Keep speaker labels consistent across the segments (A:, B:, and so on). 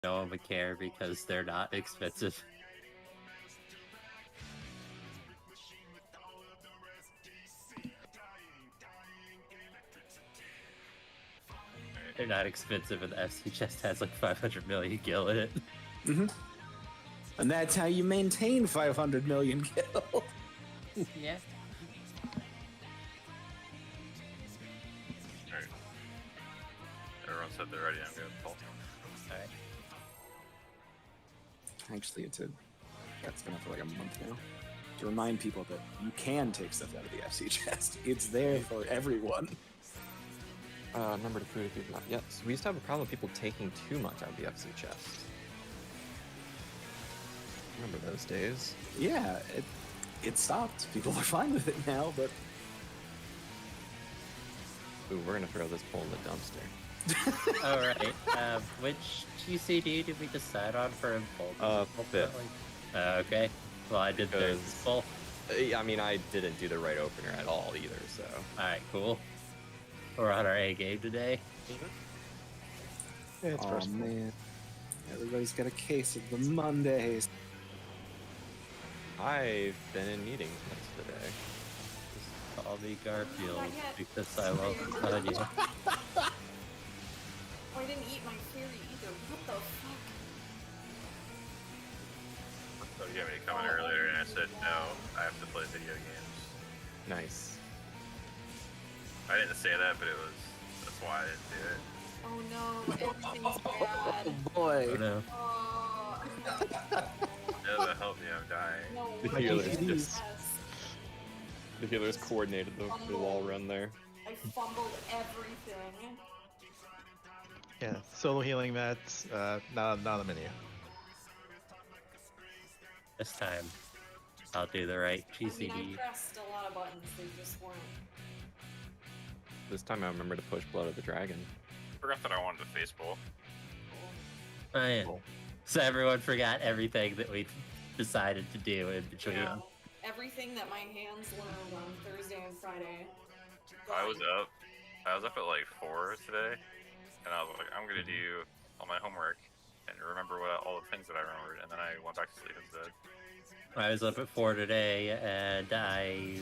A: no one would care because they're not expensive. They're not expensive, and the FC chest has like 500 million gil in it.
B: And that's how you maintain 500 million gil.
A: Yeah.
C: Alright. Everyone said they're ready. I'm going to pull.
A: Alright.
B: Actually, that's been up for like a month now. To remind people that you can take stuff out of the FC chest. It's there for everyone.
D: Remember to food if you've not. Yes, we used to have a problem with people taking too much out of the FC chest. Remember those days?
B: Yeah, it stopped. People are fine with it now, but...
D: Ooh, we're gonna throw this pole in the dumpster.
A: Alright, which GCD did we decide on for Impulse?
D: Fifth.
A: Okay. Well, I did third full.
D: I mean, I didn't do the right opener at all either, so...
A: Alright, cool. We're on our A game today.
B: Yeah, it's first man. Everybody's got a case of the Mondays.
D: I've been in meetings today.
A: Call me Garfield because I love Tanya.
E: Oh, I didn't eat my fairy either. What the fuck?
C: So you got me to come in earlier, and I said no. I have to play video games.
D: Nice.
C: I didn't say that, but that's why I didn't do it.
E: Oh no, everything's bad.
B: Oh boy.
A: Oh no.
E: Oh.
C: It doesn't help me, I'm dying.
E: No,
D: The
E: what
D: healer's
E: is
D: just-
E: this?
D: The healers coordinated the wall run there.
E: I fumbled everything.
F: Yeah, solo healing mats, not on the menu.
A: This time, I'll do the right
E: I mean,
A: GCD.
E: I pressed a lot of buttons, they just weren't.
D: This time I remember to push Blood of the Dragon.
C: I forgot that I wanted a face bowl.
A: Oh, yeah. So everyone forgot everything that we decided to do in between.
E: Yeah. Everything that my hands learned on Thursday and Friday.
C: I was up at like 4 today, and I was like, I'm gonna do all my homework and remember all the things that I remembered, and then I went back to sleep instead.
A: I was up at 4 today, and I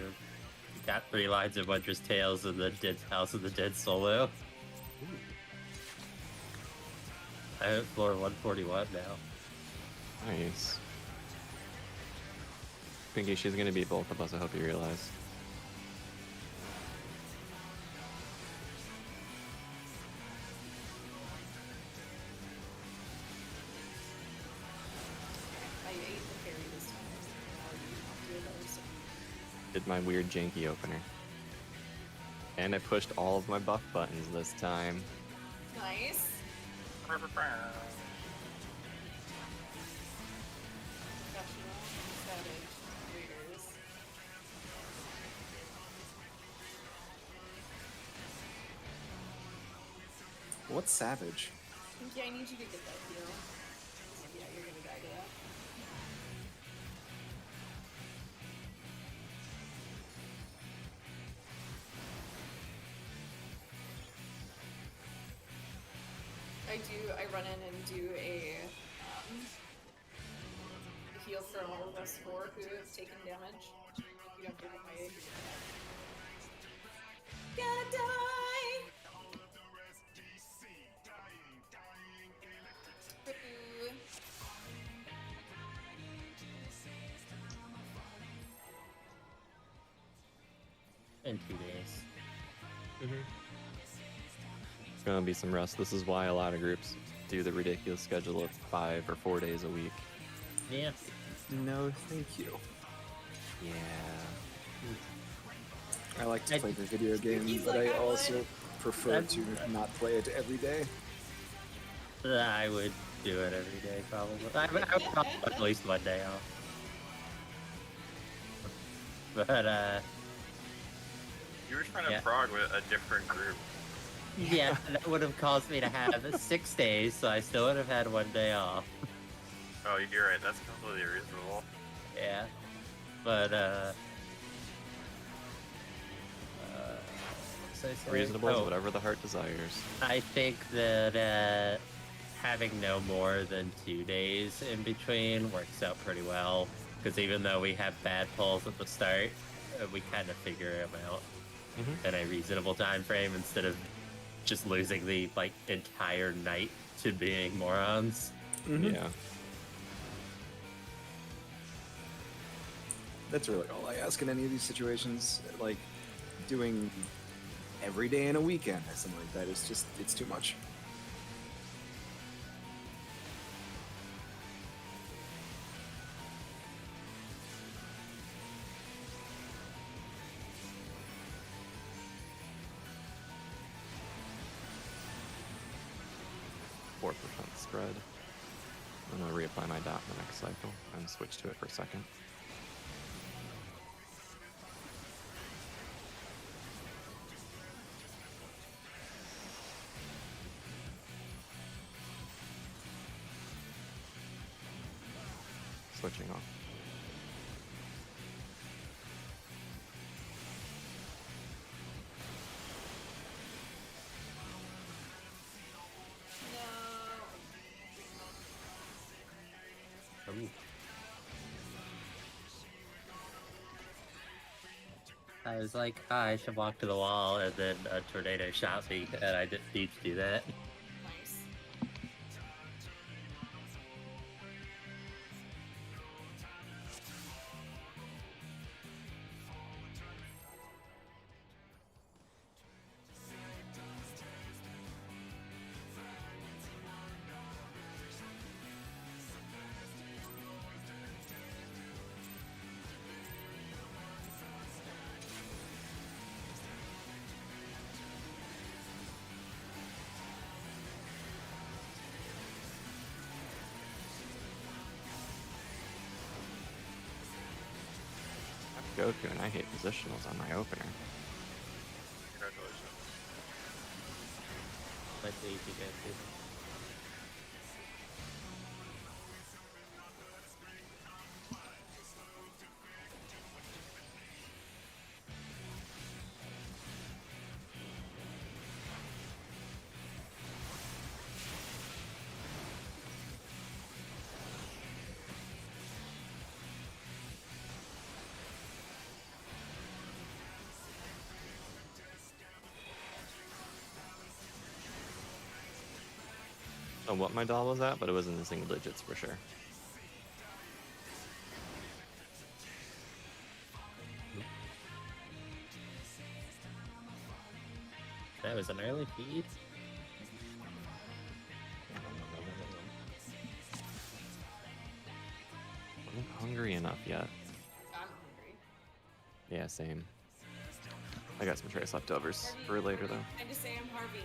A: got 3 lines of Wondrous Tales in the House of the Dead solo. I'm at floor 141 now.
D: Nice. Pinky, she's gonna beat both of us, I hope you realize.
E: I ate the fairy this time. Now you have to do another sip.
D: Did my weird janky opener. And I pushed all of my buff buttons this time.
E: Nice. Professional, savage, raiders.
B: What's savage?
E: Yeah, I need you to get that heal. Yeah, you're gonna die to that. I run in and do a heal for all of us 4 who have taken damage. If you don't get hit by Gotta die! Ooh.
A: In 2 days.
D: It's gonna be some rest. This is why a lot of groups do the ridiculous schedule of 5 or 4 days a week.
A: Yeah.
B: No, thank you.
D: Yeah.
B: I like to play the video game,
E: He's
B: but
E: like,
B: I
E: I
B: also
E: would.
B: prefer to not play it every day.
A: I would do it every day, probably. I would probably have at least 1 day off. But,
C: You were trying to
A: Yeah.
C: prog with a different group.
A: yeah, that would have caused me to have 6 days, so I still would have had 1 day off.
C: Oh, you're right. That's completely reasonable.
A: Yeah. But, what was I saying?
D: Reasonable as
A: Oh,
D: whatever the heart desires.
A: I think that, having no more than 2 days in between works out pretty well. Because even though we have bad pulls at the start, we kind of figure them out in a reasonable time frame instead of just losing the like entire night to being morons.
D: Yeah.
B: That's really all I ask in any of these situations. Like, doing every day in a weekend or something like that is just, it's too much.
D: %4 spread. I'm gonna reapply my dot in the next cycle and switch to it for a second. Switching off.
A: Ooh. I was like, I should walk to the wall, and then a tornado shot me, and I didn't need to do that.
E: Nice.
D: Goku, and I hit positionals on my opener.
C: Congratulations.
A: Let's see if you guys do.
D: I don't know what my doll was at, but it was in the single digits for sure.
A: That was an early feed.
D: Wasn't hungry enough yet.
E: I'm hungry.
D: Yeah, same. I got some trace leftovers for later though.
E: I just say I'm Harvey.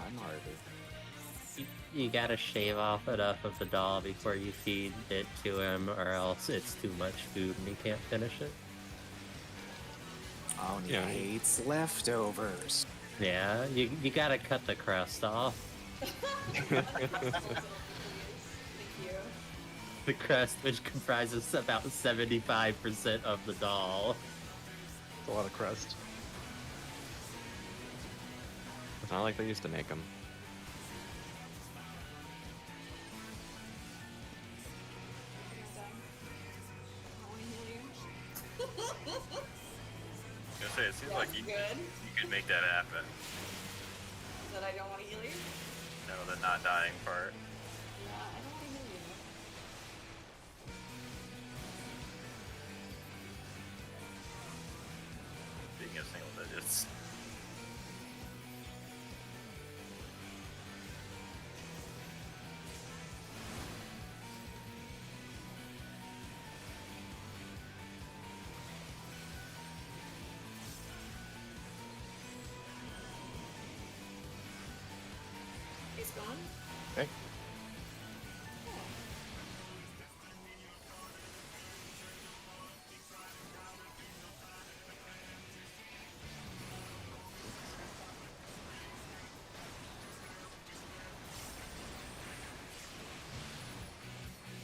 B: I'm Harvey.
A: You gotta shave off enough of the doll before you feed it to him, or else it's too much food and he can't finish it.
B: Oh, and he
D: Yeah.
B: hates leftovers.
A: Yeah, you gotta cut the crust off.
E: Thank you.
A: The crust, which comprises about 75% of the doll.
F: It's a lot of crust.
D: It's not like they used to make them.
E: I want to heal you.
C: I was gonna say, it seems like
E: That's
C: you
E: good.
C: could make that happen.
E: That I don't want to heal you?
C: No, the not dying part.
E: Yeah, I don't want to heal you.
C: Speaking of single digits.
E: He's gone.
F: Okay.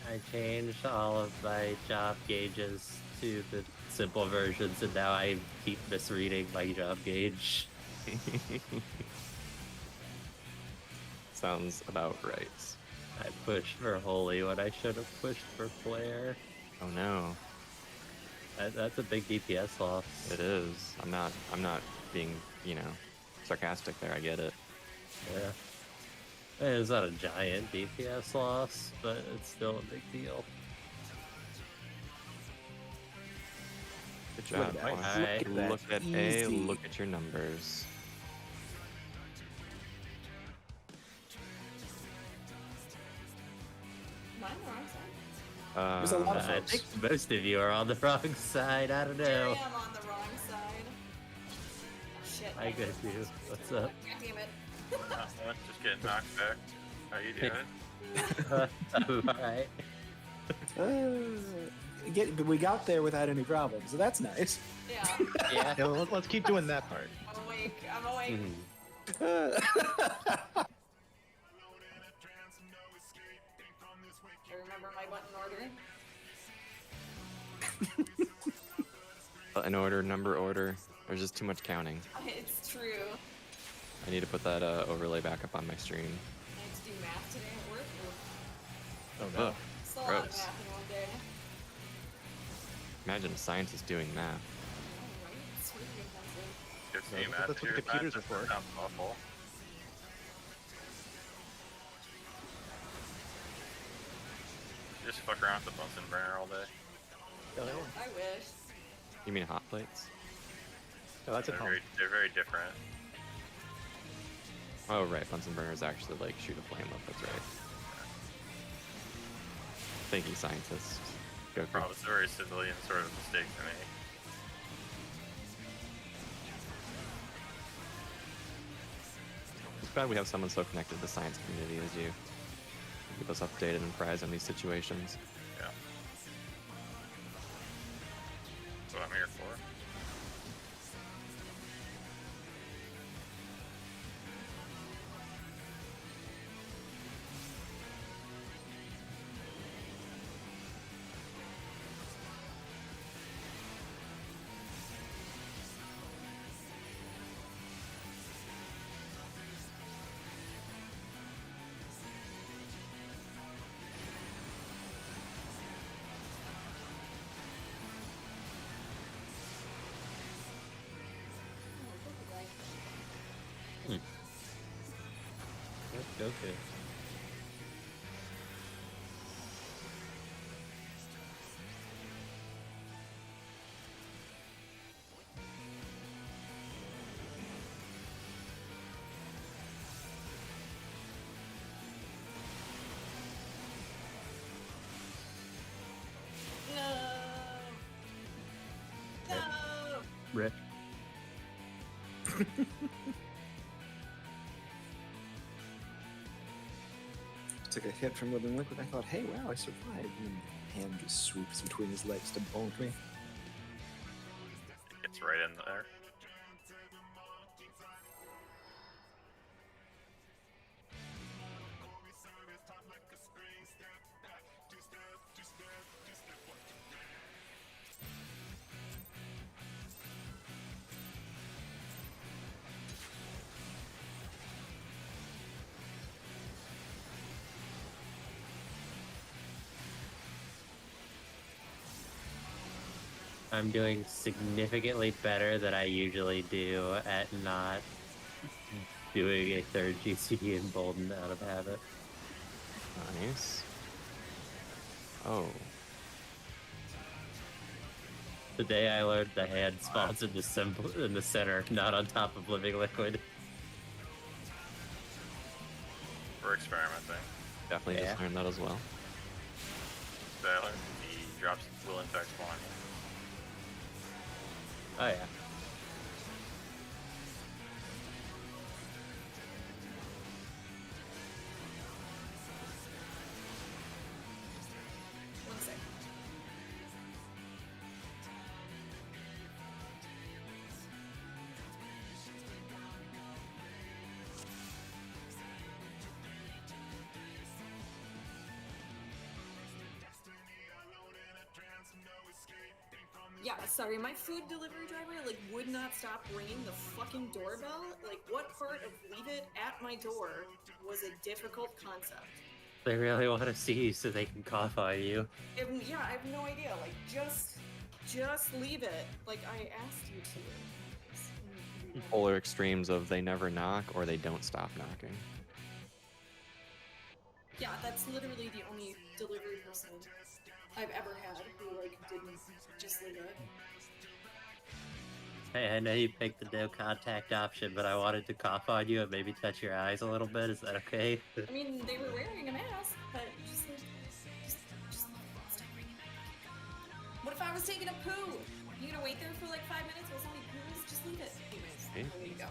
A: I changed all of my job gauges to the simple versions, and now I keep misreading my job gauge.
D: sounds about right.
A: I pushed for Holy when I should have pushed for Flare.
D: Oh no,
A: That's a big DPS loss.
D: it is. I'm not being, sarcastic there. I get it.
A: Yeah. It's not a giant DPS loss, but it's still a big deal.
D: Good job.
B: at that.
D: Quantum.
A: Look at
D: Look
B: that.
D: at A.
B: Easy.
D: Look at your numbers.
E: Am I on the wrong side?
B: There's a lot of
A: I
B: folks.
A: think most of you are on the wrong side. I don't
E: Here
A: know.
E: I am on the wrong side. Oh, shit.
A: I get you. What's up?
E: God damn it.
C: Just getting knocked back. How you doing?
A: Alright.
B: But we got there without any problems, so that's nice.
E: Yeah.
A: Yeah.
F: Yeah, let's keep doing that part.
E: I'm awake. I'm awake. I remember my button order.
D: An order, number order. There's just too much counting.
E: It's true.
D: I need to put that overlay back up on my stream.
E: I had to do math today at work.
F: Oh no.
D: Ugh.
E: It's a lot of
D: Gross.
E: math in one day.
D: Imagine a scientist doing math.
E: Alright, it's really intensive.
C: Gives
F: No,
C: you
F: that's what the computers are for.
C: Sounds awful. Just fuck around with the Bunsen burner all day.
F: Oh, yeah.
E: I wish.
D: You mean hot plates?
F: Oh, that's at home.
C: They're very different.
D: Oh right, Bunsen burners actually like shoot a flame up. That's right. Thank you, scientist. Go for
C: Probably it's a very civilian sort of mistake to me.
D: It's glad we have someone so connected to the science community as you. Keep us updated and apprised on these situations.
C: Yeah. That's what I'm here for.
A: Okay.
E: No. No.
A: Rip.
B: Took a hit from Living Liquid. I thought, hey, wow, I survived. And then the hand just swoops between his legs to bonk me.
C: It gets right in there.
A: I'm doing significantly better than I usually do at not doing a third GCD in Bolden out of habit.
D: Nice. Oh.
A: The day I learned the hand spawns in the center, not on top of Living Liquid.
C: We're experimenting.
D: Definitely
A: Yeah.
D: just learned that as well.
C: So I learned the drops will in fact spawn.
A: Oh yeah.
E: One sec. Yeah, sorry, my food delivery driver like would not stop ringing the fucking doorbell. Like, what part of leave it at my door was a difficult concept?
A: They really want to see you so they can cough on you.
E: Yeah, I have no idea. Like, just leave it. Like I asked you to.
D: Polar extremes of they never knock or they don't stop knocking.
E: Yeah, that's literally the only delivery person I've ever had who like didn't just leave it.
A: Hey, I know you picked the no contact option, but I wanted to cough on you and maybe touch your eyes a little bit. Is that okay?
E: I mean, they were wearing a mask, but just like, just stop ringing my fucking god. What if I was taking a poo? You gonna wait there for like 5 minutes while somebody poos? Just leave it. Anyways,
D: Okay.
E: there you go.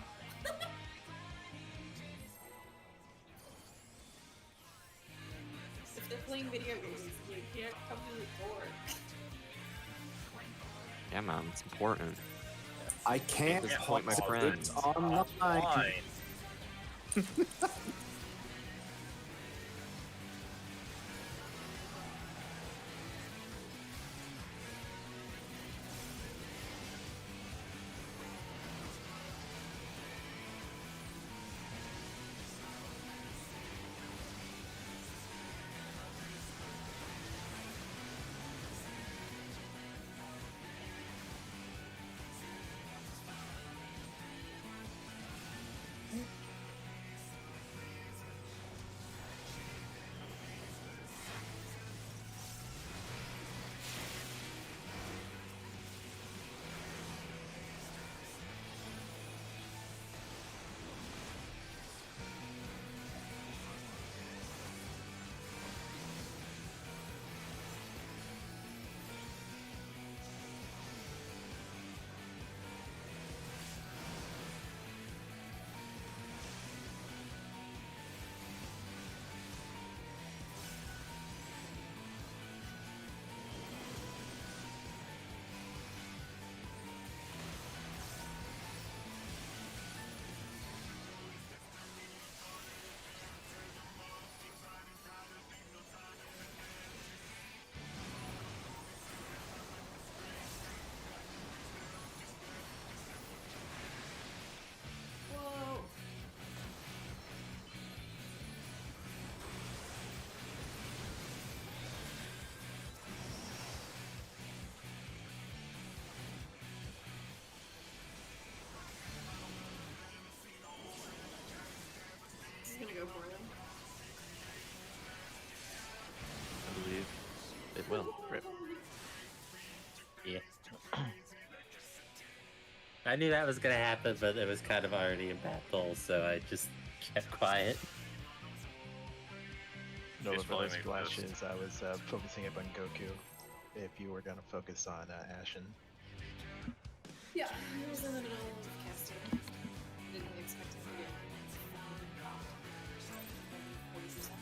E: If they're playing video games, you can't come to the door.
D: Yeah, Mom, it's important.
B: I can't
D: disappoint my
B: pause
D: friends.
B: it online.
C: Fine.
E: Whoa. He's gonna go for them.
D: I believe it will. Rip.
A: Yeah. I knew that was gonna happen, but it was kind of already in battle, so I just kept quiet.
F: No,
C: Just
F: for
C: following
F: those
C: me
F: flashes, I was focusing up on Goku. If you were gonna focus on Ashen,
E: Yeah, he was in the middle of casting. Didn't expect him to get 40%.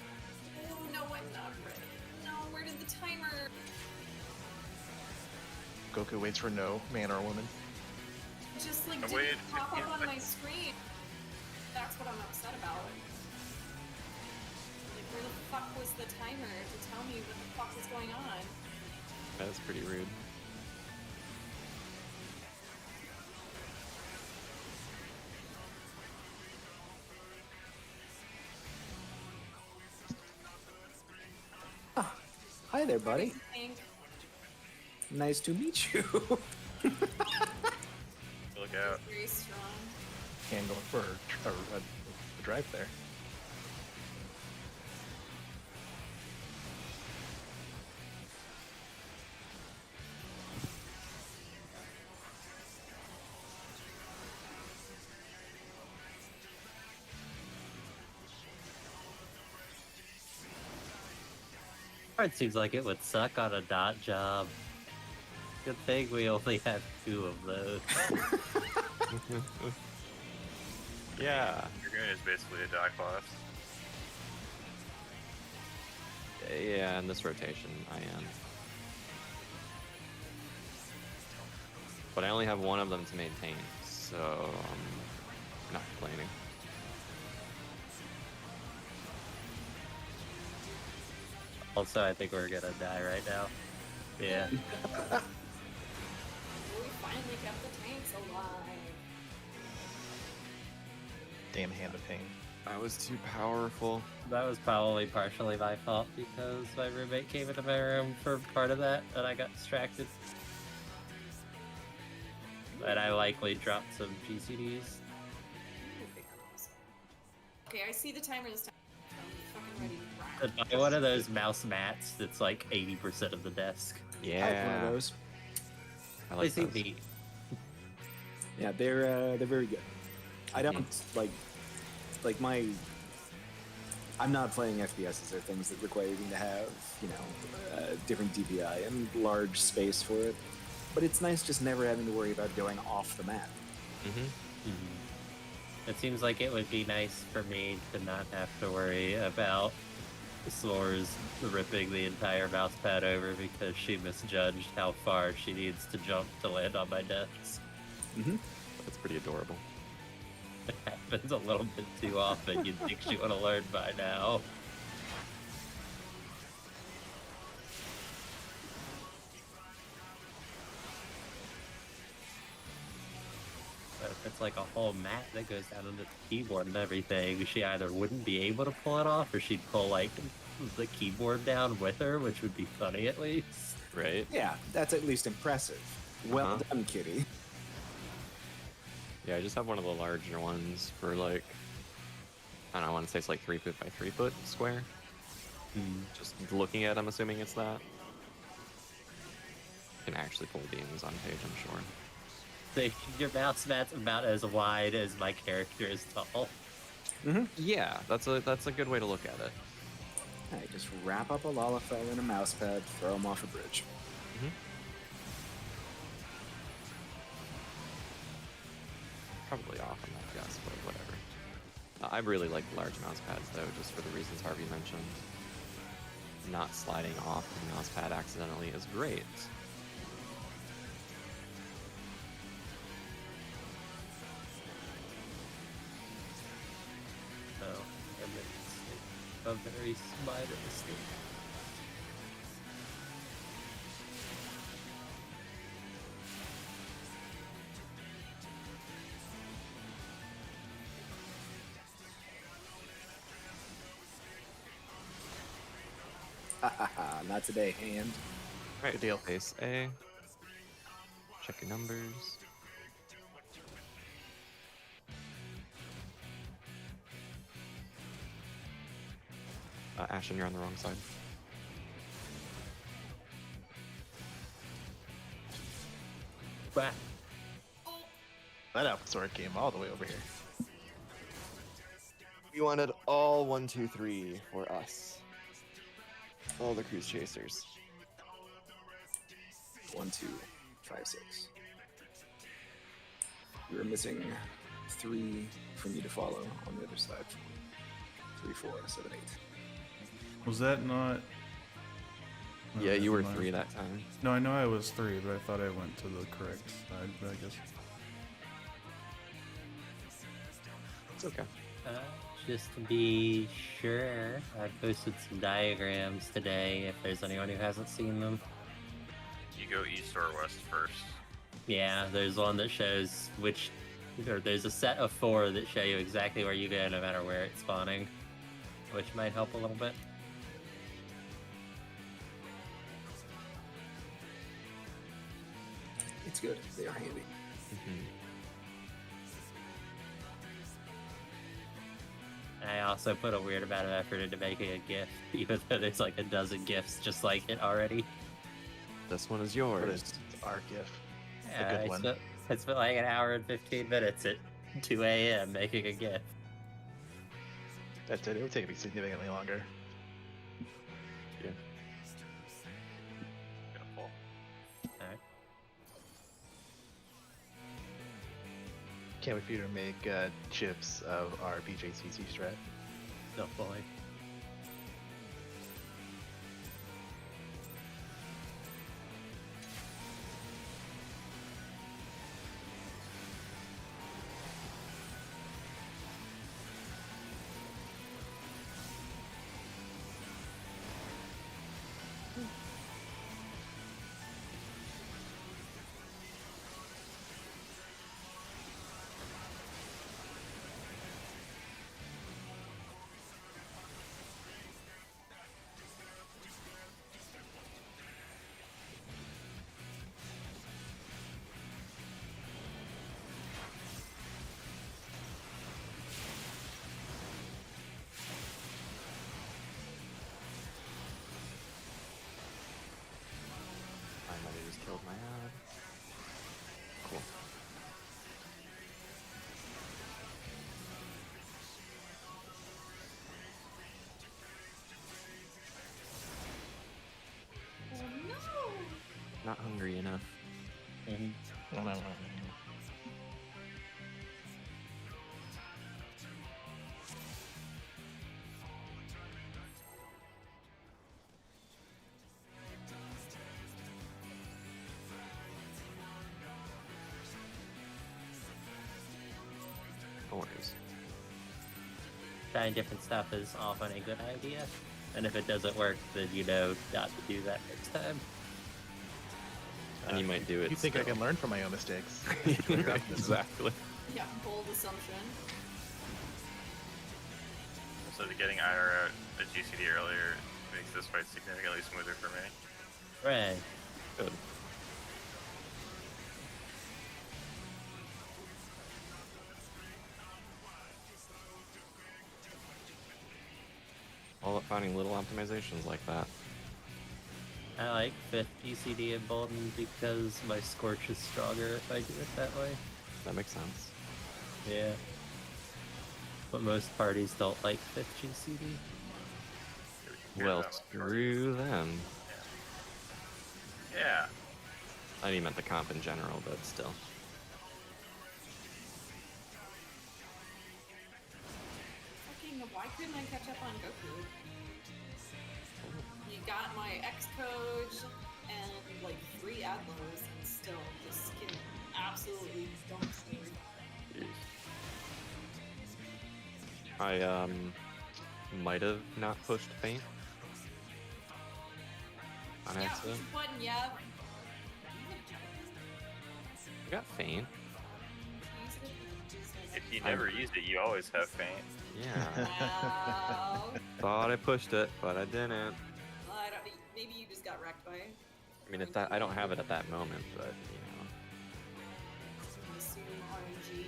E: Oh no, I'm not ready. No, where did the timer?
F: Goku waits for no man or woman.
E: Just like
C: I
E: didn't
C: waited
E: pop
C: 15
E: up on my screen. That's what I'm upset about. Like, where the fuck was the timer to tell me what the fuck was going on?
D: That's pretty rude.
B: Hi there, buddy.
E: I think
B: Nice to meet you.
C: Look out.
E: it's very strong.
F: Can go for a drive there.
A: It seems like it would suck on a dot job. Good thing we only have 2 of those.
D: Yeah.
C: You're going is basically a dot class.
D: Yeah, in this rotation, I am. But I only have one of them to maintain, so I'm not complaining.
A: Also, I think we're gonna die right now. Yeah.
E: kept the tanks alive.
F: Damn Hand of Pain.
D: I was too powerful.
A: That was probably partially my fault because my roommate came into my room for part of that and I got distracted. And I likely dropped some GCDs.
E: Okay, I see the timer this time. I'm fucking ready to grind.
A: Buy one of those mouse mats that's like 80% of the desk.
D: Yeah.
B: I have one of those.
D: I
A: They
D: like
A: seem
D: those.
A: neat.
B: Yeah, they're very good. I don't like my. I'm not playing FPSs or things that require me to have, different DPI and large space for it. But it's nice just never having to worry about going off the map.
A: It seems like it would be nice for me to not have to worry about S'mores ripping the entire mouse pad over because she misjudged how far she needs to jump to land on my desk.
D: That's pretty adorable.
A: It happens a little bit too often. You'd think she would have learned by now. But if it's like a whole mat that goes down into the keyboard and everything, she either wouldn't be able to pull it off or she'd pull like the keyboard down with her, which would be funny at least.
D: Right?
B: Yeah, that's at least impressive. Well done, kitty.
D: Yeah, I just have one of the larger ones for like, I don't know, I want to say it's like 3 foot by 3 foot square. Just looking at it, I'm assuming it's that. Can actually pull beams on page, I'm sure.
A: Your mouse mat's about as wide as my character is tall.
D: Yeah, that's a good way to look at it.
B: Hey, just wrap up a Lalafell in a mouse pad, throw him off a bridge.
D: Probably off on that guess, but whatever. I really like large mouse pads though, just for the reasons Harvey mentioned. Not sliding off the mouse pad accidentally is great.
A: Oh, I made a mistake. A very minor mistake.
B: Not today, hand.
D: Right,
F: Good deal.
D: Face A. Check your numbers. Ashen, you're on the wrong side.
A: Bah.
F: That Sword came all the way over here.
D: We wanted all 1, 2, 3 for us. All the cruise chasers.
B: 1, 2, 5, 6. We were missing 3 for me to follow on the other side. 3, 4, 7, 8.
G: Was that not?
D: Yeah, you were
G: never mind.
D: 3 that time.
G: No, I know I was 3, but I thought I went to the correct side. But I guess.
D: It's okay.
A: Just to be sure, I posted some diagrams today if there's anyone who hasn't seen them.
C: You go east or west first.
A: Yeah, there's one that shows which, or there's a set of 4 that show you exactly where you go no matter where it's spawning, which might help a little bit.
B: It's good. They are handy.
A: I also put a weird amount of effort into making a GIF, even though there's like a dozen GIFs just like it already.
D: This one is
F: What
D: yours.
F: is our gift?
A: Yeah,
F: good
A: I
F: one.
A: spent like an hour and 15 minutes at 2 a.m. making a GIF.
F: That's it. It would take me significantly longer.
D: Yeah.
C: Gonna pull.
A: Alright.
F: Can't wait for you to make chips of our BJCC strat.
A: No boy.
D: my ad. Cool.
E: Oh no!
D: Not hungry enough. No worries.
A: Trying different stuff is often a good idea. And if it doesn't work, then you know not to do that next time.
D: And you might do it.
F: You think I
D: still.
F: can learn from my own mistakes?
D: Exactly.
E: Yeah, bold assumption.
C: So getting IR out at GCD earlier makes this fight significantly smoother for me.
A: Right.
D: Good. All about finding little optimizations like that.
A: I like 5th GCD Emboldened because my Scorch is stronger if I do it that way.
D: That makes sense.
A: Yeah. But most parties don't like 5th GCD.
D: Well, screw them.
C: Yeah.
D: I mean, meant the comp in general, but still.
E: Fucking, why couldn't I catch up on Goku? You got my X-Coach and like 3 Adlers, and still the skin absolutely dumps me.
D: I might have not pushed faint on
E: Yeah,
D: accident.
E: push the button, yeah.
D: I got faint.
C: If you never use it, you always have faint.
D: Yeah.
E: Wow.
D: Thought I pushed it, but I didn't.
E: Well, I don't, maybe you just got wrecked by it.
D: I mean, I don't have it at that moment, but you know.
E: Assume RNG.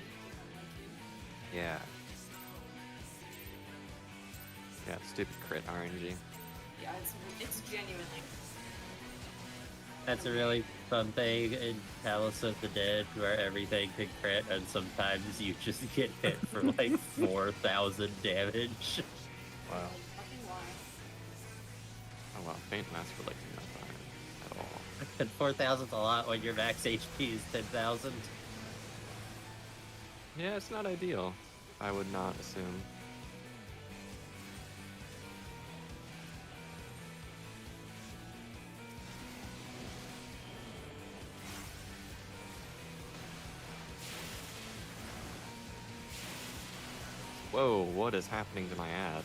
D: Yeah. Yeah, stupid crit RNG.
E: Yeah, it's genuinely.
A: That's a really fun thing in Palace of the Dead where everything can crit and sometimes you just get hit for like 4,000 damage.
D: Wow.
E: Fucking why?
D: Oh wow, faint mass for like nothing at all.
A: And 4,000's a lot when your max HP is 10,000.
D: Yeah, it's not ideal. I would not assume. Whoa, what is happening to my ad?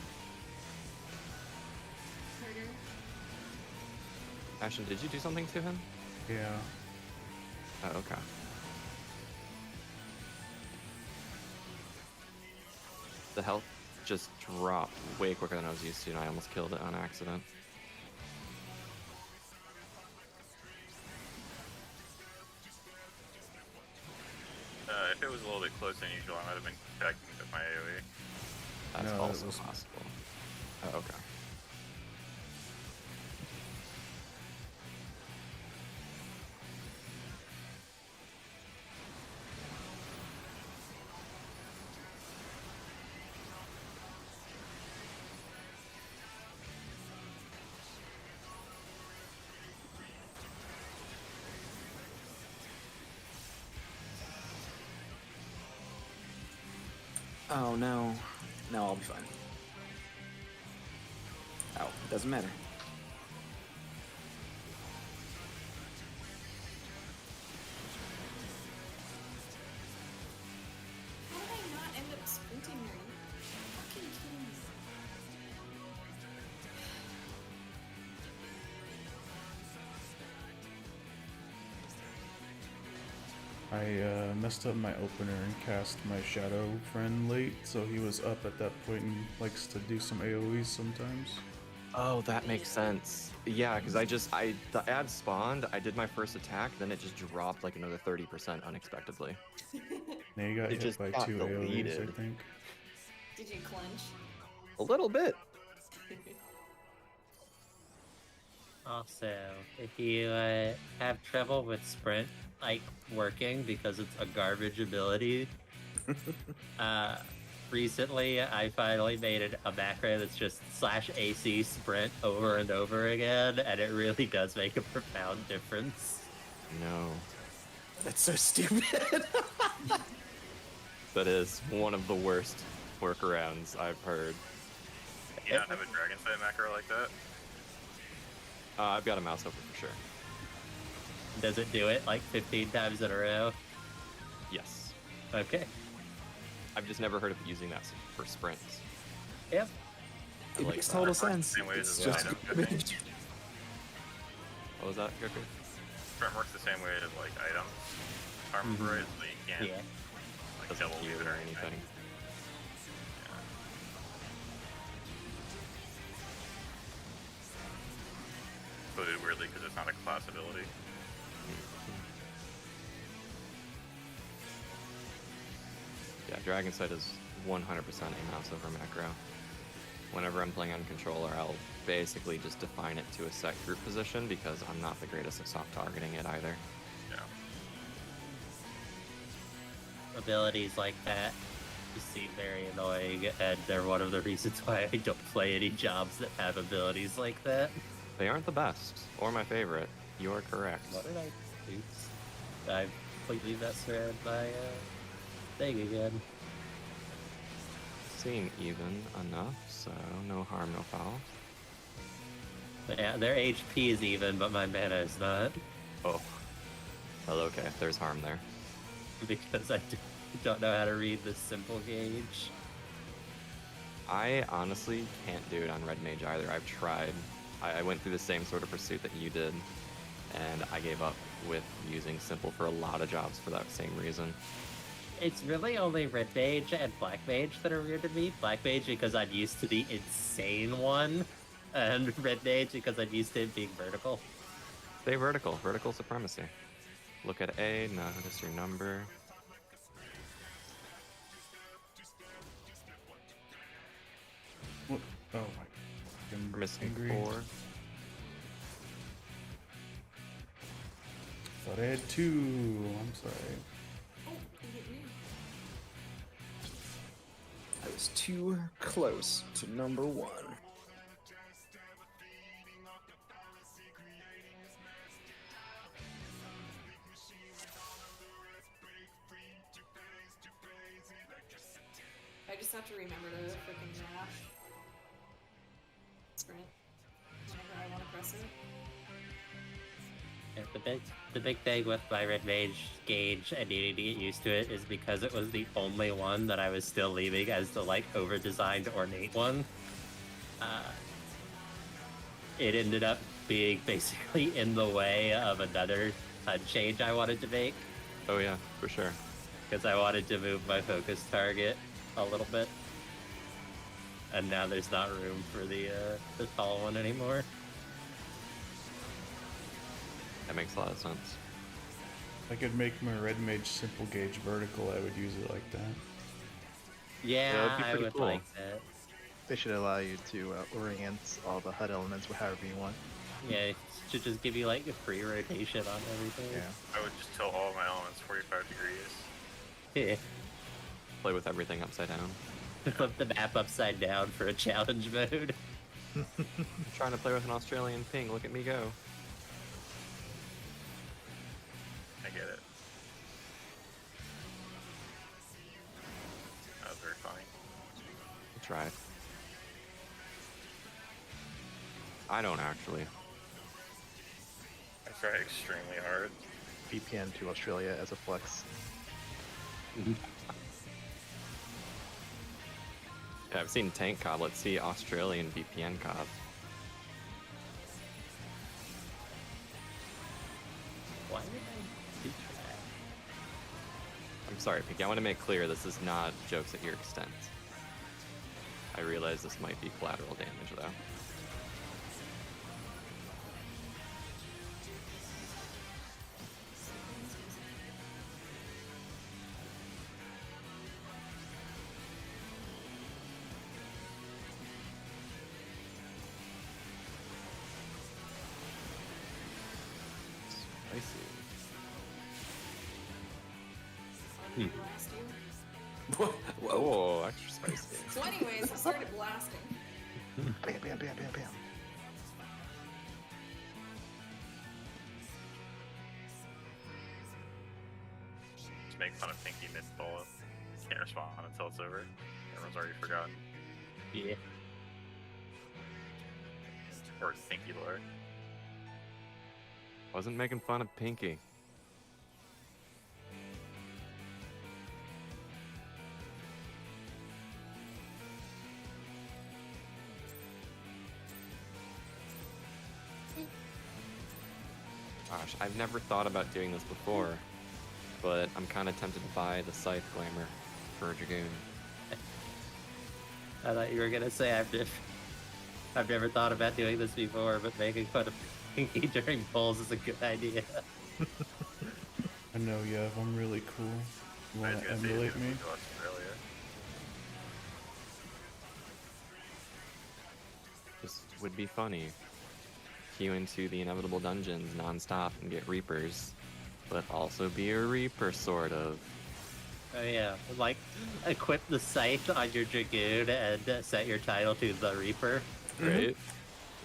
E: Murder.
D: Ashton, did you do something to him?
G: Yeah.
D: Oh, okay. The health just dropped way quicker than I was used to, and I almost killed it on accident.
C: If it was a little bit closer than usual, I might have been attacking with my AoE.
D: That's
G: No, it
D: also
G: was-
D: possible. Oh, okay.
B: Oh no. No, I'll be fine. Oh, doesn't matter.
E: How did I not end up sprinting there? You fucking kidding me?
G: I messed up my opener and cast my shadow friend late, so he was up at that point and likes to do some AoEs sometimes.
D: Oh, that makes sense. Yeah, because the ad spawned, I did my first attack, then it just dropped like another 30% unexpectedly.
G: Now you got
D: It
G: hit
D: just
G: by
D: got
G: 2 AoEs, I
D: deleted.
G: think.
E: Did you clench?
D: A little bit.
A: Also, if you have trouble with sprint like working because it's a garbage ability, recently I finally made it a macro that's just /AC sprint over and over again, and it really does make a profound difference.
D: No.
B: That's so stupid.
D: That is one of the worst workarounds I've heard.
C: You not have a Dragon Sight macro like that?
D: I've got a mouse over for sure.
A: Does it do it like 15 times in a row?
D: Yes.
A: Okay.
D: I've just never heard of using that for sprints.
A: Yep.
B: It
D: like
B: makes
D: that.
B: total
C: Sprint works
B: sense.
C: the same way as
B: It's
C: the
B: just
C: item, I
B: garbage.
C: think.
D: What was that, Goku?
C: Sprint works the same way as like items. Armor Bright, so you can't
A: Yeah.
C: like
D: Doesn't
C: double
D: heal
C: leave it
D: or
C: or anything. But it weirdly because it's not a class ability.
D: Yeah, Dragon Sight is 100% a mouse over macro. Whenever I'm playing on controller, I'll basically just define it to a set group position because I'm not the greatest at soft targeting it either.
C: Yeah.
A: Abilities like that just seem very annoying, and they're one of the reasons why I don't play any jobs that have abilities like that.
D: They aren't the best, or my favorite. You're correct.
A: What did I do? I completely messed around my thing again.
D: Seem even enough, so no harm, no foul.
A: Yeah, their HP is even, but my mana is not.
D: Oh. Well, okay, there's harm there.
A: Because I don't know how to read this simple gauge.
D: I honestly can't do it on Red Mage either. I've tried. I went through the same sort of pursuit that you did, and I gave up with using Simple for a lot of jobs for that same reason.
A: It's really only Red Mage and Black Mage that are weird to me. Black Mage because I'm used to the insane one, and Red Mage because I'm used to it being vertical.
D: Stay vertical. Vertical supremacy. Look at A, notice your number.
G: What? Oh my. I'm
D: We're missing
G: angry.
D: 4.
G: Thought I had 2. I'm sorry.
E: Oh, you hit me.
B: I was too close to number 1.
E: I just have to remember to freaking dash. Sprint. Whenever I want to press it.
A: Yeah, the big thing with my Red Mage gauge and needing to get used to it is because it was the only one that I was still leaving as the like over-designed ornate one. It ended up being basically in the way of another change I wanted to make
D: Oh yeah, for sure.
A: because I wanted to move my focus target a little bit, and now there's not room for the tall one anymore.
D: That makes a lot of sense.
G: If I could make my red mage simple gauge vertical, I would use it like that.
A: Yeah,
F: that'd be
A: I
F: pretty
A: would
F: cool.
A: like that.
F: They should allow you to orient all the HUD elements however you want.
A: Yeah, it should just give you like a free rotation on everything.
F: Yeah.
C: I would just tilt all my elements 45 degrees.
A: Yeah.
D: Play with everything upside down.
A: Flip the map upside down for a challenge mode.
D: I'm trying to play with an Australian ping. Look at me go.
C: I get it. That was very funny.
D: Try. I don't actually.
C: I try extremely hard.
F: VPN to Australia as a flex.
D: Yeah, I've seen Tank Cobb. Let's see Australian VPN Cobb.
A: Why did I do that?
D: I'm sorry, Piggy. I want to make clear this is not jokes at your extent. I realize this might be collateral damage, though.
E: Blast you.
B: Whoa.
D: Oh, extra spicy.
E: So, anyways, I started blasting.
F: Bam, bam, bam, bam, bam.
C: Just make fun of Pinky mid-bullet. Can't respond until it's over. Everyone's already forgotten.
A: Yeah.
C: Or Pinky lore.
D: Wasn't making fun of Pinky. Gosh, I've never thought about doing this before, but I'm kind of tempted to buy the Scythe Glamour for a Dragoon.
A: I thought you were gonna say I've never thought about doing this before, but making fun of Pinky during polls is a good idea.
G: I know, Yev, I'm really cool. You
C: I was
G: wanna
C: gonna say you
G: emulate me?
C: to us earlier.
D: This would be funny. Queue into the inevitable dungeons non-stop and get Reapers, but also be a Reaper, sort of.
A: Oh yeah, like equip the scythe on your Dragoon and set your title to the Reaper.
D: Right?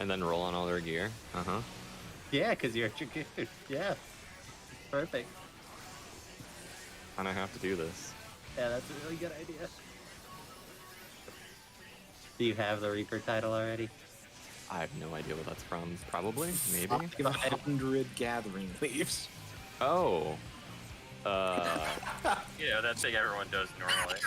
D: And then roll on all their gear. Uh-huh.
A: Yeah, because you're a Dragoon. Yeah, perfect.
D: And I have to do this.
A: Yeah, that's a really good idea. Do you have the Reaper title already?
D: I have no idea what that's from. Probably? Maybe?
B: 500 gathering leaves.
D: Oh.
C: You know, that thing everyone does normally.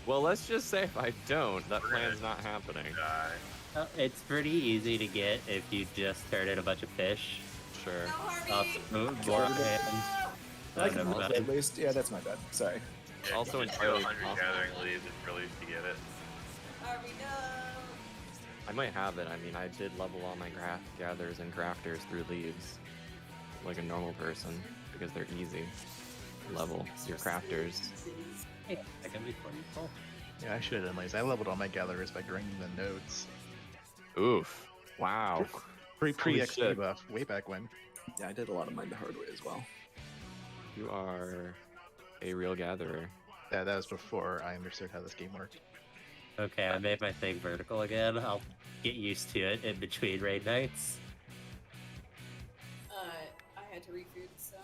D: Well, let's just say if I don't, that plan's not happening.
C: Die.
A: It's pretty easy to get if you just turn in a bunch of fish.
D: Sure.
E: No, Harvey!
A: More hand.
B: I can
A: never
B: roll
A: mind.
B: at least. Yeah, that's my bad. Sorry.
C: Yeah,
D: Also
C: you just
D: entirely
C: do 100
D: possible.
C: gathering leaves and really to get it.
E: Harvey, no!
D: I might have it. I mean, I did level all my gatherers and crafters through leaves, like a normal person, because they're easy. Level your crafters.
A: Hey, that can be fun. Oh.
F: Yeah, I should have done lazy. I leveled all my gatherers by grinding the nodes.
D: Oof. Wow.
F: Pre
D: Holy
F: XP
D: shit.
F: buff, way back when.
B: Yeah, I did a lot of mine the hard way as well.
D: You are a real gatherer.
F: Yeah, that was before I understood how this game worked.
A: Okay, I made my thing vertical again. I'll get used to it in between raid nights.
E: I had to refood, so.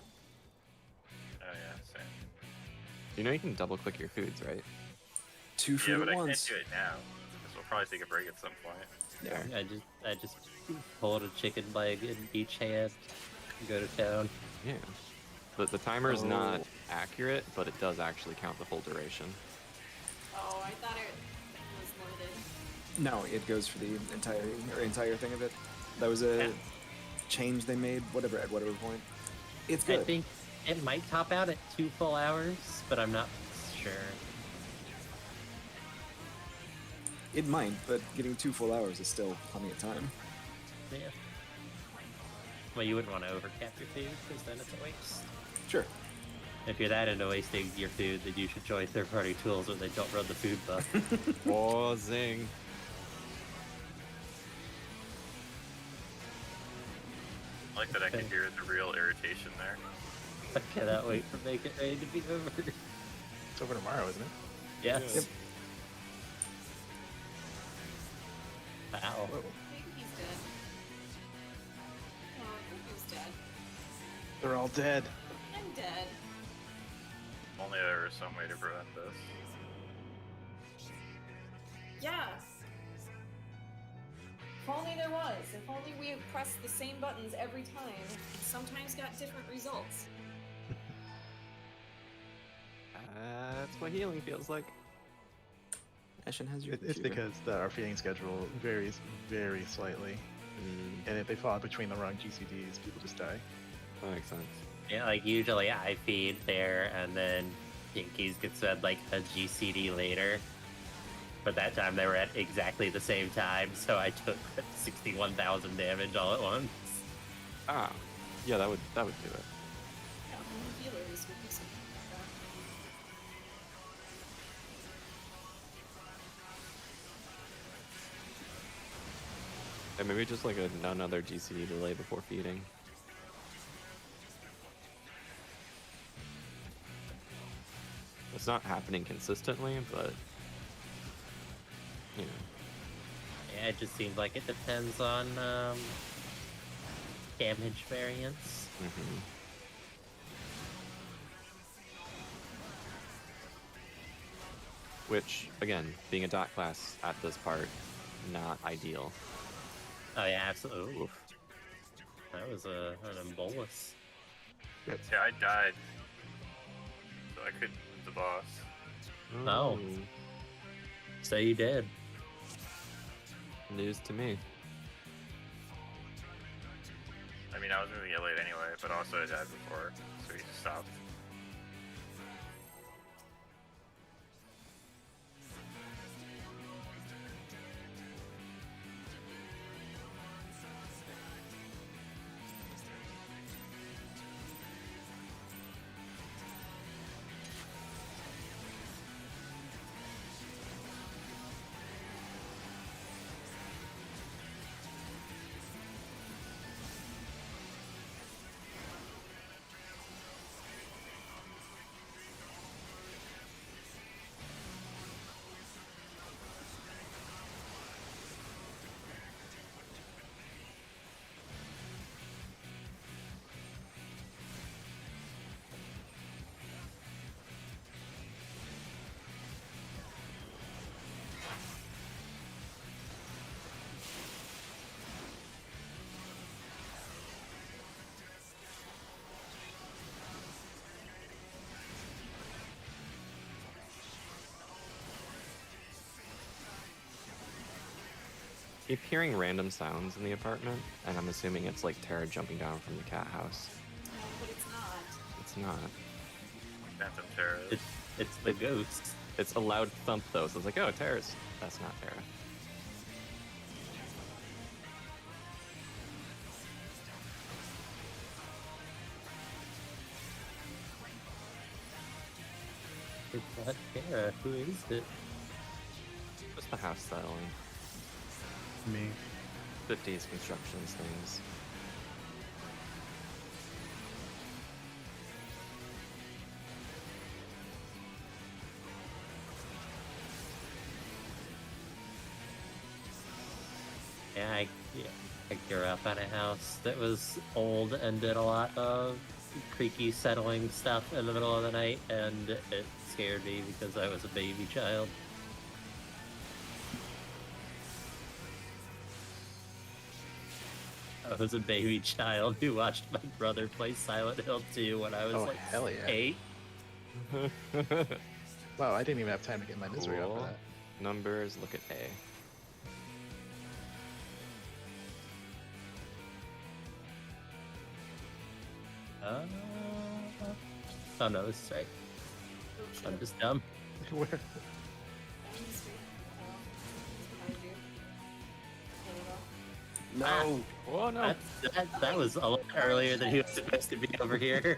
C: Oh yeah, same.
D: You know you can double click your foods, right?
B: 2
C: Yeah,
B: food
C: but
B: at
C: I can't
B: once.
C: do it now. This will probably take a break at some point.
B: Yeah.
A: I just hold a chicken leg in each hand and go to town.
D: Yeah. The timer is not
B: Oh.
D: accurate, but it does actually count the full duration.
E: Oh, I thought it was limited.
B: No, it goes for the entire thing of it. That was a
A: Yeah.
B: change they made, at whatever point. It's
A: I
B: good.
A: think it might top out at 2 full hours, but I'm not sure.
B: It might, but getting 2 full hours is still plenty of time.
A: Yeah. Well, you wouldn't want to overcap your food, because then it's a waste.
B: Sure.
A: If you're that into wasting your food, then you should join third-party tools where they don't run the food buff.
D: Oh, zing.
C: I like that I can hear the real irritation there.
A: I cannot wait for Make It Rain to be over.
F: It's over tomorrow, isn't it?
A: Yes.
B: Yep.
A: Wow.
F: Whoa.
E: I think he's dead. Oh, I think he's dead.
F: They're all dead.
E: I'm dead.
C: Only there was some way to prevent this.
E: Yeah. If only there was. If only we had pressed the same buttons every time. Sometimes got different results.
D: That's what healing feels like.
B: Ashen has your
F: It's
B: computer.
F: because our feeding schedule varies very slightly. And if they fall between the wrong GCDs, people just die.
D: That makes sense.
A: Yeah, like usually I feed there and then Pinkies gets fed like a GCD later. But that time they were at exactly the same time, so I took 61,000 damage all at once.
D: Ah. Yeah, that would do it.
E: Yeah, only healers would do something like that.
D: And maybe just like another GCD delay before feeding. It's not happening consistently, but you know.
A: Yeah, it just seems like it depends on damage variance.
D: Mm-hmm. Which, again, being a dot class at this part, not ideal.
A: Oh yeah, absolutely. Oof. That was an embolus.
C: Yeah, I died. So I couldn't move the boss.
A: Oh. So you did.
D: News to me.
C: I mean, I was moving it late anyway, but also I died before, so he just stopped.
D: Keep hearing random sounds in the apartment, and I'm assuming it's like Tara jumping down from the cat house.
E: No, but it's not.
D: It's not.
C: Phantom terrors.
A: It's the ghosts.
D: It's a loud thump though, so it's like, oh, Tara's. That's not Tara.
A: It's not Tara. Who is it?
D: Just the house settling.
G: Me.
D: 50s constructions things.
A: Yeah, I grew up in a house that was old and did a lot of creaky settling stuff in the middle of the night, and it scared me because I was a baby child. I was a baby child who watched my brother play Silent Hill 2 when I was like
F: hell yeah.
A: 8.
F: Wow, I didn't even have time to get my misery up for
D: Cool.
F: that.
D: Numbers, look at A.
A: Oh no, this is right. I'm just dumb.
F: Where?
E: Down the street. Oh, he's behind you. There you go.
B: No.
D: Oh no!
A: That was a lot earlier than he was supposed to be over here.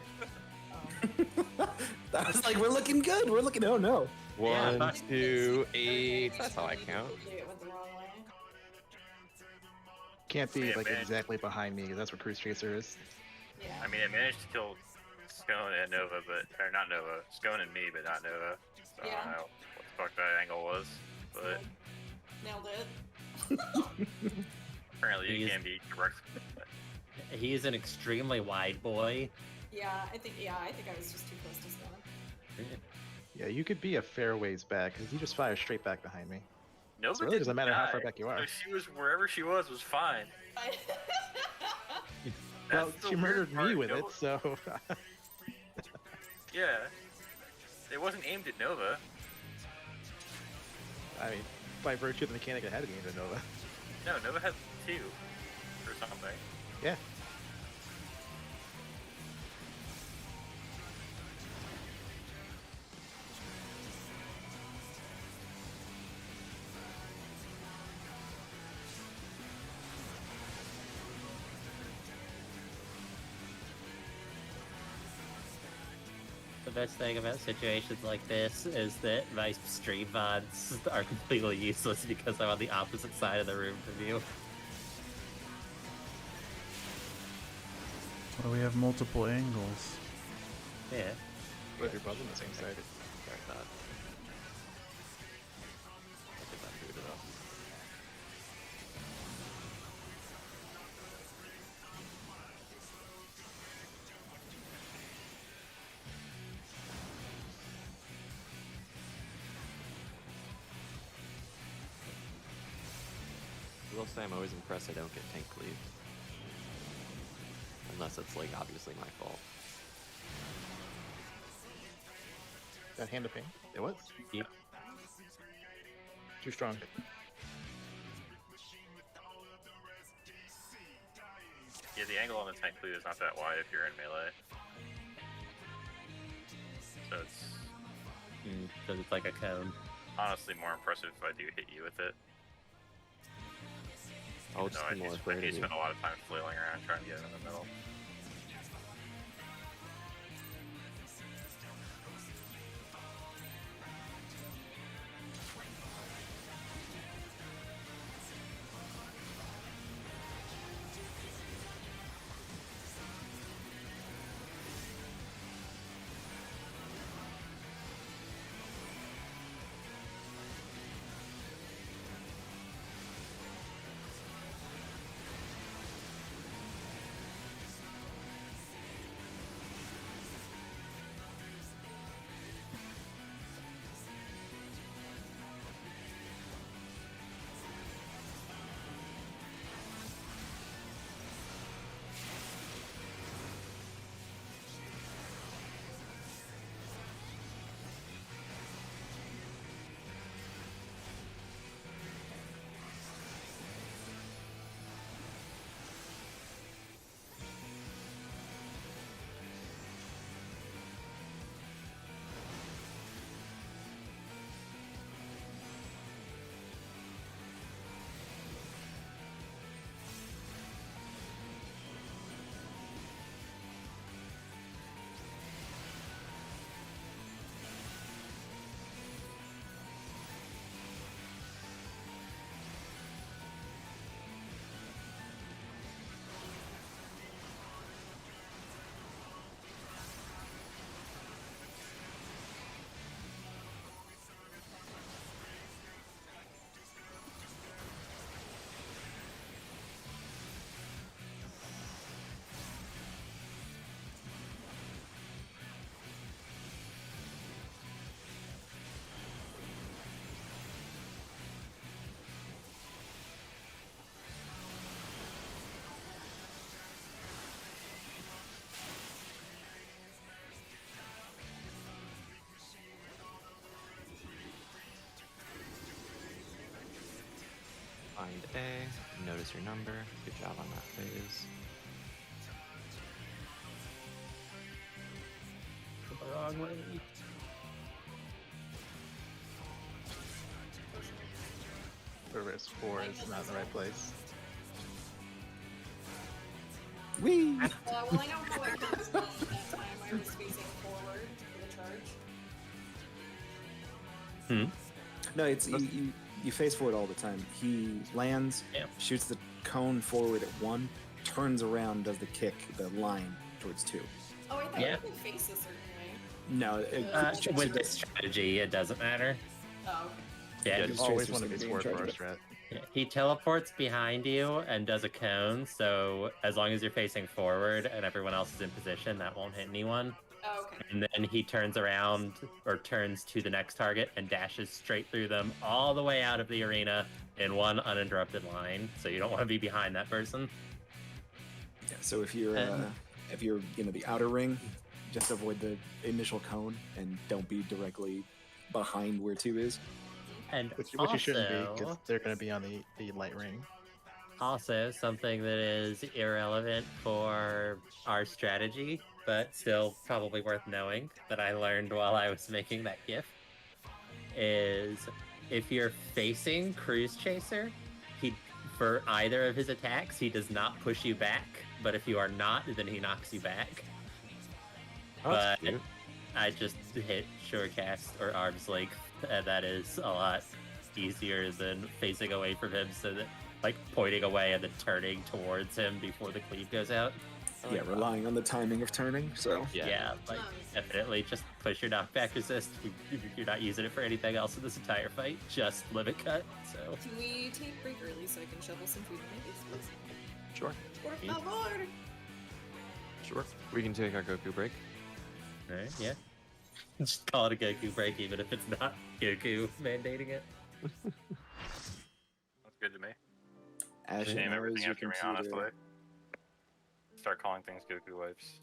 B: That was like, we're looking good. We're looking. Oh no.
A: Yeah,
D: 1, 2, 8. That's how I count.
E: It went the wrong way.
F: Can't be
C: Yeah,
F: like
C: man.
F: exactly behind me because that's where Cruise Chaser is.
E: Yeah.
C: I mean, I managed to kill Scone and Nova, or not Nova. Scone and me, but not Nova. So I
E: Yeah.
C: don't know what the fuck that angle was, but
E: Nailed it.
C: apparently you
A: He's-
C: can be correct.
A: He is an extremely wide boy.
E: Yeah, I think I was just too close to spawn.
F: Yeah, you could be a fair ways back because he just fires straight back behind me.
C: Nova
F: So it really doesn't
C: didn't
F: matter how far
C: die.
F: back you are.
C: So she was wherever she was fine.
F: Well,
C: That's the
F: she
C: weird
F: murdered me
C: part.
F: with
C: Nova-
F: it, so
C: Yeah. It wasn't aimed at Nova.
F: I mean, by virtue of the mechanic, it had to be into Nova.
C: No, Nova had 2 or something.
F: Yeah.
A: The best thing about situations like this is that my stream VoDs are completely useless because I'm on the opposite side of the room from you.
G: Well, we have multiple angles.
A: Yeah.
F: What if you're both on the same side?
D: start that. I'll get that booted up. I will say I'm always impressed I don't get tank cleaved. Unless it's like obviously my fault.
F: That hand of pain. It was
A: Yep.
F: too strong.
C: Yeah, the angle on the tank cleave is not that wide if you're in melee. So it's
A: Because it's like a cone.
C: honestly more impressive if I do hit you with it.
D: I'll
C: No,
D: just
C: I
D: be
C: do
D: more
C: spend,
D: afraid
C: I
D: of
C: do
D: you.
C: spend a lot of time flailing around trying to get it in the middle.
D: Find A, notice your number. Good job on that phase.
A: The wrong way.
F: Whoever's 4 is not in the right place.
B: Whee!
E: Well, I know how I could have that time I was facing forward for the charge.
B: No, it's you face forward all the time. He lands, shoots the cone forward at 1, turns around, does the kick, the line towards 2.
E: Oh, I thought
A: Yeah.
E: you could face a certain way.
B: No,
A: With this strategy, it doesn't matter.
E: Oh, okay.
A: Yeah,
B: His
F: Always
B: chaser's
F: want to
B: gonna
F: be
B: be in
F: forward
B: charge
F: for our
B: of it.
F: strat.
A: yeah, he teleports behind you and does a cone. So as long as you're facing forward and everyone else is in position, that won't hit anyone.
E: Oh, okay.
A: And then he turns around or turns to the next target and dashes straight through them all the way out of the arena in one uninterrupted line. So you don't want to be behind that person.
B: Yeah, so if you're the outer ring, just avoid the initial cone and don't be directly behind where 2 is.
A: And
F: Which
A: also,
F: you shouldn't be, because they're going to be on the light ring.
A: also something that is irrelevant for our strategy, but still probably worth knowing that I learned while I was making that GIF, is if you're facing Cruise Chaser, for either of his attacks, he does not push you back, but if you are not, then he knocks you back.
D: Oh, that's
A: But
D: cute.
A: I just hit Surecast or Arm's Length, and that is a lot easier than facing away from him, so that, like, pointing away and then turning towards him before the cleave goes out.
D: I like that.
B: relying on the timing of turning. So
A: Yeah, like definitely just push your knockback resist. You're not using it for anything else in this entire fight. Just limit cut. So
E: Can we take break early so I can shovel some food in my face, please?
D: Sure.
E: Por favor.
D: Sure. We can take our Goku break.
A: alright, yeah. Just call it a Goku break, even if it's not Goku mandating it.
C: That's good to me.
B: Ash
C: Just name
B: knows
C: everything
B: your
C: after me,
B: computer.
C: honestly. Start calling things Goku wipes.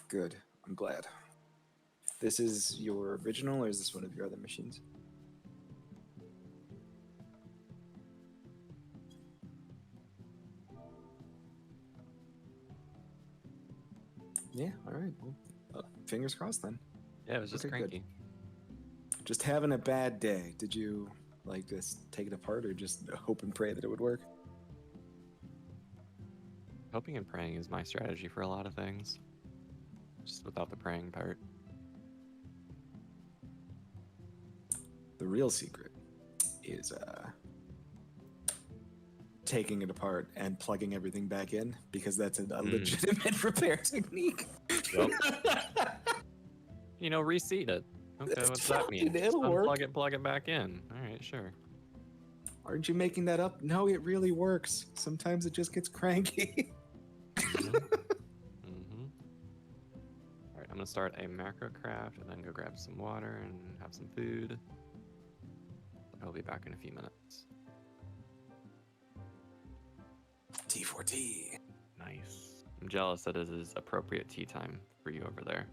B: Good. I'm glad. This is your original, or is this one of your other machines? Yeah. All right. Well, fingers crossed then.
D: Yeah, it was just
B: Okay, good.
D: cranky.
B: Just having a bad day. Did you like just take it apart, or just hope and pray that it would work?
D: Hoping and praying is my strategy for a lot of things. Just without the praying part.
B: The real secret is taking it apart and plugging everything back in, because that's a legitimate repair technique.
D: You know, reseat it. Okay,
B: It's
D: what's that mean?
B: fine, it'll
D: Just
B: work.
D: unplug it, plug it back in. All right, sure.
B: Aren't you making that up? No, it really works. Sometimes it just gets cranky.
D: Mm-hmm. All right, I'm gonna start a macro craft and then go grab some water and have some food. I'll be back in a few minutes.
B: T4T.
D: Nice. I'm jealous that it is appropriate tea time for you over there.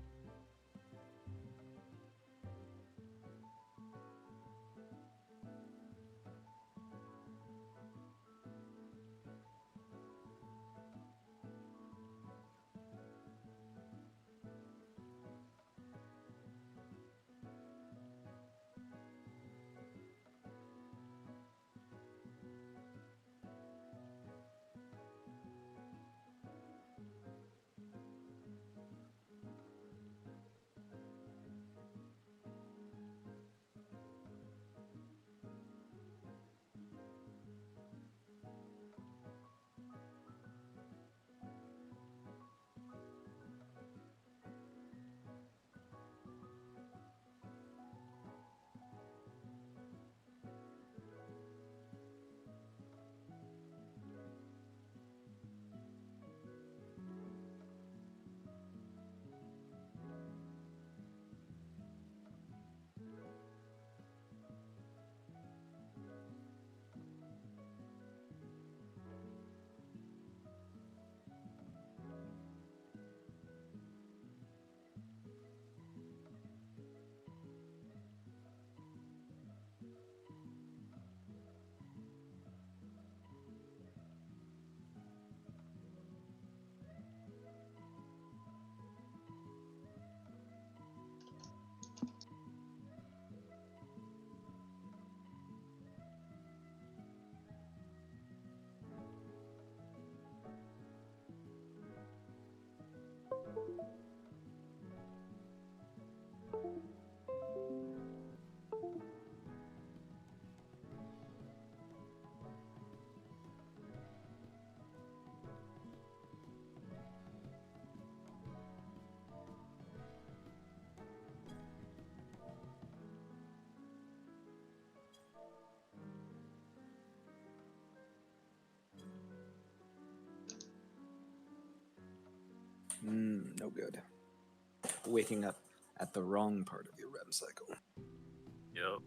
B: No good. Waking up at the wrong part of your REM cycle.
C: Yep.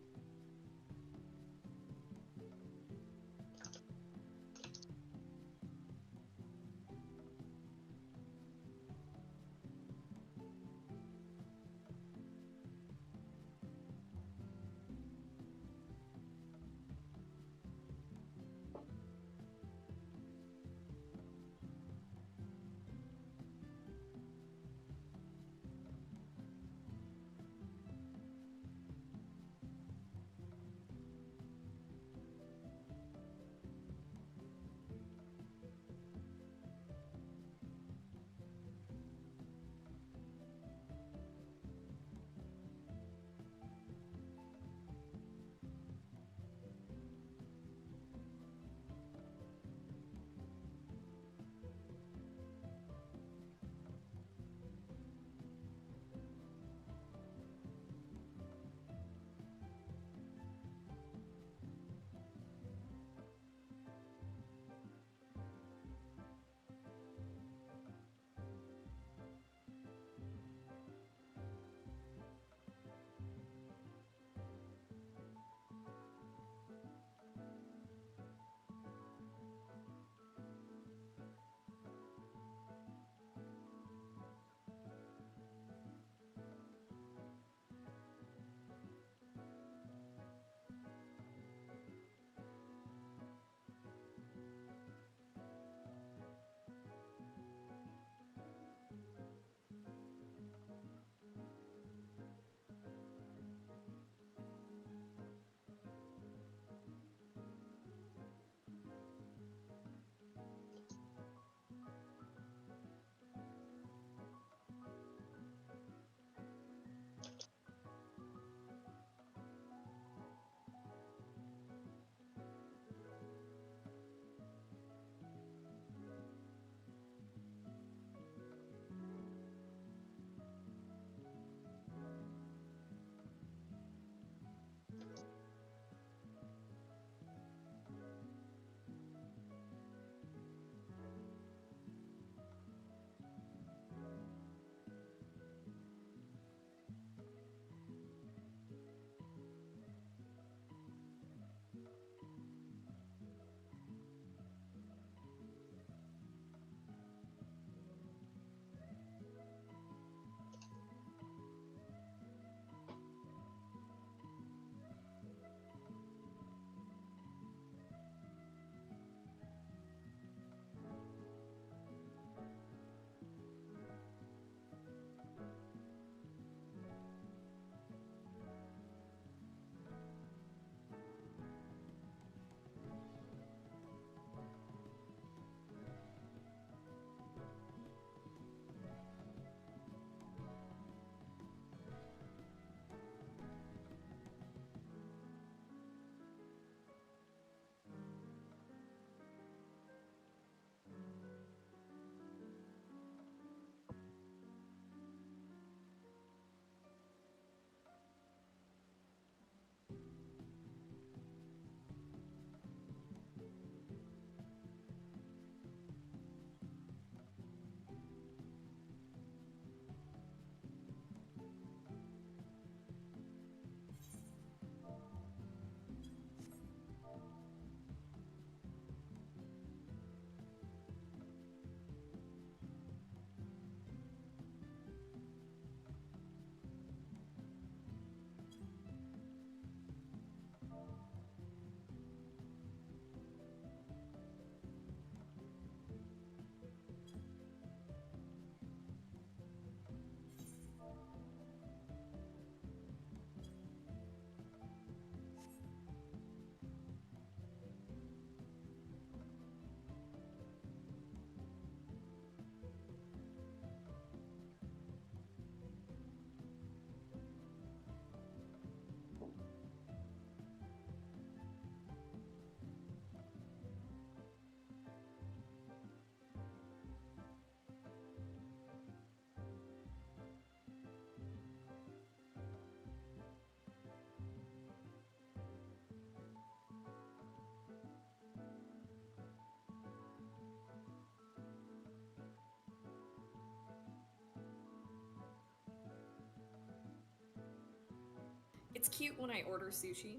E: It's cute when I order sushi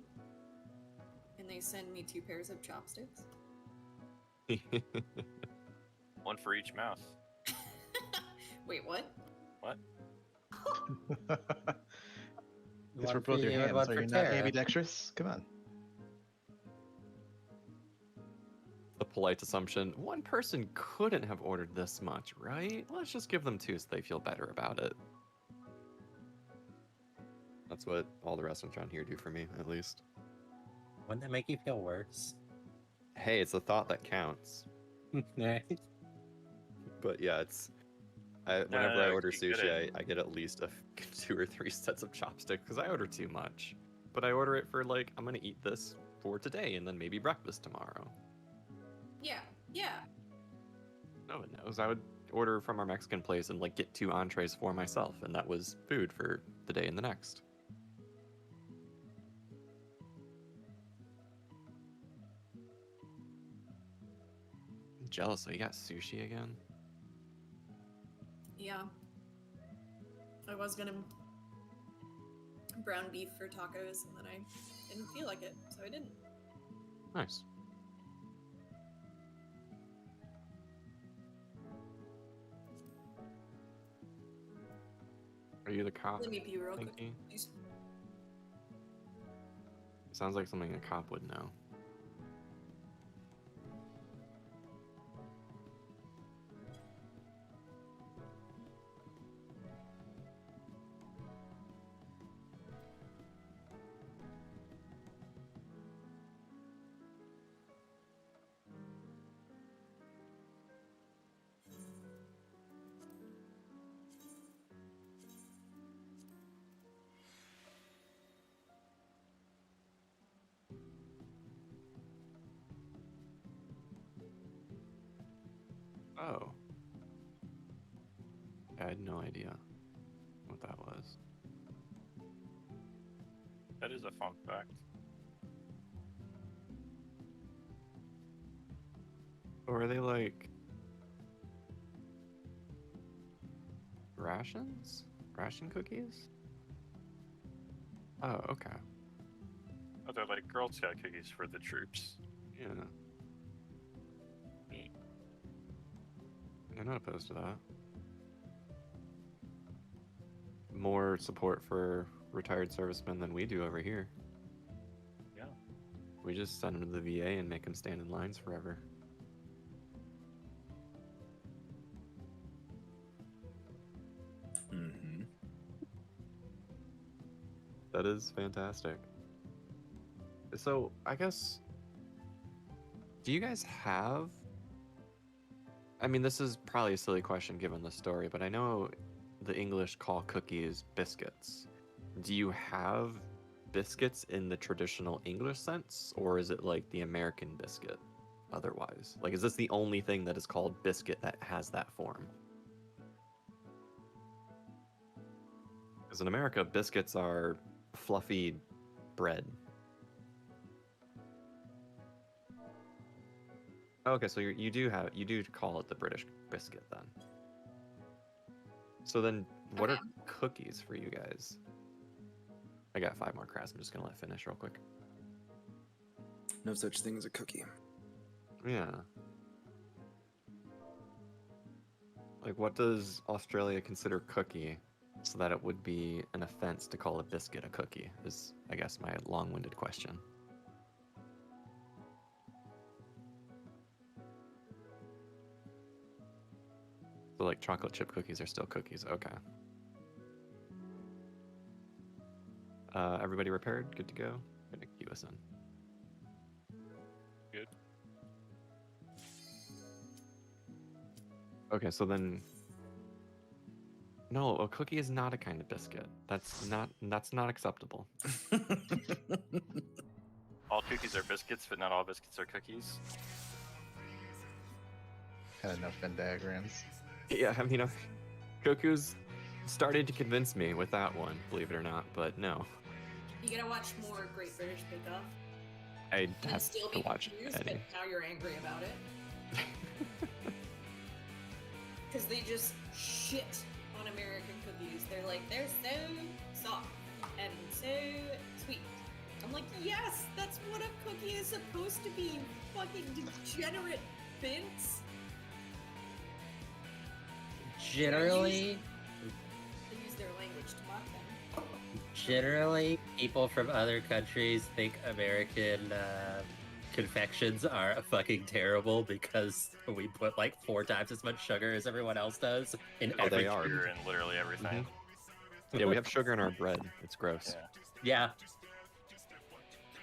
E: and they send me 2 pairs of chopsticks.
C: One for each mouth.
E: Wait, what?
C: What?
F: It's for
A: One
F: both your
A: you,
F: hands.
A: one
F: Are
A: for
F: you not
A: Tara.
F: ambidextrous? Come on.
D: The polite assumption, one person couldn't have ordered this much, right? Let's just give them 2 so they feel better about it. That's what all the restaurants around here do for me, at least.
A: Wouldn't that make you feel worse?
D: Hey, it's a thought that counts.
A: Right.
D: But yeah, it's... whenever
C: No,
D: I order
C: keep
D: sushi,
C: getting-
D: I get at least 2 or 3 sets of chopsticks, because I order too much. But I order it for, like, I'm gonna eat this for today, and then maybe breakfast tomorrow.
E: Yeah, yeah.
D: No one knows. I would order from our Mexican place and, like, get 2 entrees for myself, and that was food for the day and the next. I'm jealous that you got sushi again.
E: Yeah. I was gonna brown beef for tacos, and then I didn't feel like it, so I didn't.
D: Nice. Are you the cop?
E: Let me pee real quick.
D: Pinky?
E: Please.
D: Sounds like something a cop would know. Oh. I had no idea what that was.
C: That is a fun fact.
D: Or are they like rations? Ration cookies? Oh, okay.
C: Oh, they're like Girl Scout cookies for the troops.
D: Yeah.
C: Neat.
D: I'm not opposed to that. More support for retired servicemen than we do over here.
C: Yeah.
D: We just send them to the VA and make them stand in lines forever.
B: Mm-hmm.
D: That is fantastic. So, I guess, do you guys have... I mean, this is probably a silly question given the story, but I know the English call cookies biscuits. Do you have biscuits in the traditional English sense, or is it like the American biscuit otherwise? Like, is this the only thing that is called biscuit that has that form? Because in America, biscuits are fluffy bread. Okay, so you do call it the British biscuit then. So then, what are cookies for you guys? I got 5 more crafts. I'm just gonna let finish real quick.
B: No such thing as a cookie.
D: Yeah. Like, what does Australia consider cookie, so that it would be an offense to call a biscuit a cookie? Is, I guess, my long-winded question. So, like, chocolate chip cookies are still cookies. Okay. Everybody repaired? Good to go? I'm gonna queue us in.
C: Good.
D: Okay, so then... No, a cookie is not a kind of biscuit. That's not acceptable.
C: All cookies are biscuits, but not all biscuits are cookies.
F: Had enough Venn diagrams.
D: Yeah, I mean, Goku's started to convince me with that one, believe it or not, but no.
E: You gotta watch more Great British Bake Off.
D: I
E: And
D: have
E: still
D: to
E: be
D: watch
E: confused, but
D: Eddie.
E: now you're angry about it. Because they just shit on American cookies. They're like, they're so soft. and so sweet. I'm like, yes, that's what a cookie is supposed to be, you fucking degenerate bints.
A: Generally,
E: They use their language to mock them.
A: generally, people from other countries think American confections are fucking terrible because we put like 4 times as much sugar as everyone else does in
D: Oh,
A: every
D: they are.
C: Sugar in literally everything.
D: Yeah, we have sugar in our bread. It's gross.
C: Yeah.
A: Yeah,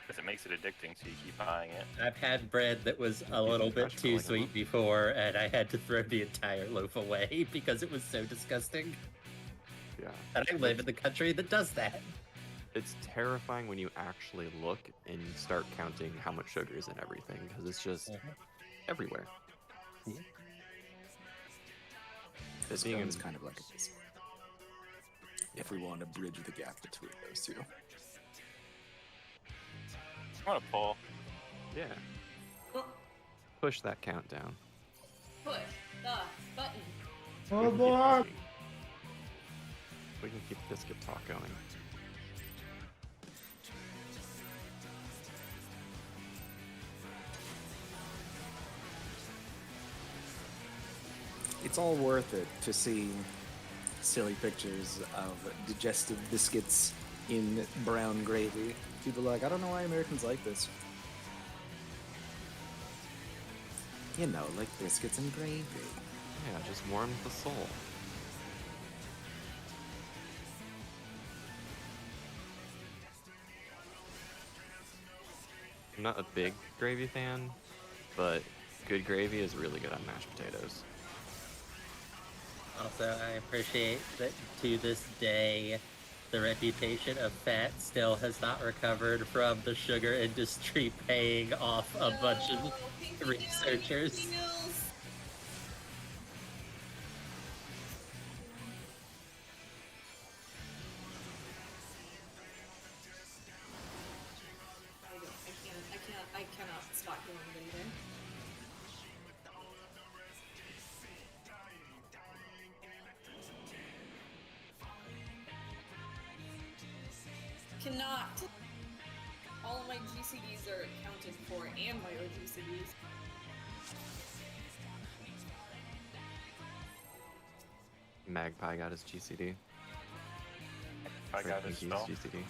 C: Because it makes it addicting, so you keep buying it.
A: I've had bread that was a
D: You
A: little
D: can
A: bit
D: crush
A: too
D: filling them
A: sweet
D: up.
A: before, and I had to throw the entire loaf away because it was so disgusting.
D: Yeah.
A: And I live in the country that does that.
D: It's terrifying when you actually look and start counting how much sugar is in everything, because it's just everywhere.
A: Yeah.
D: It being
B: Scone's
D: in-
B: kind of like a biscuit. If we want to bridge the gap between those two.
C: I want to pull.
D: Yeah.
E: Oh,
D: Push that countdown.
E: push the button.
D: We can keep talking. We can keep biscuit talk going.
B: It's all worth it to see silly pictures of digestive biscuits in brown gravy. People are like, I don't know why Americans like this. You know, like biscuits and gravy.
D: Yeah, just warms the soul. I'm not a big gravy fan, but good gravy is really good on mashed potatoes.
A: Also, I appreciate that to this day, the reputation of fat still has not recovered from the sugar industry paying off a bunch of
E: Pinky
A: researchers.
E: Pinky Mills. I cannot stop doing anything. Cannot. All of my GCDs are accounted for, and my OGCDs.
D: Magpie got his GCD.
C: I got his
D: Pinky's
C: spell.
D: GCD.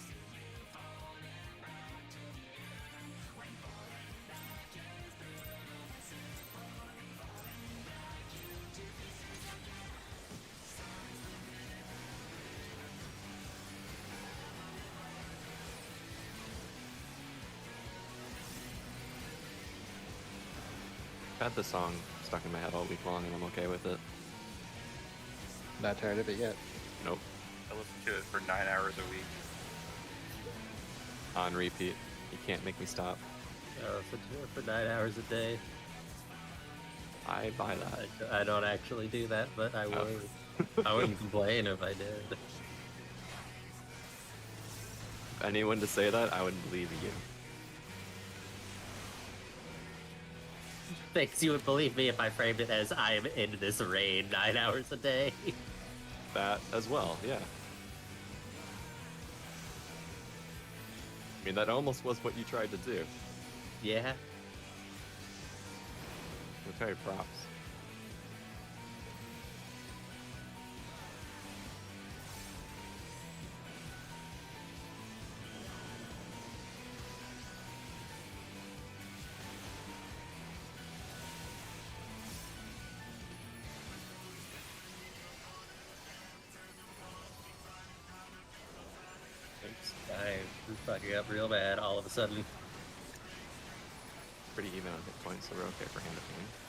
D: I've had the song stuck in my head all week long, and I'm okay with it.
F: Not tired of it yet.
D: Nope.
C: I listen to it for 9 hours a week.
D: On repeat. You can't make me stop.
A: I listen to it for 9 hours a day.
D: I buy that.
A: I don't actually do that, but I would. I wouldn't complain if I did.
D: Anyone to say that, I would believe you.
A: Thinks you would believe me if I framed it as I am in this rain 9 hours a day.
D: That as well, yeah. I mean, that almost was what you tried to do.
A: Yeah.
D: I'll tell you props.
A: I'm fucking up real bad all of a sudden.
D: Pretty even on hit points, so we're okay for hand of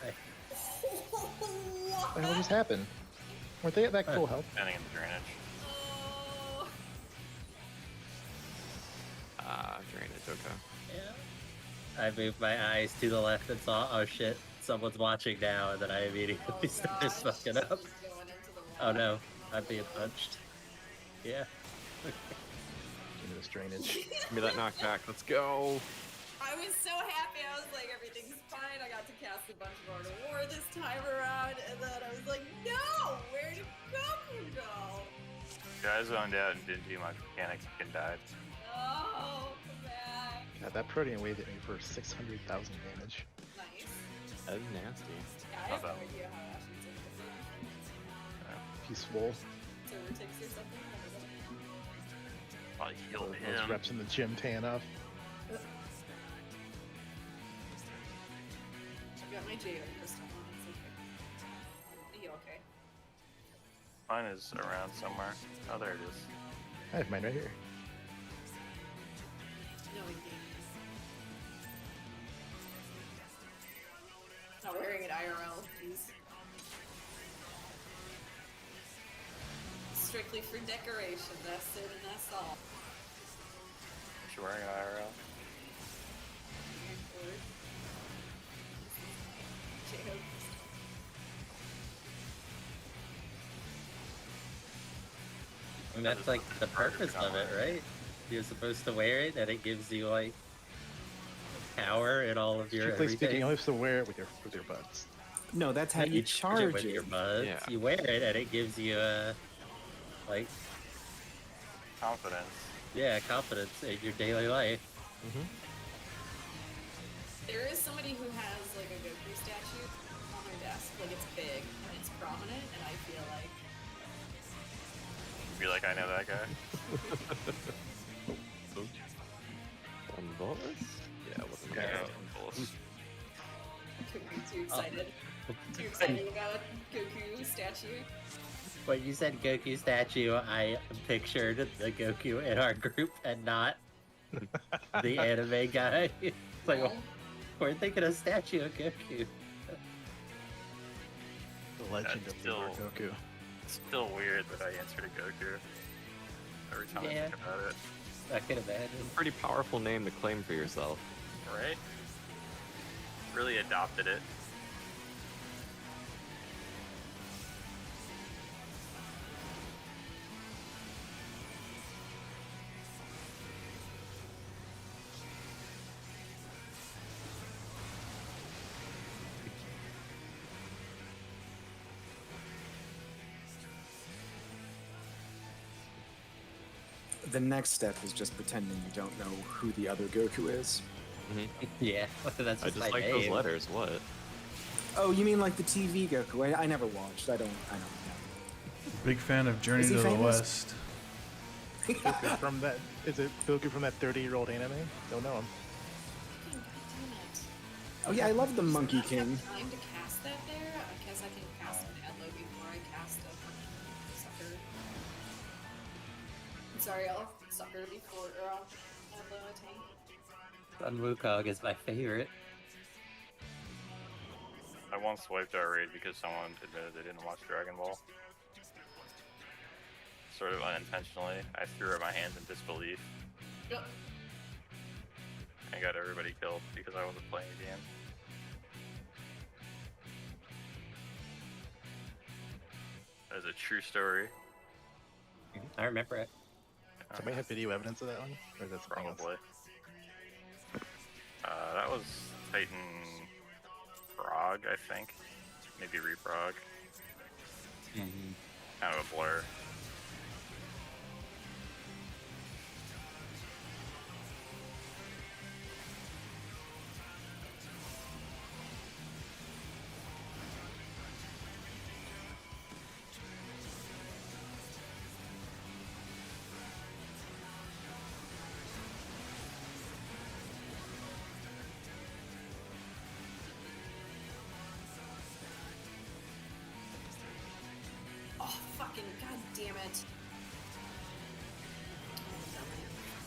D: pain.
F: What the hell just happened? Weren't they at that full health?
C: Standing in the drainage.
E: Oh.
D: Drainage, okay.
A: Yeah. I moved my eyes to the left and saw, oh shit, someone's watching now, and then I immediately started
E: gosh.
A: fucking up.
E: He's going into the
A: Oh
E: wall.
A: no, I'm being punched. Yeah.
F: Into this drainage.
D: Give me that knockback, let's go!
E: I was so happy. I was like, everything's fine. I got to cast a bunch of Art of War this time around, and then I was like, no! Where did Goku go?
C: Guys zoned out and didn't do my mechanics and died.
E: Oh, come back.
F: Yeah, that protein wave hit me for 600,000 damage.
E: Nice.
D: That's nasty.
E: Yeah, I have no idea how Ashley's able to
F: If you swole,
E: server ticks or something.
C: I healed
F: those
C: him.
F: reps in the gym tan up.
E: I've got my J crystal on. It's okay. Are you okay?
C: Mine is around somewhere. Oh, there it is.
F: I have mine right here.
E: No, indeed. Not wearing it IRL, please. Strictly for decoration, that's it and that's all.
C: She wearing an IRL?
A: And that's like the purpose of it, right? You're supposed to wear it, and it gives you like power in all of your
F: Strictly
A: everything.
F: speaking, you only have to wear it with your buds.
B: No, that's how
A: Not
B: you
A: charge
B: charge
A: it with
B: it.
A: your buds.
D: Yeah.
A: You wear it, and it gives you like
C: Confidence.
A: confidence in your daily life.
E: There is somebody who has like a Goku statue on their desk, like it's big and it's prominent, and I feel like
C: Be like, I know that guy.
D: Bullets? Yeah, it wasn't
C: Yeah.
D: bad.
E: Goku's too excited. Too excited about Goku statue.
A: When you said Goku statue, I pictured the Goku in our group and not the anime guy. It's like,
E: No.
A: we're thinking a statue of Goku.
F: The legend
C: That's
F: of
C: still-
F: Lord Goku.
C: It's still weird that I answered a Goku every time I
A: Yeah.
C: think about it.
A: I can imagine.
D: Pretty powerful name to claim for yourself.
C: Right? Really adopted it.
B: The next step is just pretending you don't know who the other Goku is.
A: Yeah, that's
D: I
A: just
D: just
A: my
D: like
A: name.
D: those letters. What?
B: Oh, you mean like the TV Goku? I never watched. I don't know.
G: Big fan of Journey
B: Is he
G: to the
B: famous?
G: West.
F: Goku from that, is it Goku from that 30-year-old anime? Don't know him.
E: Fucking goddamn it.
B: Oh yeah, I love the
E: Does
B: Monkey
E: not have
B: King.
E: time to cast that there. I guess I can cast an Edlo before I cast a fucking sucker. I'm sorry, I'll sucker before Edlo a tank.
A: Sun Wukong is my favorite.
C: I once wiped our raid because someone admitted they didn't watch Dragon Ball. Sort of unintentionally. I threw up my hands in disbelief
E: Yep.
C: and got everybody killed because I wasn't playing the game. That is a true story.
A: I remember it.
F: Somebody have video evidence of that one? Or is that something else?
C: Probably. That was Titan Frog, I think. Maybe Reprog. Kind of a blur.
E: Oh, fucking goddamn it. Oh,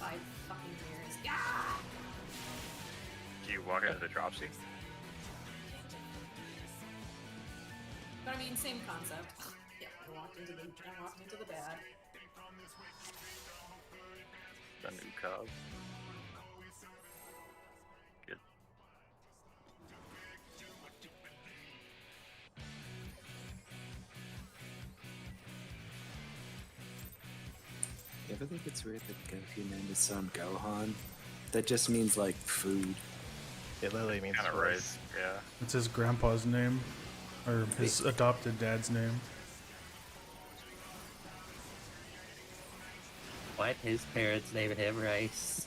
E: 5 fucking years. Yeah!
C: Do you walk into the dropsy?
E: But I mean, same concept. Yeah, I walked into the bad.
C: The new Cub. Good.
B: You ever think it's weird that Goku named his son Gohan? That just means like food.
F: It literally means
C: Kind of
F: rice.
C: right. Yeah.
G: It's his grandpa's name, or his adopted dad's name.
A: Why'd his parents name him Rice?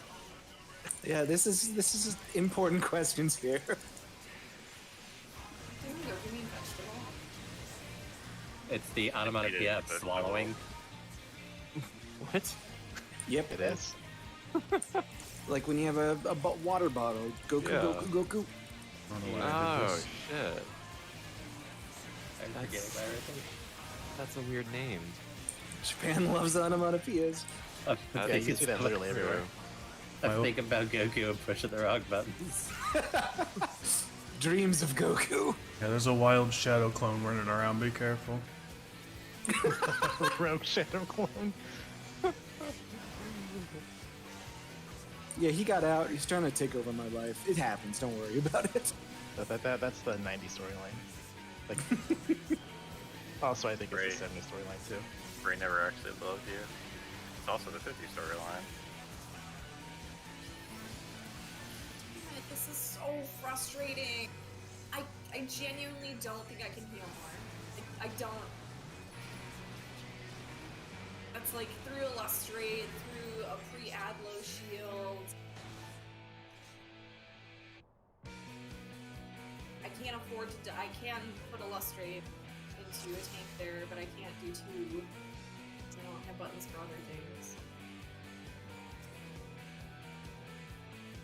B: Yeah, this is important questions here.
E: Doesn't Goku mean vegetable?
A: It's the onomatopoeia of
C: Vegetable.
A: swallowing.
D: What?
B: Yep,
F: It is.
B: like when you have a water bottle. Goku,
D: Yeah.
B: Goku, Goku.
G: I don't know why I did
D: Oh
G: this.
D: shit.
A: I'm
D: That's-
A: forgetting my everything.
D: That's a weird name.
B: Japan loves onomatopoeias.
A: I'm
D: Yeah,
F: Yeah, you
A: thinking
F: can see that literally everywhere.
A: I'm thinking about Goku and pushing the wrong buttons.
B: Dreams of Goku.
G: Yeah, there's a wild shadow clone running around. Be careful.
F: Rogue Shadow Clone.
B: Yeah, he got out. He's trying to take over my life. It happens. Don't worry about it.
F: That's the 90s storyline. Like, also, I think it's
C: Right.
F: the 70s storyline too.
C: Ray never actually loved you. It's also the 50 storyline.
E: Damn it, this is so frustrating. I genuinely don't think I can heal more. I don't. That's like through Illustrate, through a pre-Adlo shield. I can't afford to. I can put Illustrate into a tank there, but I can't do two. So I don't have buttons for other things.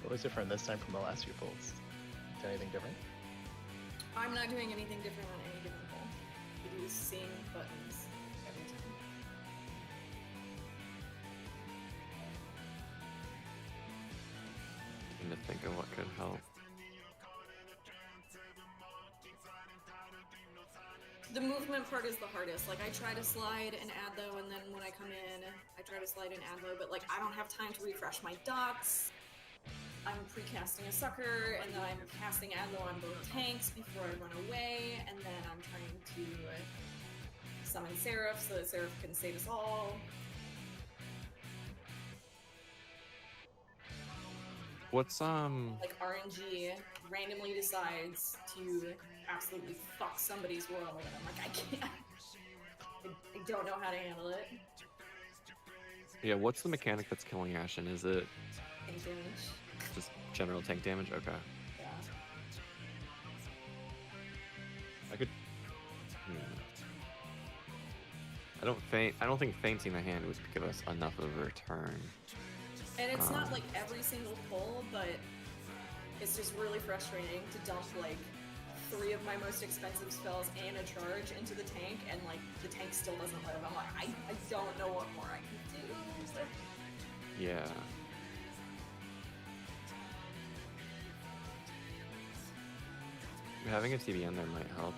F: What was different this time from the last few pulls? Is there anything different?
E: I'm not doing anything different on any given pull. I do the same buttons every time.
D: Trying to think of what could help.
E: The movement part is the hardest. Like, I try to slide an Adlo, and then when I come in, I try to slide an Adlo, but like, I don't have time to refresh my dots. I'm pre-casting a sucker, and then I'm casting Adlo on both tanks before I run away, and then I'm trying to summon Seraph so that Seraph can save us all.
D: What's
E: Like, RNG randomly decides to absolutely fuck somebody's world, and I'm like, I can't. I don't know how to handle it.
D: yeah, what's the mechanic that's killing Ashen? Is it
E: Tank damage.
D: just general tank damage? Okay.
E: Yeah.
D: I could I don't think fainting the hand would give us enough of a return.
E: And it's not like every single pull, but it's just really frustrating to dump like 3 of my most expensive spells and a charge into the tank, and like the tank still doesn't live. I'm like, I don't know what more I can do.
D: Yeah. Having a TBN there might help.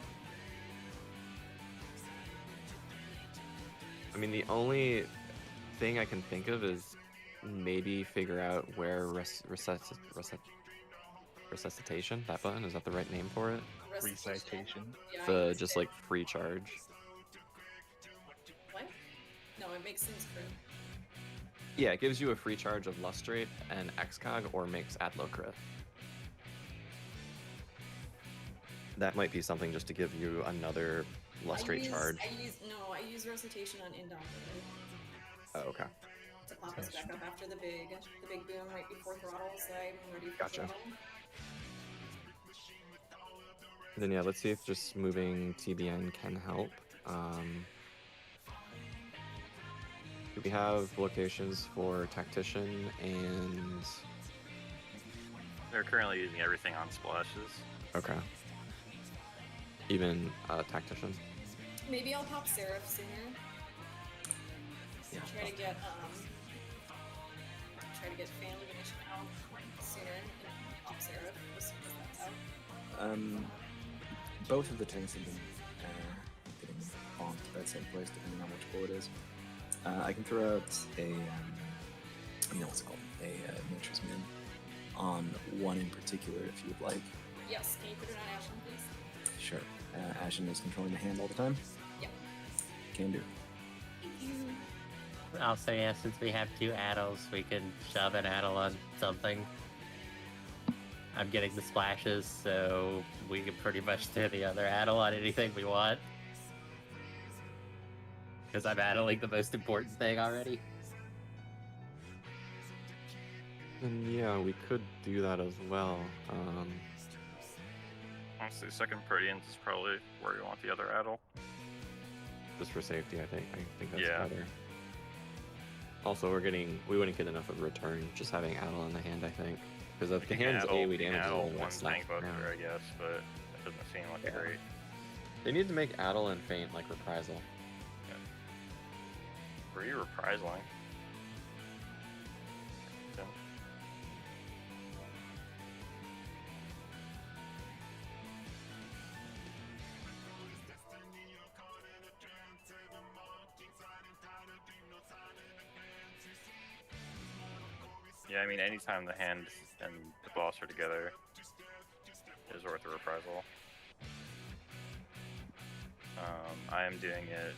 D: I mean, the thing I can think of is maybe figure out where resuscitation, that button, is that the right name for it?
F: Recitation.
E: Yeah,
D: The just like free charge.
E: What? No, it makes sense for.
D: Yeah, it gives you a free charge of Lustrate and Excog, or makes Adlo crit. That might be something just to give you another Lustrate charge.
E: I use recitation on Indominated
D: Oh, okay.
E: to pop us back up after the big boom right before throttle, so I'm ready for
D: Gotcha.
E: throttle.
D: Then yeah, let's see if just moving TBN can help. Do we have locations for Tactician and...
C: They're currently using everything on splashes.
D: Okay. Even Tactician?
E: Maybe I'll pop Seraph sooner. Try to get fan ignition out sooner and pop Seraph as soon as that's out.
B: Both of the tanks have been getting bonked at same place, depending on which pull it is. I can throw out what's it called? A Nature's Min on one in particular, if you'd like.
E: Yes, can you put it on Ashen, please?
B: Sure. Ashen is controlling the hand all the time.
E: Yep.
B: Can do.
E: Thank you.
A: I'll say, yeah, since we have 2 addles, we can shove an addle on something. I'm getting the splashes, so we can pretty much do the other addle on anything we want. Because I'm addling the most important thing already.
D: And yeah, we could do that as well.
C: Honestly, second Prudians is probably where you want the other Addle.
D: Just for safety, I think that's
C: Yeah.
D: better. Also, we wouldn't get enough of a return just having Addle in the hand, I think. Because if the hand's AoE damage is only
C: one
D: like
C: tank
D: slap
C: buster,
D: around.
C: I guess, but it doesn't seem like
D: Yeah.
C: great.
D: They need to make Addle and Feint like Reprisal.
C: Were you reprisaling? Tim? Yeah, I mean, anytime the hand and the boss are together is worth a reprisal. I am doing it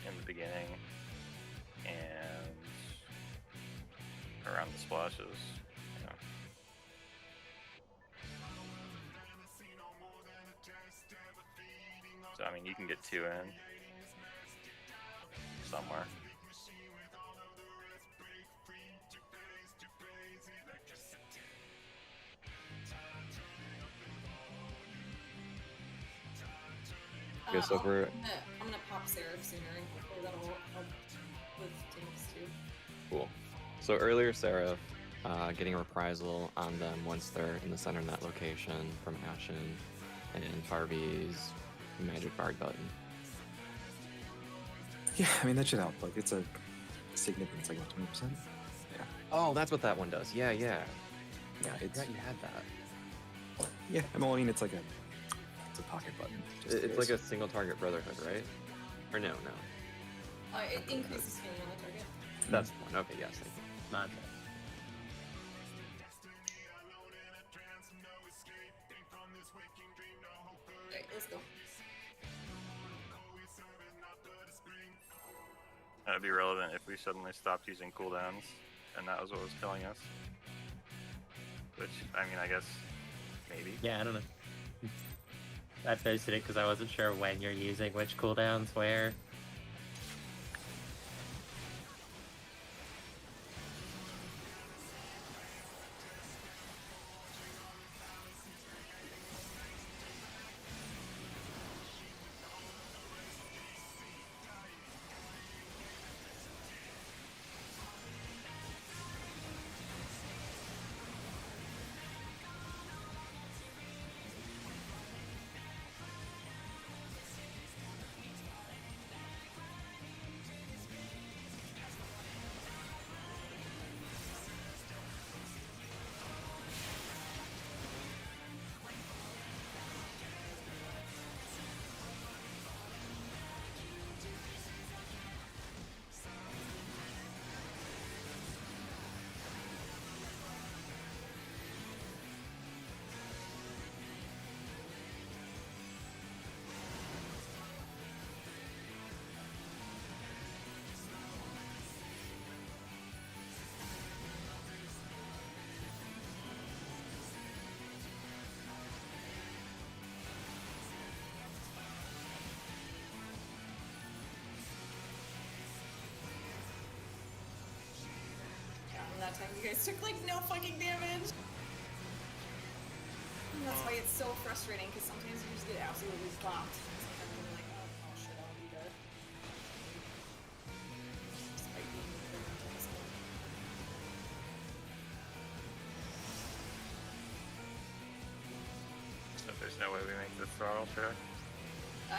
C: in the beginning and around the splashes. Yeah. So I mean, you can get 2 in somewhere.
D: Okay, so we're
E: I'm gonna pop Seraph sooner, and hopefully that'll help with tanks too.
D: cool. So earlier, Seraph getting a reprisal on them once they're in the center net location from Ashen and Farby's Magic Bard button.
B: Yeah, I mean that should help. Like it's a significant, it's like what, 20%. Yeah,
D: Oh, that's what that one does. Yeah, yeah.
B: yeah,
D: I
B: it's
D: forgot you had that.
B: yeah. I mean, it's like it's a pocket button. just in
D: It's
B: case.
D: like a single target Brotherhood, right? Or no.
E: It increases healing on the target.
D: That's the one. Okay, yes. Thank you.
A: Mantra.
E: Alright, let's go.
C: That'd be relevant if we suddenly stopped using cooldowns and that was what was killing us. Which, I mean, I guess maybe.
A: Yeah, I don't know. I posted it because I wasn't sure when you're using which cooldowns where.
E: Yeah, and that time you guys took like no fucking damage. And that's why it's so frustrating because sometimes you just get absolutely bopped. Sometimes you're like, oh shit, I'll be dead. Despite being very invincible.
C: So there's no way we make this throttle check.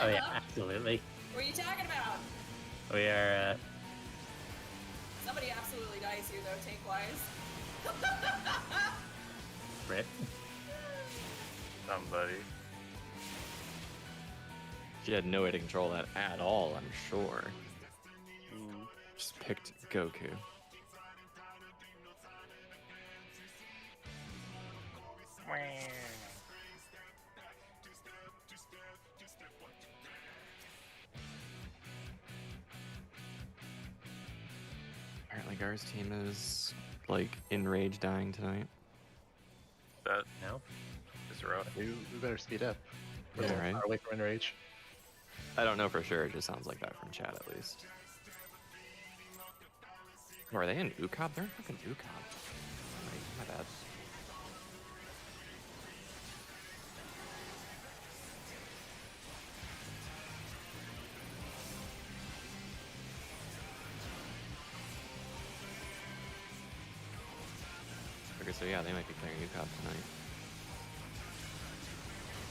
A: Oh yeah, absolutely.
E: What are you talking about?
A: We are.
E: Somebody absolutely dies here though, tank wise.
A: Rip.
C: Somebody.
D: She had no way to control that at all, I'm sure. Just picked Goku. Apparently Gar's team is like in rage dying tonight.
C: That
A: No.
C: is rough.
F: We better speed up. We're
D: Yeah,
F: a little
D: right.
F: far away from enrage.
D: I don't know for sure, it just sounds like that from chat at least. Or are they in UCOB? They're in fucking UCOB. My bad. Okay, so yeah, they might be playing UCOB tonight.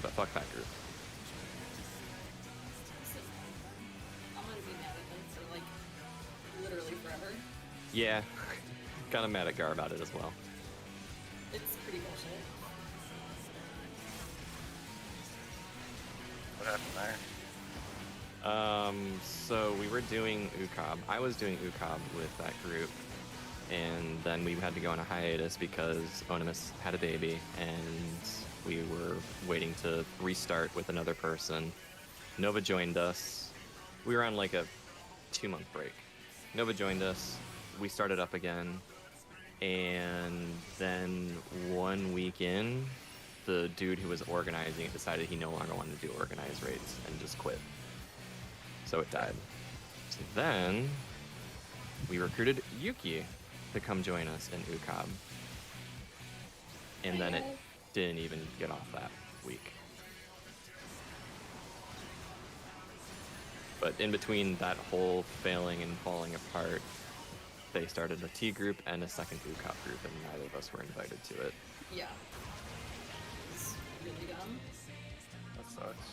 D: But fuck that group.
E: I'm gonna be mad at them for like literally forever.
D: Yeah, kind of mad at Gar about it as well.
E: It's pretty bullshit.
C: What happened there?
D: So we were doing UCOB. I was doing UCOB with that group, and then we had to go on a hiatus because Onimus had a baby, and we were waiting to restart with another person. Nova joined us. We were on like a 2-month break. Nova joined us. We started up again, and then 1 week in, the dude who was organizing it decided he no longer wanted to do organized raids and just quit. So it died. So then we recruited Yuki to come join us in UCOB. And then it didn't even get off that week. But in between that whole failing and falling apart, they started a T group and a second UCOB group, and neither of us were invited to it.
E: Yeah. It's really dumb.
C: That sucks.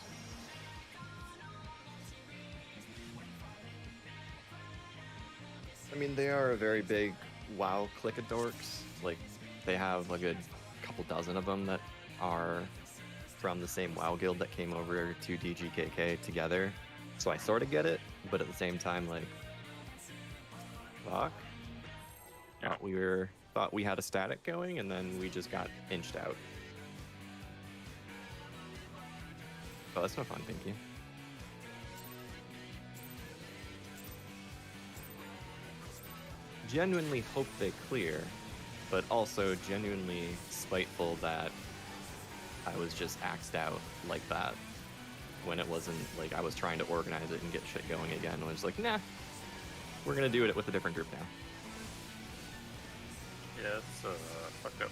D: I mean, they are a very big WoW clique of dorks. Like, they have a good couple dozen of them that are from the same WoW guild that came over to DGKK together. So I sort of get it, but at the same time, like, fuck. Thought we had a static going, and then we just got inched out. Oh, that's no fun, Pinky. Genuinely hope they clear, but also genuinely spiteful that I was just axed out like that when it wasn't like I was trying to organize it and get shit going again. I was like, nah, we're gonna do it with a different group now.
C: Yeah, it's fucked up.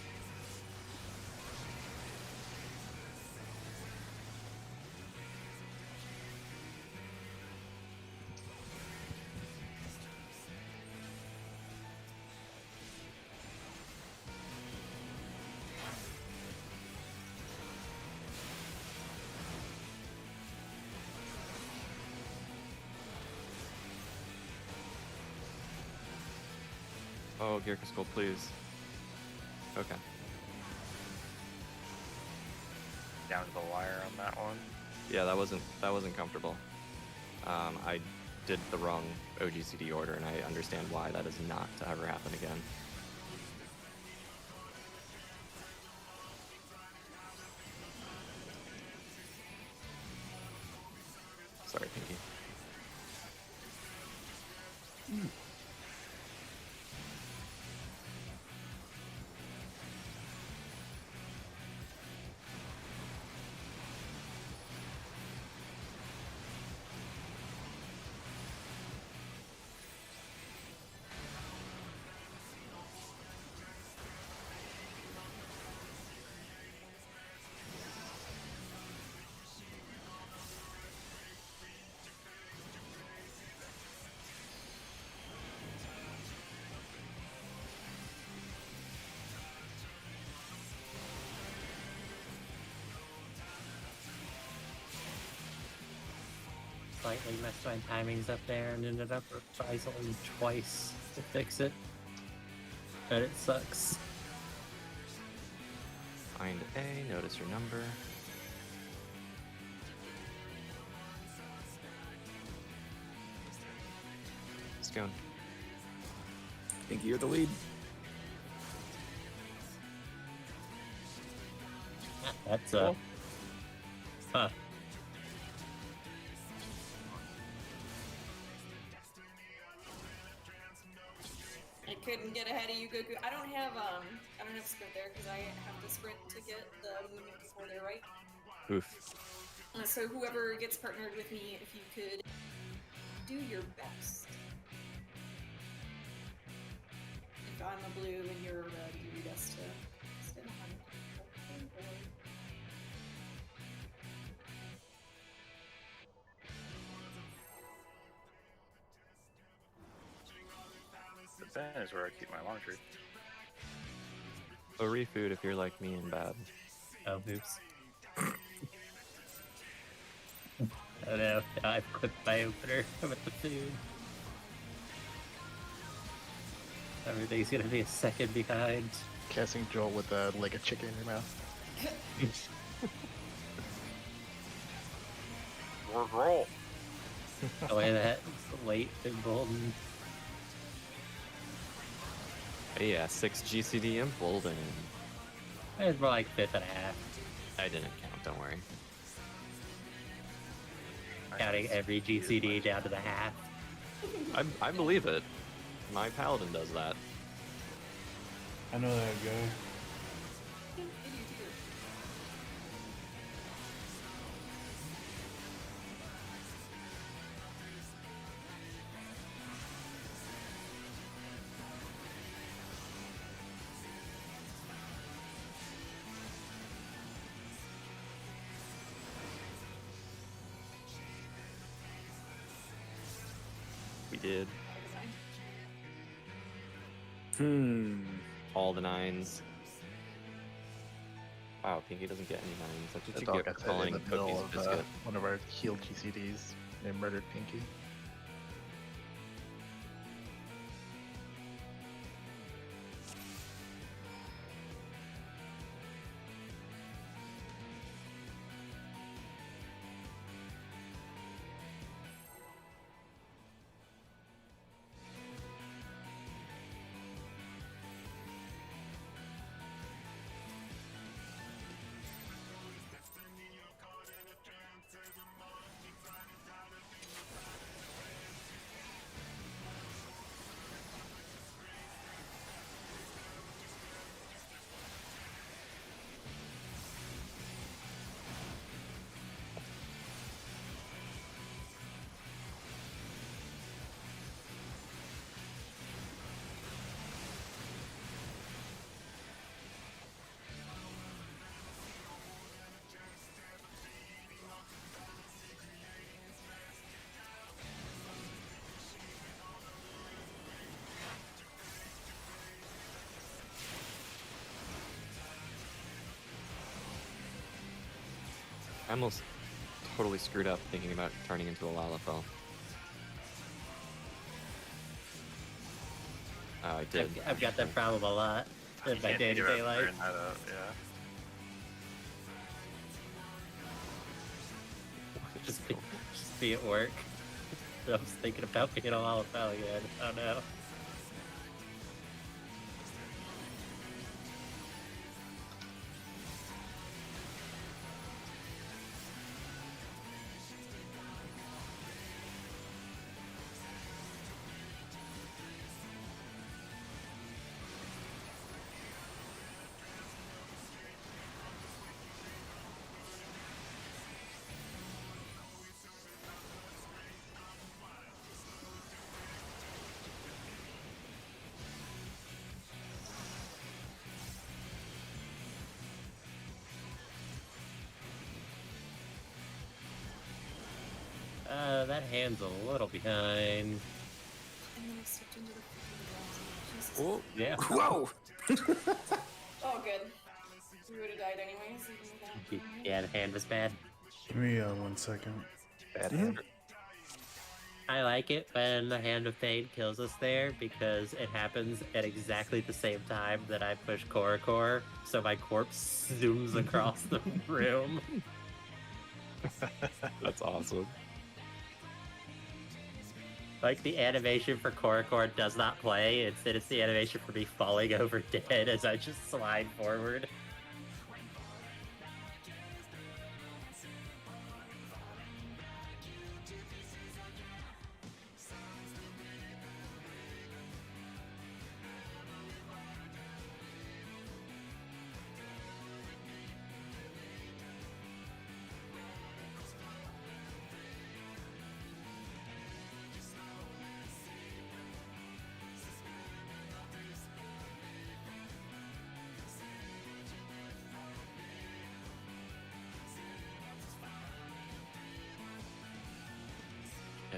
D: Oh, Gearkus Gold, please. Okay.
C: Down to the wire on that one.
D: Yeah, that wasn't comfortable. I did the wrong OGCD order, and I understand why that is not to ever happen again. Sorry, Pinky.
A: Slightly messed my timings up there and ended up reprising twice to fix it. But it sucks.
D: Find A, notice your number. Let's go.
B: I think you're the lead.
A: That's
D: Cool.
A: Huh.
E: I couldn't get ahead of you, Goku. I don't have sprint there because I have to sprint to get the movement before they're right.
D: Oof.
E: So whoever gets partnered with me, if you could do your best. I'm a blue and you're a red. You need us to stay behind.
C: The bin is where I keep my laundry.
D: So refood if you're like me and bad.
A: Oh, oops. Oh no, I've clipped my opener with the food. Everything's gonna be a second behind.
F: Casting Joel with a leg of chicken in your mouth.
C: Word roll.
A: The way that late and golden.
D: Hey, yeah, 6 GCD emboldened.
A: It's more like 5.5.
D: I didn't count, don't worry.
A: Counting every GCD down to the half.
D: I believe it. My paladin does that.
G: I know that guy.
D: We did. All the 9s. Wow, Pinky doesn't get any 9s. That's what
F: The
D: you
F: dog
D: get
F: got
D: for
F: set in
D: calling
F: the middle
D: Cookies
F: of
D: Biscuit.
F: one of our healed GCDs. They murdered Pinky.
D: I almost totally screwed up thinking about turning into a Lalafell. Oh, I did.
A: I've got that problem a lot in my
C: Can't think
A: day-to-day
C: about
A: life.
C: figuring that out, yeah.
A: Just be at work. I was thinking about being a Lalafell again. Oh no. That hand's a little behind.
E: And then I slipped into the freaking Jesus.
D: Oh,
A: Yeah.
B: Whoa!
E: Oh, good. We would have died anyways, even without.
A: Yeah, the hand was bad.
G: Give me 1 second.
F: Bad hand.
A: I like it when the Hand of Pain kills us there because it happens at exactly the same time that I push Korokor, so my corpse zooms across the room.
D: that's awesome.
A: Like, the animation for Korokor does not play, instead it's the animation for me falling over dead as I just slide forward.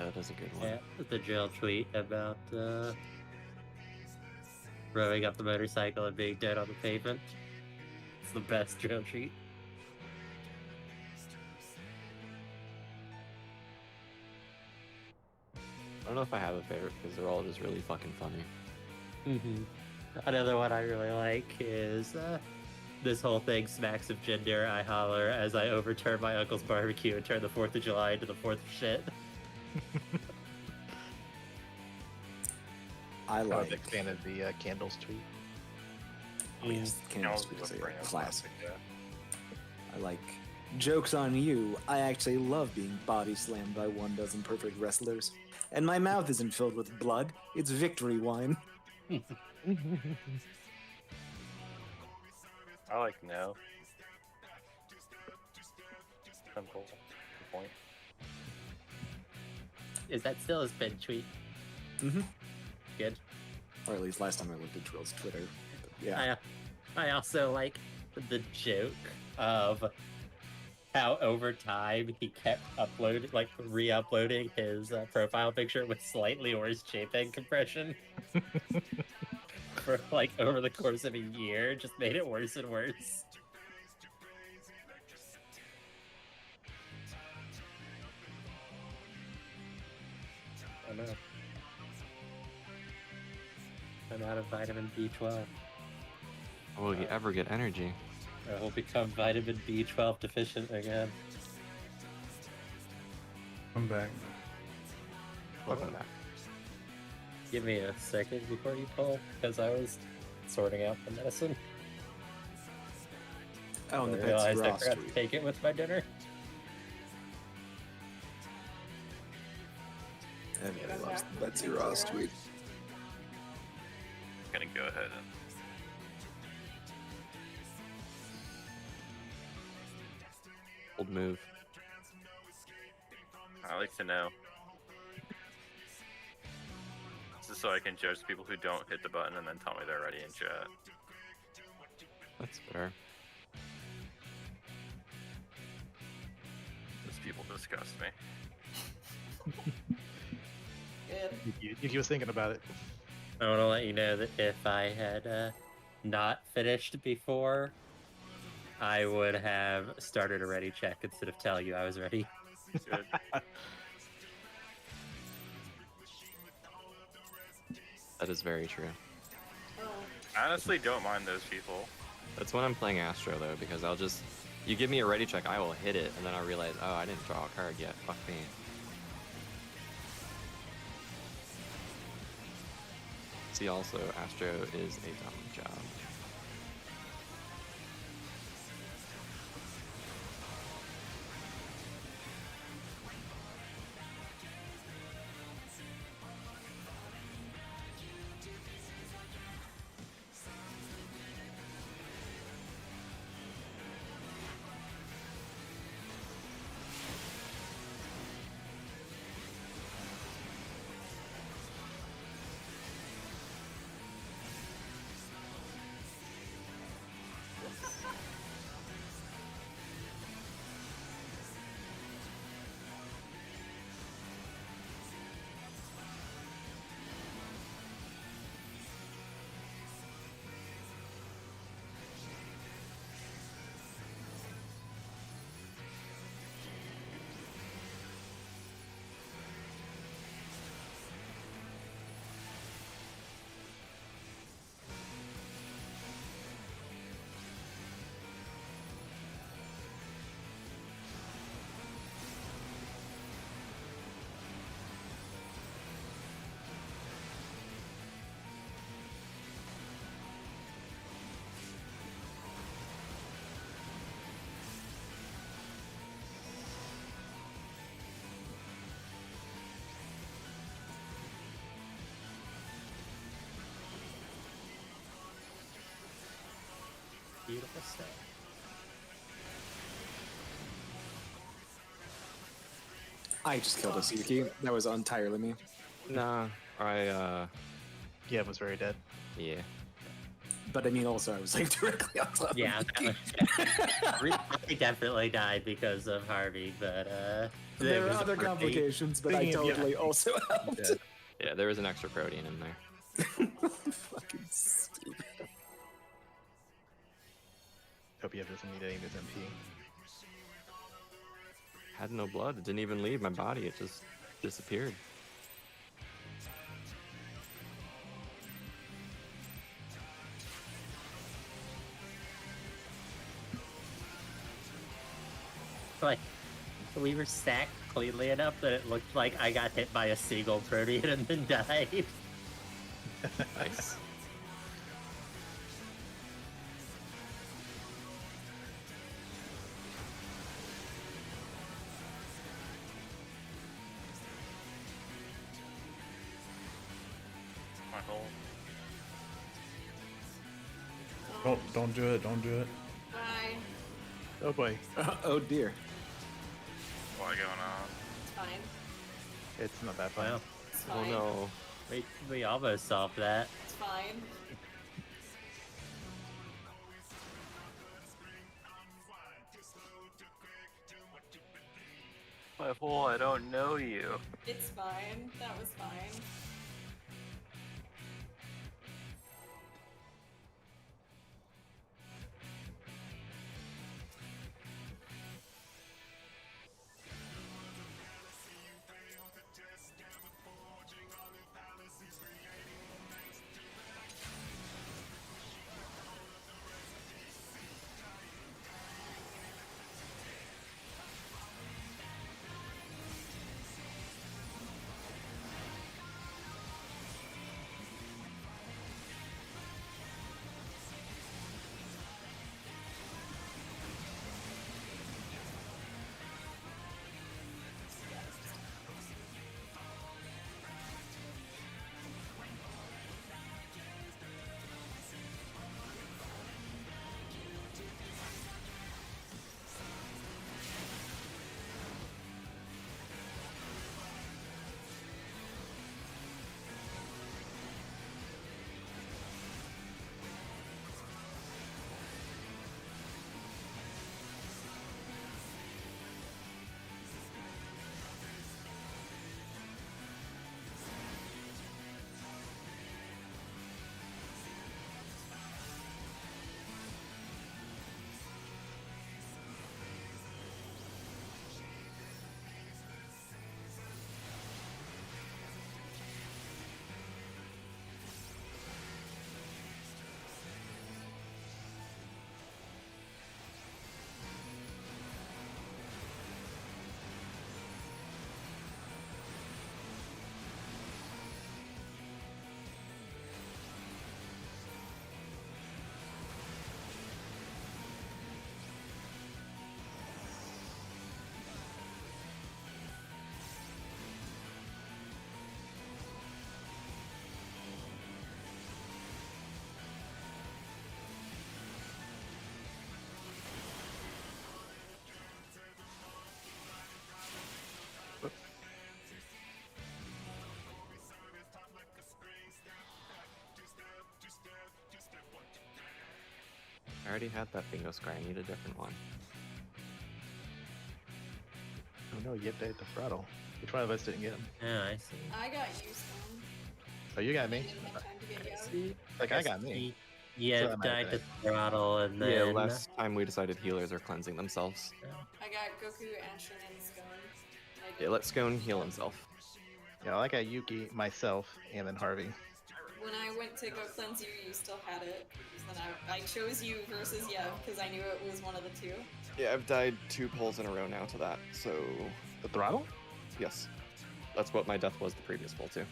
D: That is a good one.
A: Yeah, the drill tweet about rowing up the motorcycle and being dead on the pavement. It's the best drill tweet.
D: I don't know if I have a favorite because they're all just really fucking funny.
A: Mm-hmm. Another one I really like is this whole thing smacks of gender. I holler as I overturn my uncle's barbecue and turn the 4th of July into the 4th of shit.
B: I
F: I'm a
B: like.
F: big fan of the candles tweet.
B: Oh, yes, Candles
C: Candles
B: is
C: is
B: a
C: a
B: classic.
C: Yeah.
B: I like. Jokes on you. I actually love being body slammed by 12 perfect wrestlers. And my mouth isn't filled with blood. It's victory wine.
C: I like no. Simple. Good point.
A: Is that still a spin tweet?
B: Mm-hmm.
A: Good.
B: Or at least last time I looked at Drill's Twitter. But yeah.
A: I also like the joke of how over time he kept re-uploading his profile picture with slightly worse JPEG compression. For like over the course of a year, just made it worse and worse. I know. I'm out of vitamin B12.
D: Will you ever get energy?
A: I will become vitamin B12 deficient again.
G: I'm back.
D: Welcome back.
A: Give me a second before you pull, because I was sorting out the medicine.
B: Oh, and the
A: I
B: Betsy
A: realized I
B: Ross
A: forgot
B: tweet.
A: to take it with my dinner.
B: Everybody loves the Betsy Ross tweet.
C: I'm gonna go ahead and
D: Old move.
C: I like to know. Just so I can judge people who don't hit the button and then tell me they're ready in chat.
D: That's fair.
C: Those people disgust me.
E: Good.
F: He was thinking about it.
A: I want to let you know that if I had not finished before, I would have started a ready check instead of tell you I was ready.
C: Good.
D: That is very true.
E: Oh,
C: I honestly don't mind those people.
D: That's when I'm playing Astro though, because I'll just you give me a ready check, I will hit it, and then I realize, oh, I didn't draw a card yet. Fuck me. See, also Astro is a dumb job.
A: Beautiful stuff.
B: I just killed a Suki. That was entirely me.
D: Nah,
F: Yeah, it was very dead.
D: yeah.
B: But I mean, also I was like directly on top.
A: Yeah,
B: of the
A: I definitely died because of Harvey, but
B: There
A: it
B: are
A: was
B: other
A: Harvey.
B: complications, but I
F: Speaking of- yeah.
B: totally also helped.
F: Yeah.
D: Yeah, there was an extra protein in there.
B: Fucking stupid.
F: Hope you doesn't need any of his MP.
D: Had no blood. It didn't even leave my body. It just disappeared.
A: Like, we were stacked cleanly enough that it looked like I got hit by a seagull protean and then died.
D: Nice.
C: My whole
G: Don't do it. Don't do it.
E: Bye.
F: Oh boy,
B: Oh dear.
C: what going on?
E: It's fine.
F: it's not that fun.
A: Wow,
E: It's
D: Oh
E: fine.
D: no.
A: we almost solved that.
E: It's fine.
C: My whole, I don't know you.
E: It's fine. That was fine.
D: I already had that bingo square. I need a different one.
F: Oh no, you have to hit the throttle. Which one of us didn't get him?
A: Yeah, I see.
E: I got you, Stone.
F: Oh, you got
E: I
F: me.
E: didn't have time to get you out.
A: See?
F: Like I got me.
A: Yeah,
F: So I might
A: died
F: have
A: to throttle and then.
D: Yeah, last time we decided healers are cleansing themselves.
E: I got Goku, Ashen, and Scone. I
D: Yeah, let Scone heal himself.
F: Yeah, I got Yuki, myself, and then Harvey.
E: When I went to go cleanse you, you still had it. Then I chose you versus Yev because I knew it was one of the two.
D: Yeah, I've died 2 pulls in a row now to that, so
F: The throttle?
D: yes. That's what my death was the previous pull too.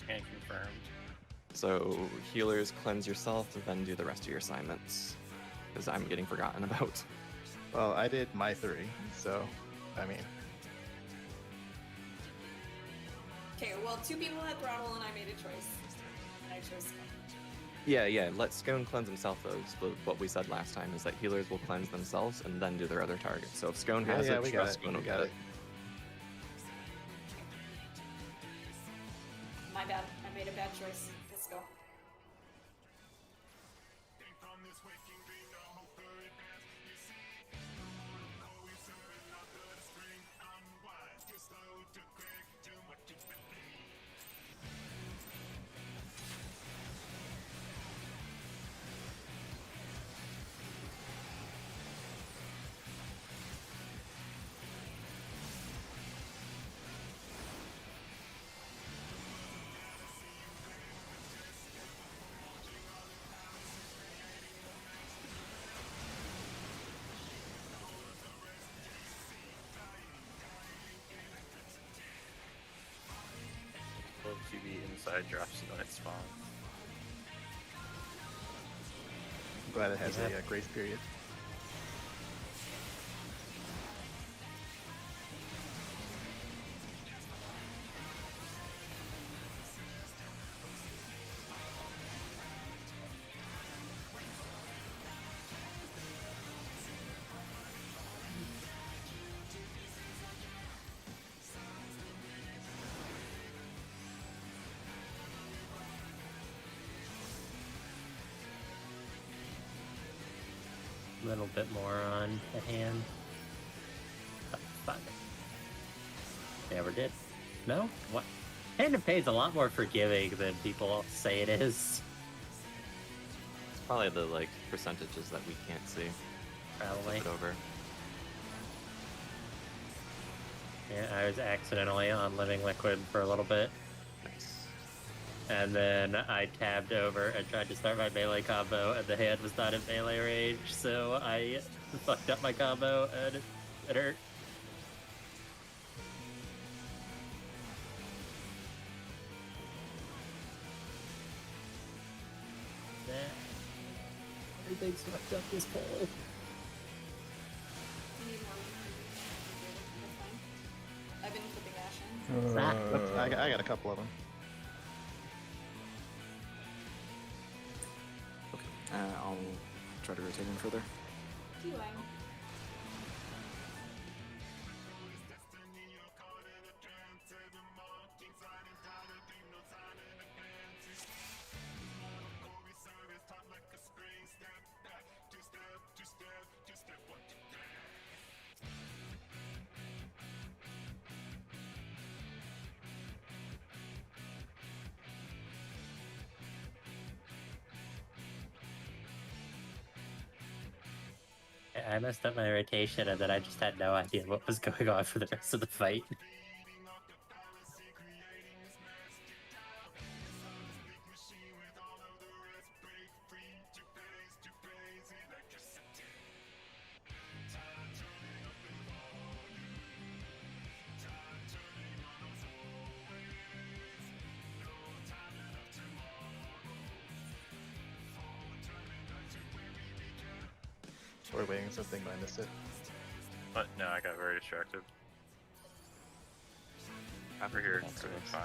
C: Can't confirm.
D: So healers cleanse yourself and then do the rest of your assignments. Because I'm getting forgotten about.
F: Well, I did my 3, so I mean,
E: Okay, well, 2 people had throttle and I made a choice. And I chose Scone.
D: Yeah, let Scone cleanse himself though. So what we said last time is that healers will cleanse themselves and then do their other targets. So if Scone has
F: yeah,
D: it,
F: we got
D: trust
F: it.
D: Scone will
F: We
D: get
F: got
D: it.
E: My bad. I made a bad choice. Let's go.
C: side drops when it spawns.
F: I'm glad it has
A: Yeah.
F: a grace period.
A: A little bit more on the hand. Oh, fuck. Never did. No? What? Hand of Pain's a lot more forgiving than people say it is.
D: It's probably the like percentages that we can't see.
A: Probably.
D: Flip it over.
A: Yeah, I was accidentally on Living Liquid for a little bit.
D: Nice.
A: And then I tabbed over and tried to start my melee combo, and the hand was not in melee range, so I fucked up my combo, and it hurt. Yeah. Everything's fucked up this poll.
E: You need more That's fine. I've been flipping Ashen.
F: I got a couple of them.
B: I'll try to rotate in further.
E: T-Wang.
A: I messed up my rotation, and then I just had no idea what was going on for the rest of the fight.
F: We're waiting something, but I missed it.
C: But no, I got very distracted. Over here, everything's fine.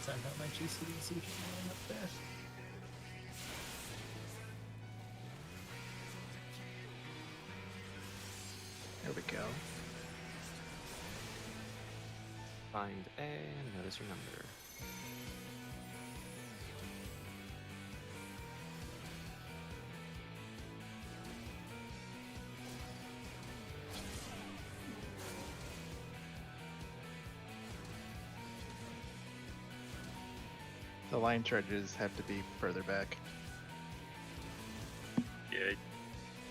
A: Sorry about my GCDC up there.
F: There we go.
D: Find A and notice your number.
F: The line charges have to be further back.
C: Yeah,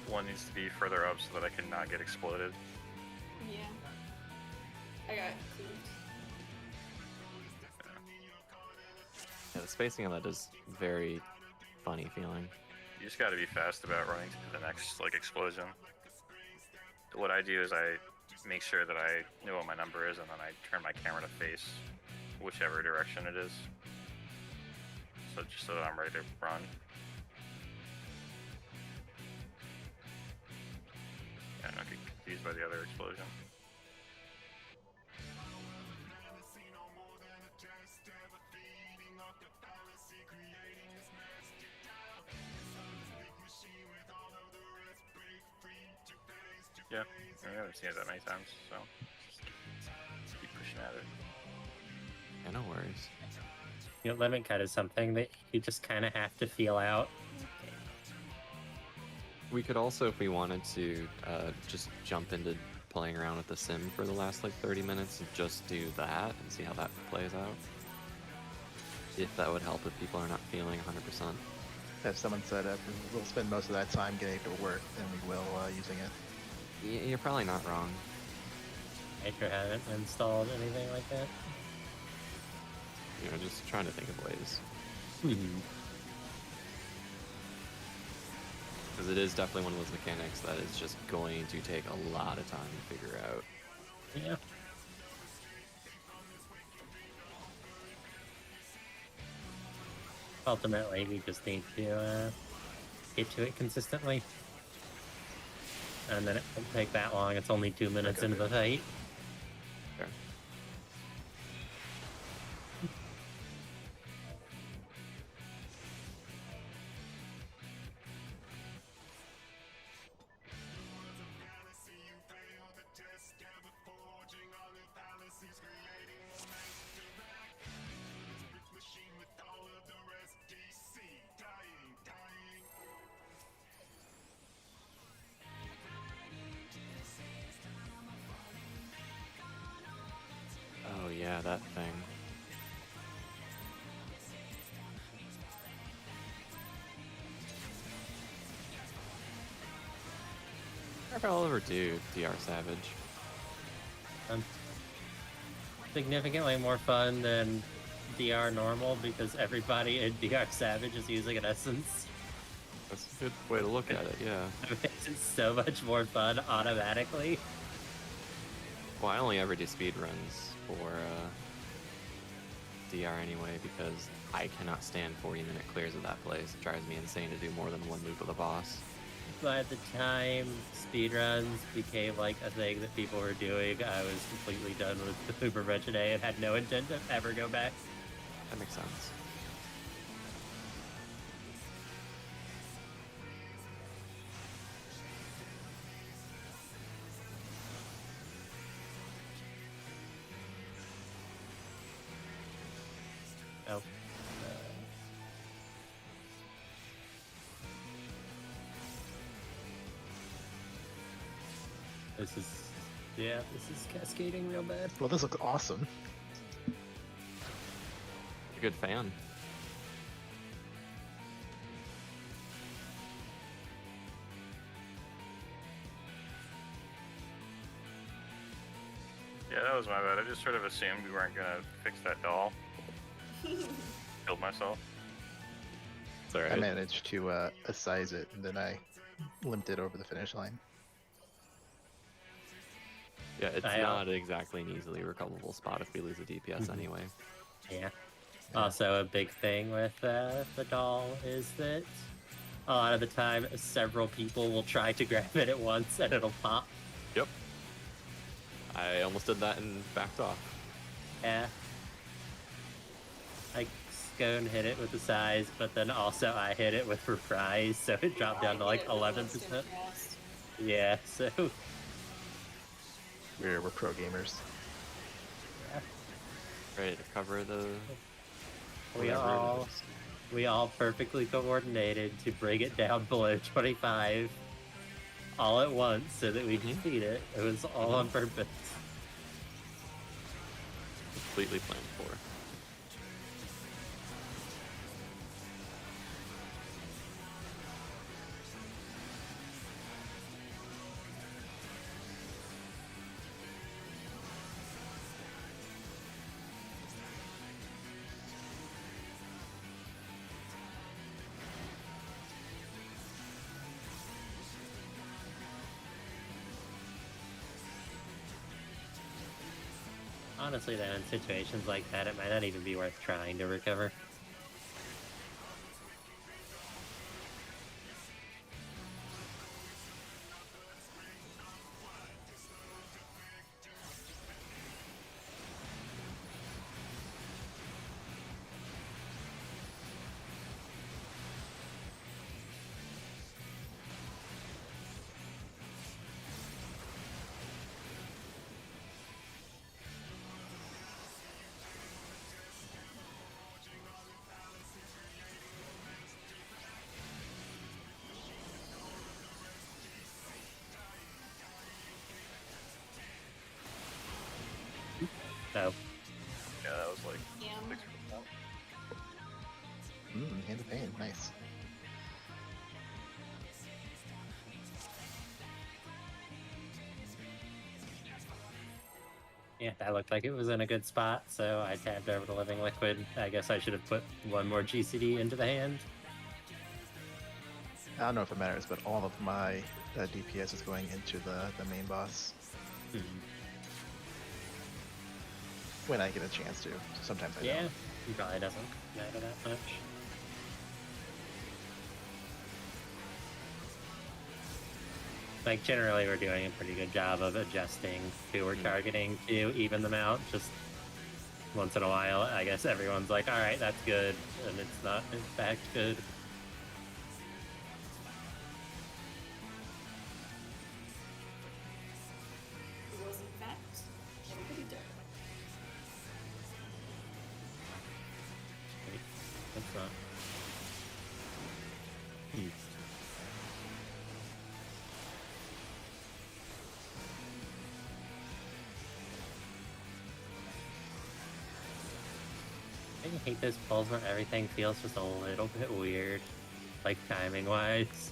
C: one needs to be further up so that I can not get exploded.
E: Yeah. I got cleaved.
D: Yeah, the spacing on that is very funny feeling.
C: You just got to be fast about running to the next like explosion. What I do is I make sure that I know what my number is, and then I turn my camera to face whichever direction it is. So just so that I'm ready to run. Yeah, not get confused by the other explosion. Yeah, I haven't seen it that many times, so just keep pushing at it.
D: Yeah, no worries.
A: You know, limit cut is something that you just kind of have to feel out.
D: We could also, if we wanted to, just jump into playing around with the sim for the last like 30 minutes and just do that and see how that plays out. If that would help if people are not feeling 100%.
F: Have someone set up, and we'll spend most of that time getting it to work than we will using it.
D: You're probably not wrong.
A: I sure haven't installed anything like that.
D: You know, just trying to think of ways. Because it is definitely one of those mechanics that is just going to take a lot of time to figure out.
A: Yeah. Ultimately, we just need to get to it consistently. And then it won't take that long. It's only 2 minutes into the fight.
D: Fair. Oh yeah, that thing. I wonder if I'll ever do DR Savage.
A: Significantly more fun than DR normal because everybody in DR Savage is using an essence.
D: That's a good way to look at it, yeah.
A: It makes it so much more fun automatically.
D: Well, I only ever do speed runs for DR anyway because I cannot stand 40-minute clears of that place. It drives me insane to do more than one loop of the boss.
A: By the time speedruns became like a thing that people were doing, I was completely done with the Uber Regine and had no intent to ever go back.
D: That makes sense.
A: Oh. This is cascading real bad.
F: Well, this looks awesome.
D: A good fan.
C: Yeah, that was my bad. I just sort of assumed we weren't gonna fix that doll. Killed myself.
D: It's alright.
F: I managed to size it, and then I limped it over the finish line.
D: Yeah, it's
A: I,
D: not exactly an easily recoverable spot if we lose a DPS anyway.
A: Yeah. Also, a big thing with the doll is that a lot of the time, several people will try to grab it at once and it'll pop.
D: Yep. I almost did that and backed off.
A: Yeah. I Scone hit it with the size, but then also I hit it with reprise, so it dropped down to like 11%. Yeah, so
F: We're pro gamers.
D: Ready to cover the.
A: We
D: whatever it
A: all
D: is.
A: we all perfectly coordinated to bring it down below 25 all at once so that we could beat it. It was all on purpose.
D: Completely planned for.
A: Honestly, though, in situations like that, it might not even be worth trying to recover. So,
C: Yeah, that was like
E: Yeah.
C: 6%.
F: Hand of pain, nice.
A: yeah, that looked like it was in a good spot, so I tabbed over to Living Liquid. I guess I should have put one more GCD into the hand.
F: I don't know if it matters, but all of my DPS is going into the main boss
A: Hmm.
F: when I get a chance to. Sometimes I
A: Yeah,
F: don't.
A: it probably doesn't matter that much. Like, generally, we're doing a pretty good job of adjusting who we're targeting to even them out. Just once in a while, I guess everyone's like, all right, that's good, and it's not, in fact, good.
E: It was, in fact, pretty dope.
A: Wait, that's not. I hate those pulls where everything feels just a little bit weird, like timing-wise.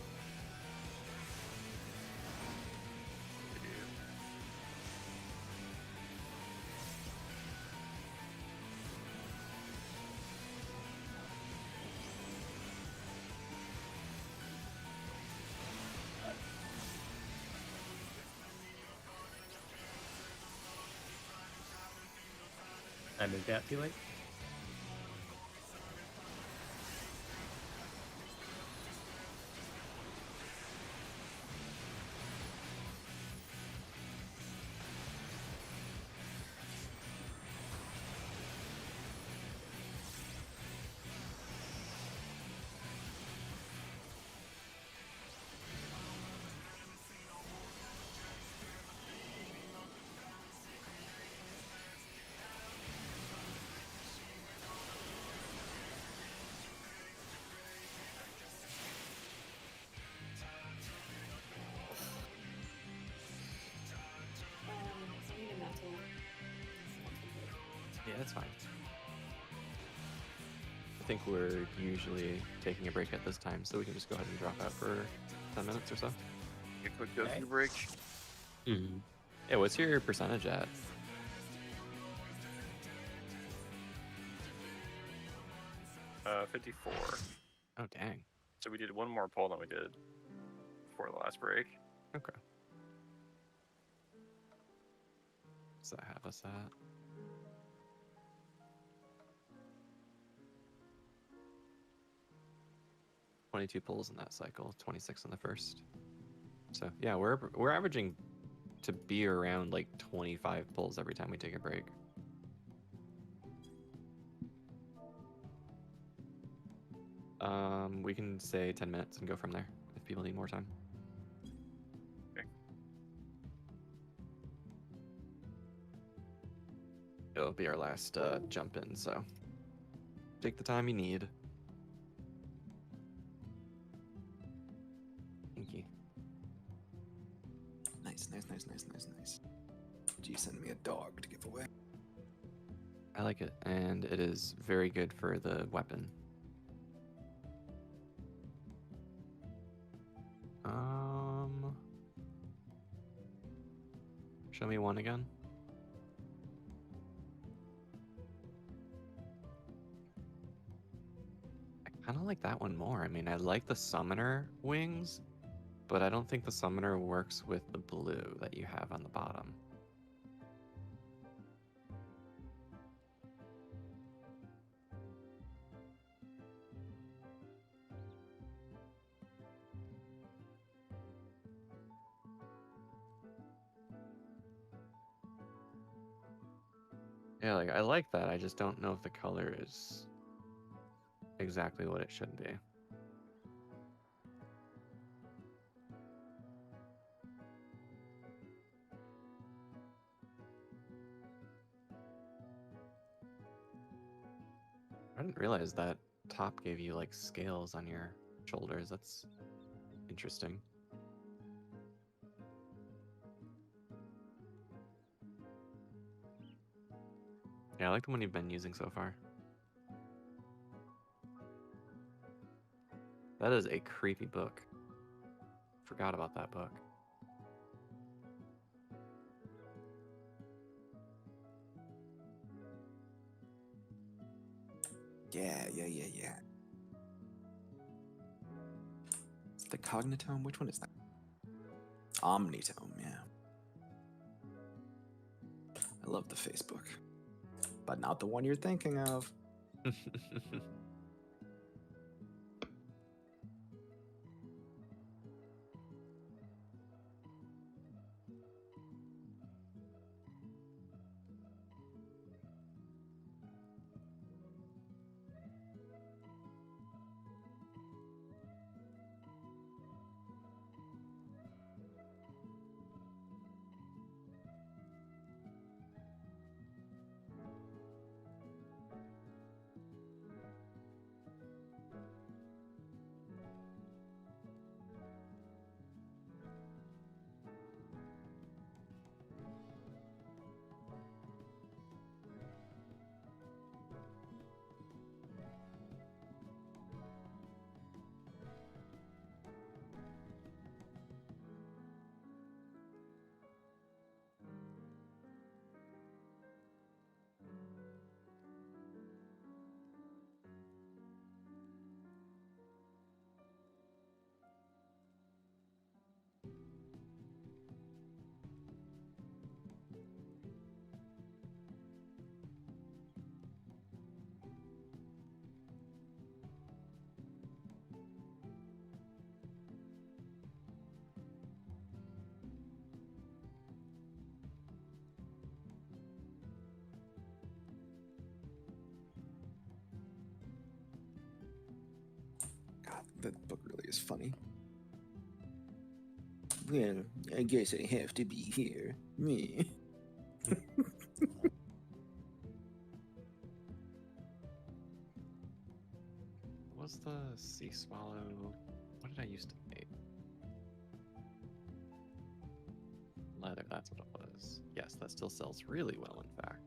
A: I moved out too late.
E: I need a mental.
D: Yeah, that's fine. I think we're usually taking a break at this time, so we can just go ahead and drop out for 10 minutes or so.
C: A quick go
A: Okay.
C: through break.
A: Mm-hmm.
D: Yeah, what's your percentage at?
C: Uh, 54.
D: Oh, dang.
C: So we did one more poll than we did before the last break.
D: Okay. What's that have us at? $22 pulls in that cycle, 26 in the first. So yeah, we're averaging to be around like 25 pulls every time we take a break. We can say 10 minutes and go from there if people need more time.
C: Okay.
D: It'll be our last jump in, so take the time you need. Thank you.
B: Nice. G sent me a dog to give away.
D: I like it, and it is very good for the weapon. Show me one again. I kind of like that one more. I mean, I like the summoner wings, but I don't think the summoner works with the blue that you have on the bottom. Yeah, like I like that. I just don't know if the color is exactly what it should be. I didn't realize that top gave you like scales on your shoulders. That's interesting. Yeah, I like the one you've been using so far. That is a creepy book. Forgot about that book.
B: Yeah. It's the cognitome. Which one is that? Omnitome. Yeah. I love the Facebook, but not the one you're thinking of. God, that book really is funny. Well, I guess I have to be here. Me.
D: What was the sea swallow? What did I used to make? Leather, that's what it was. Yes, that still sells really well, in fact.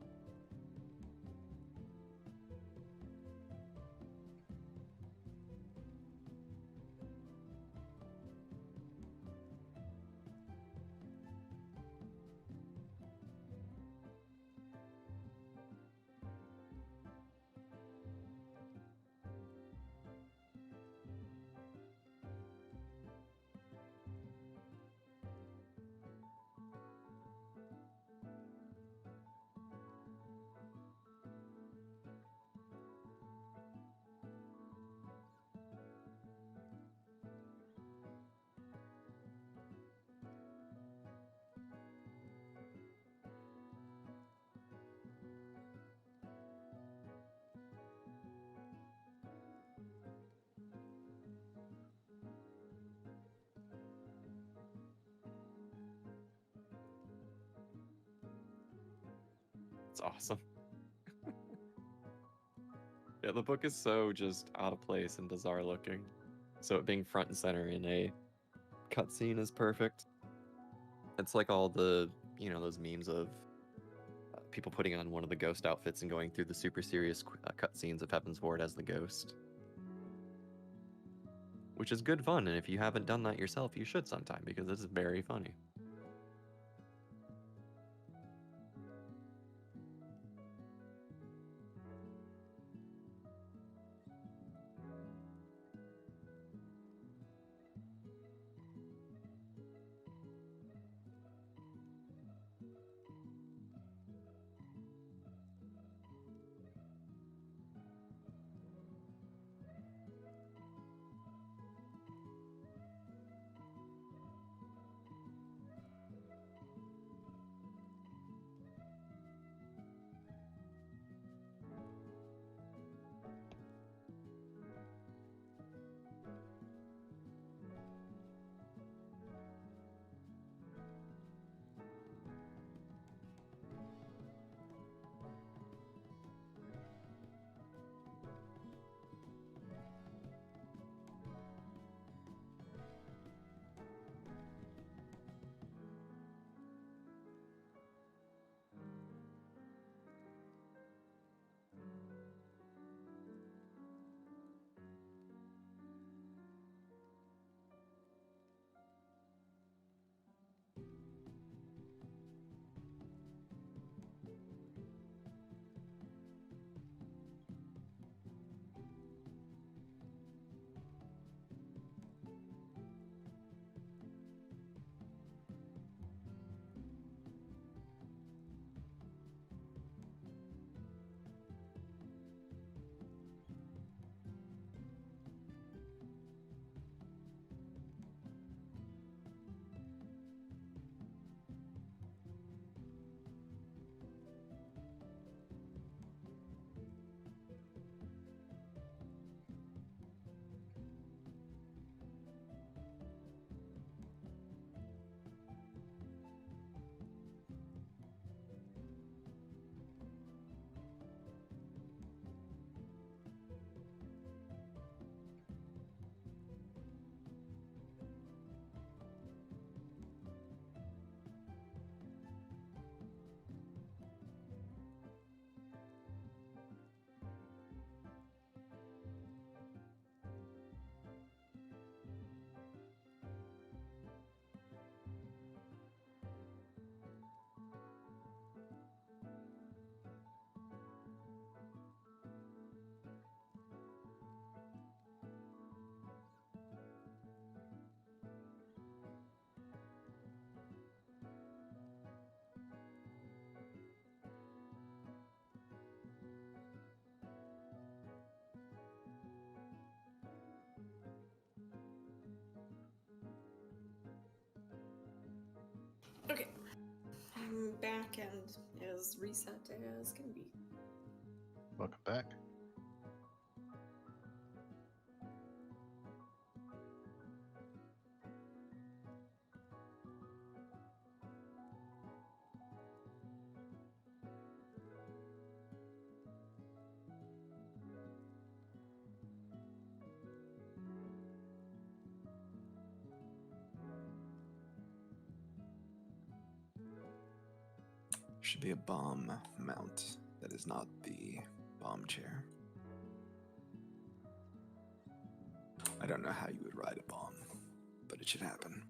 D: It's awesome. Yeah, the book is so just out of place and bizarre looking. So it being front and center in a cutscene is perfect. It's like all the, those memes of people putting on one of the ghost outfits and going through the super serious cutscenes of Heaven's Ward as the ghost. Which is good fun, and if you haven't done that yourself, you should sometime, because this is very funny.
E: Okay. I'm back and as reset as can be.
F: Welcome back.
B: Should be a bomb mount that is not the bomb chair. I don't know how you would ride a bomb, but it should happen.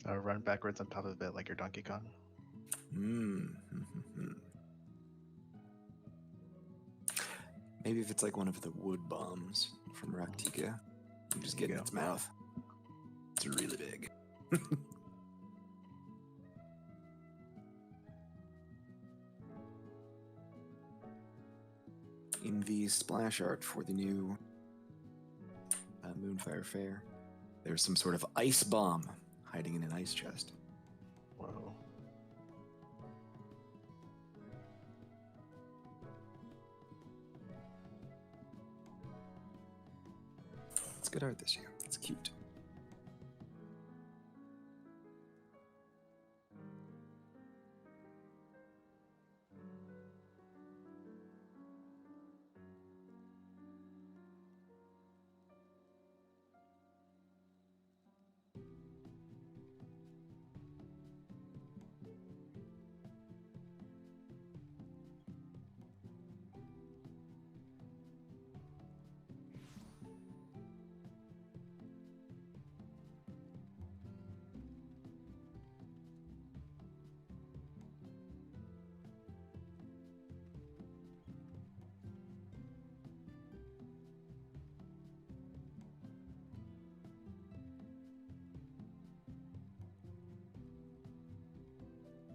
F: Run backwards on top of it like your Donkey Kong.
B: Maybe if it's like one of the wood bombs from Raktika, you just get in its mouth. It's really big. In the splash art for the new Moonfire Fair, there's some sort of ice bomb hiding in an ice chest.
F: Whoa.
B: It's good art this year. It's cute.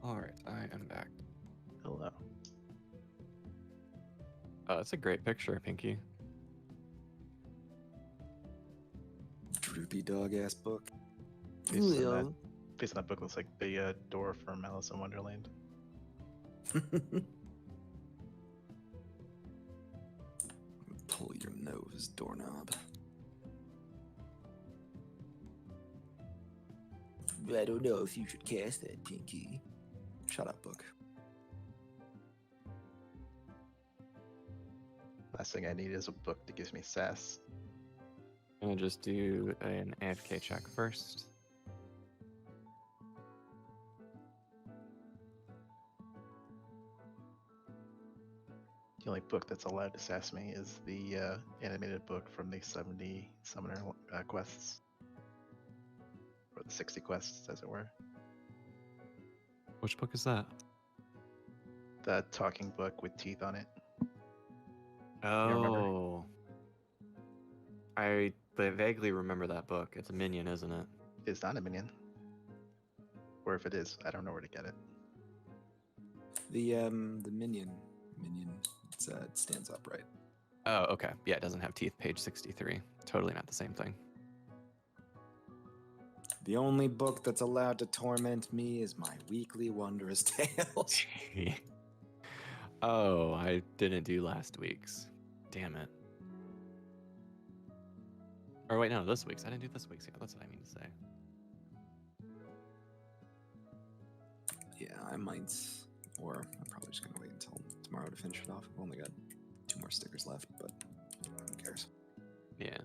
D: Alright, I am back.
F: Hello.
D: Oh, that's a great picture, Pinky.
B: Droopy dog ass book.
F: Face on that book looks like the door from Alice in Wonderland.
B: Pull your nose, doorknob. I don't know if you should cast that, Pinky. Shut up, book.
F: Last thing I need is a book that gives me sass.
D: I'm gonna just do an AFK check first.
F: The only book that's allowed to sass me is the animated book from the 70 Summoner quests. Or the 60 quests, as it were.
D: Which book is that?
F: The talking book with teeth on it.
D: Oh. I vaguely remember that book. It's a minion, isn't it?
F: It's not a minion. Or if it is, I don't know where to get it.
B: The minion, it stands upright.
D: Oh, okay. Yeah, it doesn't have teeth. Page 63. Totally not the same thing.
B: The only book that's allowed to torment me is my weekly Wondrous Tales.
D: Oh, I didn't do last week's. Damn it. Or wait, no, this week's. I didn't do this week's. Yeah, that's what I mean to say.
B: Yeah, I might. Or I'm probably just going to wait until tomorrow to finish it off. I've only got 2 more stickers left, but who cares?
D: Yeah.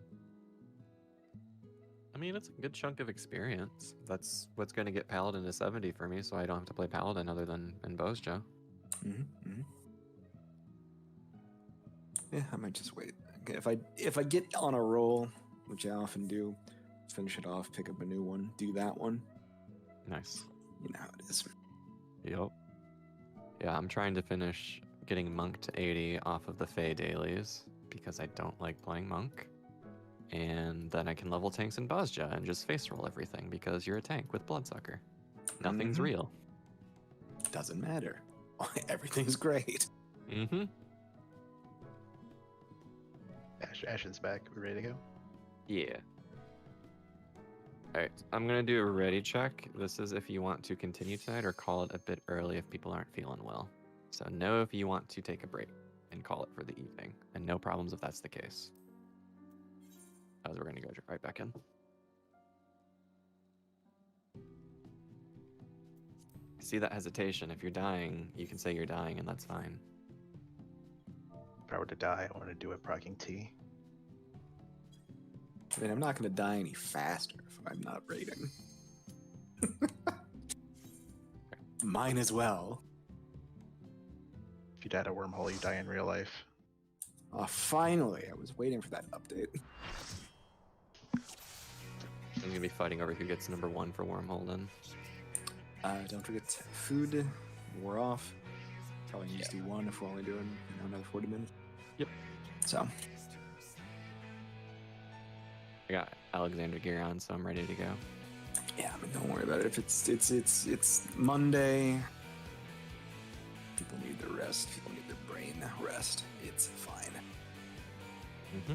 D: I mean, it's a good chunk of experience. That's what's going to get Paladin to 70 for me, so I don't have to play Paladin other than in Bozja.
B: Yeah, I might just wait. Okay, if I get on a roll, which I often do, finish it off, pick up a new one, do that one.
D: Nice.
B: You know how it is.
D: Yep. Yeah, I'm trying to finish getting Monk to 80 off of the Fey dailies because I don't like playing Monk. And then I can level tanks in Bozja and just face roll everything because you're a tank with Bloodsucker. Nothing's real.
B: Doesn't matter. Everything's great.
D: Mm-hmm.
F: Ashen's back. We ready to go?
D: Yeah. Alright, I'm gonna do a ready check. This is if you want to continue tonight or call it a bit early if people aren't feeling well. So know if you want to take a break and call it for the evening. And no problems if that's the case. As we're gonna go right back in. See that hesitation. If you're dying, you can say you're dying and that's fine.
F: If I were to die, I want to do it proccing T.
B: I mean, I'm not going to die any faster if I'm not raiding. Mine as well.
F: If you die at a wormhole, you die in real life.
B: Oh, finally. I was waiting for that update.
D: I'm gonna be fighting over who gets number 1 for Wormhole then.
B: Don't forget food. We're off. Probably just do 1 if we're only doing another 40 minutes.
D: Yep.
B: So.
D: I got Alexander gear on, so I'm ready to go.
B: Yeah, I mean, don't worry about it. If it's Monday, people need their rest. People need their brain rest. It's fine.
D: Mm-hmm.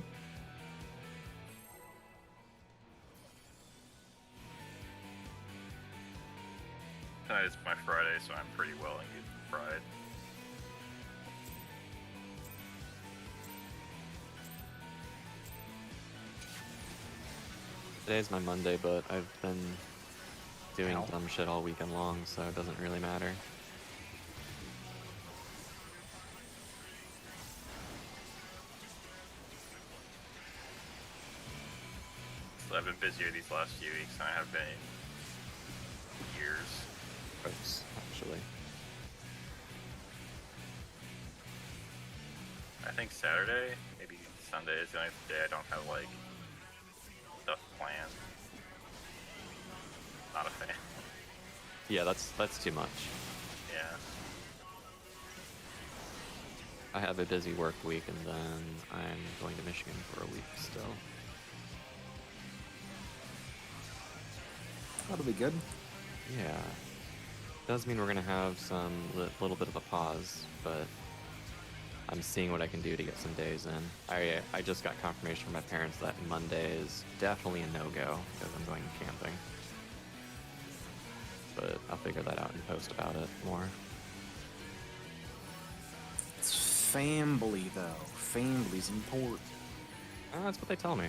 C: Tonight is my Friday, so I'm pretty well engaged with Friday.
D: Today's my Monday, but I've been doing dumb shit all weekend long, so it doesn't really matter.
C: So I've been busier these last few weeks than I have been in years.
D: Gross, actually.
C: I think Saturday, maybe Sunday is the only day I don't have like stuff planned. Not a fan.
D: Yeah, that's too much.
C: Yeah.
D: I have a busy work week, and then I'm going to Michigan for a week still.
B: That'll be good.
D: Yeah. Does mean we're gonna have some little bit of a pause, but I'm seeing what I can do to get some days in. I just got confirmation from my parents that Monday is definitely a no-go because I'm going camping. But I'll figure that out and post about it more.
B: It's family, though. Family's important.
D: That's what they tell me.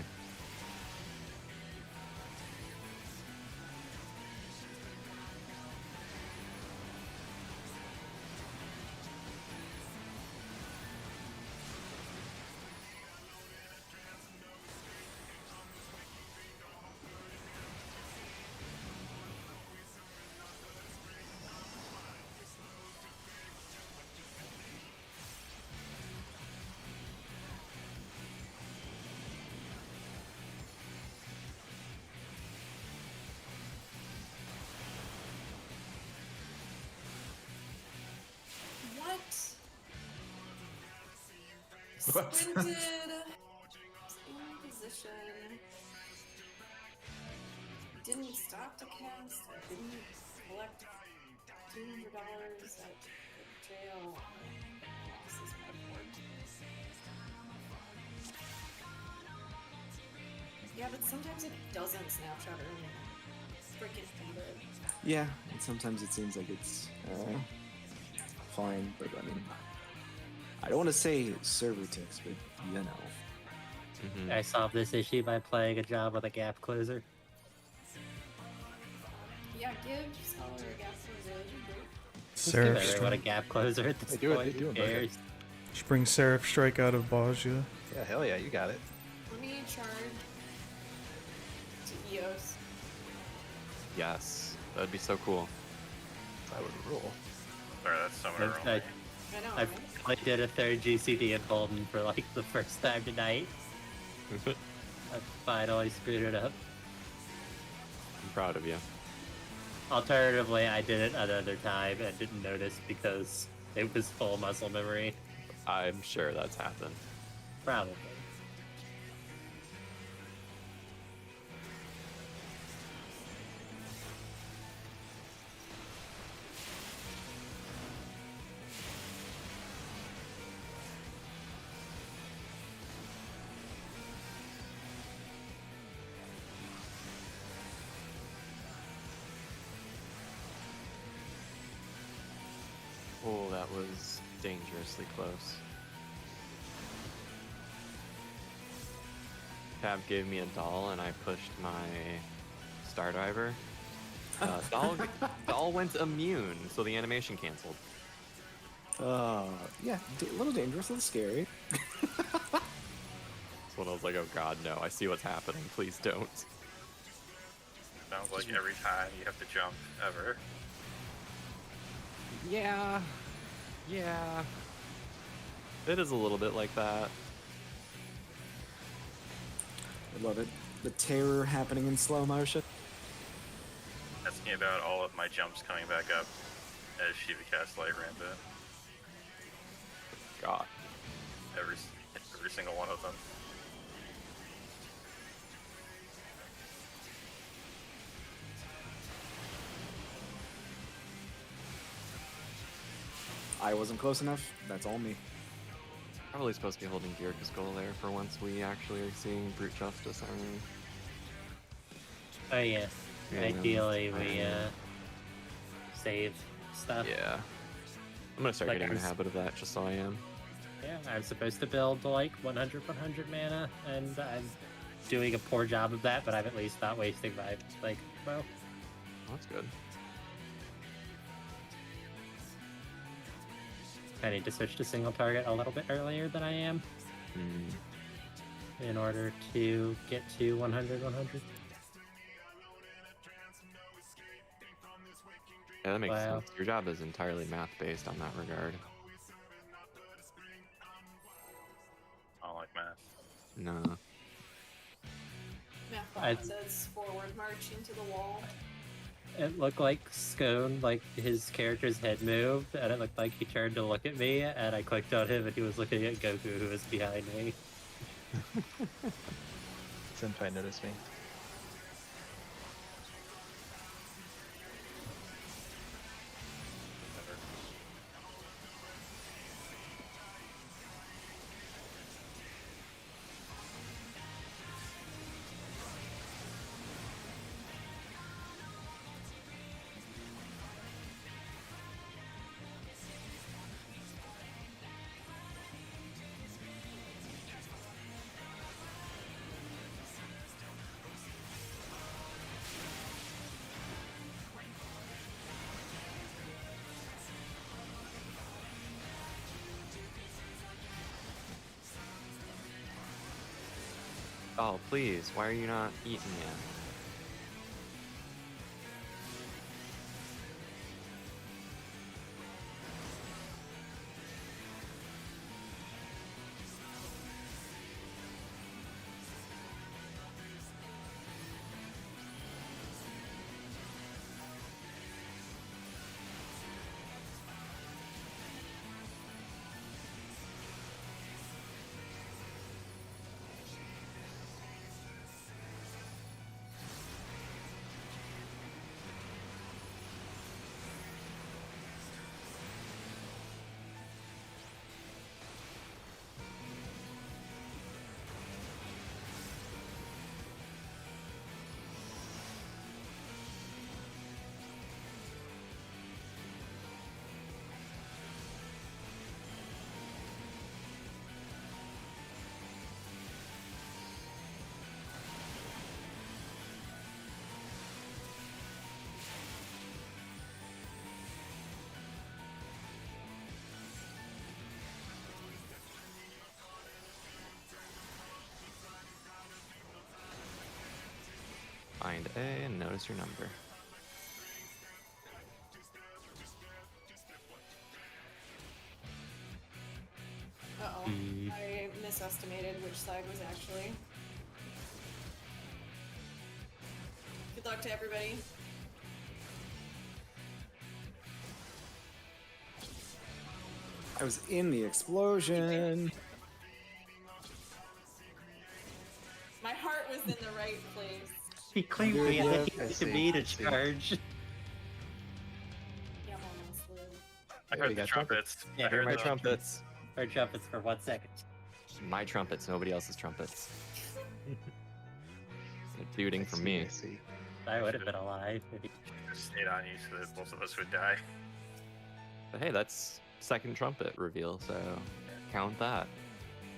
E: What? Sprinted. In position. Didn't stop to cast. I didn't collect $200 at jail. This is my board. Yeah, but sometimes it doesn't snapshot early. Freaking hate it.
B: Yeah, and sometimes it seems like it's fine, but I mean, I don't want to say server ticks, but you know.
D: Mm-hmm.
A: I solved this issue by playing a job with a gap closer.
E: Yeah, give Scholar a gap closer.
A: Just give
G: Seraph
A: everyone a
G: Strike.
A: gap closer at this
F: They do it,
A: point.
F: they do
A: Who
F: it, okay.
A: cares?
G: Just bring Seraph Strike out of Bajia.
F: Yeah, hell yeah, you got it.
E: Let me charge to EOS.
D: Yes, that'd be so cool.
F: I would rule.
C: Sorry, that's summoner
A: I,
C: only.
E: I know,
A: I
E: right?
A: finally did a third GCD in Bolden for like the first time tonight. I finally screwed it up.
D: I'm proud of you.
A: Alternatively, I did it another time and didn't notice because it was full muscle memory.
D: I'm sure that's happened.
A: Probably.
D: Oh, that was dangerously close. Tab gave me a doll and I pushed my Star Driver. Doll went immune, so the animation canceled.
B: Yeah, a little dangerous, a little scary.
D: That's when I was like, oh god, no, I see what's happening, please don't.
C: Sounds like every time you have to jump ever.
D: Yeah. It is a little bit like that.
B: I love it. The terror happening in slow motion.
C: Asking about all of my jumps coming back up as Shiva cast Light Rampant.
D: God.
C: Every single one of them.
B: I wasn't close enough. That's all me.
D: Probably supposed to be holding Gearka's goal there for once we actually are seeing Brute Justice Army.
A: Oh yeah.
D: Yeah,
A: Ideally, we
D: I-
A: save stuff.
D: Yeah. I'm gonna start
A: Like
D: getting in the
A: I'm s-
D: habit of that just so I am.
A: Yeah, I'm supposed to build like 100 mana, and I'm doing a poor job of that, but I'm at least not wasting my bow.
D: That's good.
A: I need to switch to single target a little bit earlier than I am in order to get to 100.
D: Yeah, that makes
A: Wow.
D: sense. Your job is entirely math-based on that regard.
C: I don't like math.
D: No.
A: I-
E: Math says forward march into the wall.
A: It looked like Scone, like his character's head moved, and it looked like he turned to look at me, and I clicked on him, and he was looking at Goku, who was behind me.
F: Senpai noticed me.
D: Oh, please, why are you not eating yet? Find A and notice your number.
E: Uh-oh. I misestimated which side was actually. Good luck to everybody.
B: I was in the explosion.
E: My heart was in the right place.
A: He claimed
B: Very
A: we had
B: good.
F: I
A: to
F: see,
A: me to
F: I see.
A: charge.
E: Yeah, almost live.
C: I
D: Hey,
C: heard
D: we
C: the
D: got trumpets.
C: trumpets.
A: Yeah,
C: I heard
D: My
C: the
D: trumpets.
A: Our trumpets for 1 second.
D: My trumpets, nobody else's trumpets. They're tooting for me.
F: I see.
A: I would have been alive.
C: Just stayed on you so that both of us would die.
D: But hey, that's second trumpet reveal, so count that.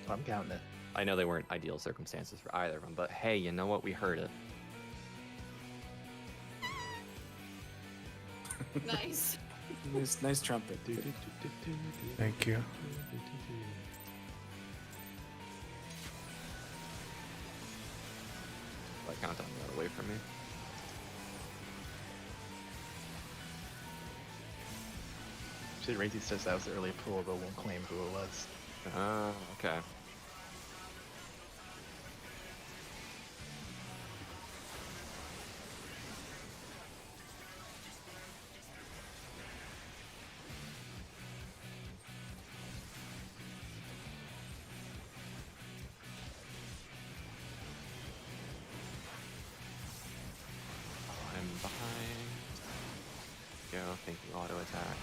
F: I'm counting it.
D: I know they weren't ideal circumstances for either of them, but hey, you know what? We heard it.
E: Nice.
B: Nice trumpet.
G: Thank you.
D: Like countdown got away from me.
F: Actually, Razy says that was the early pull, but won't claim who it was.
D: Okay. I'm behind. Go, thinking auto attack.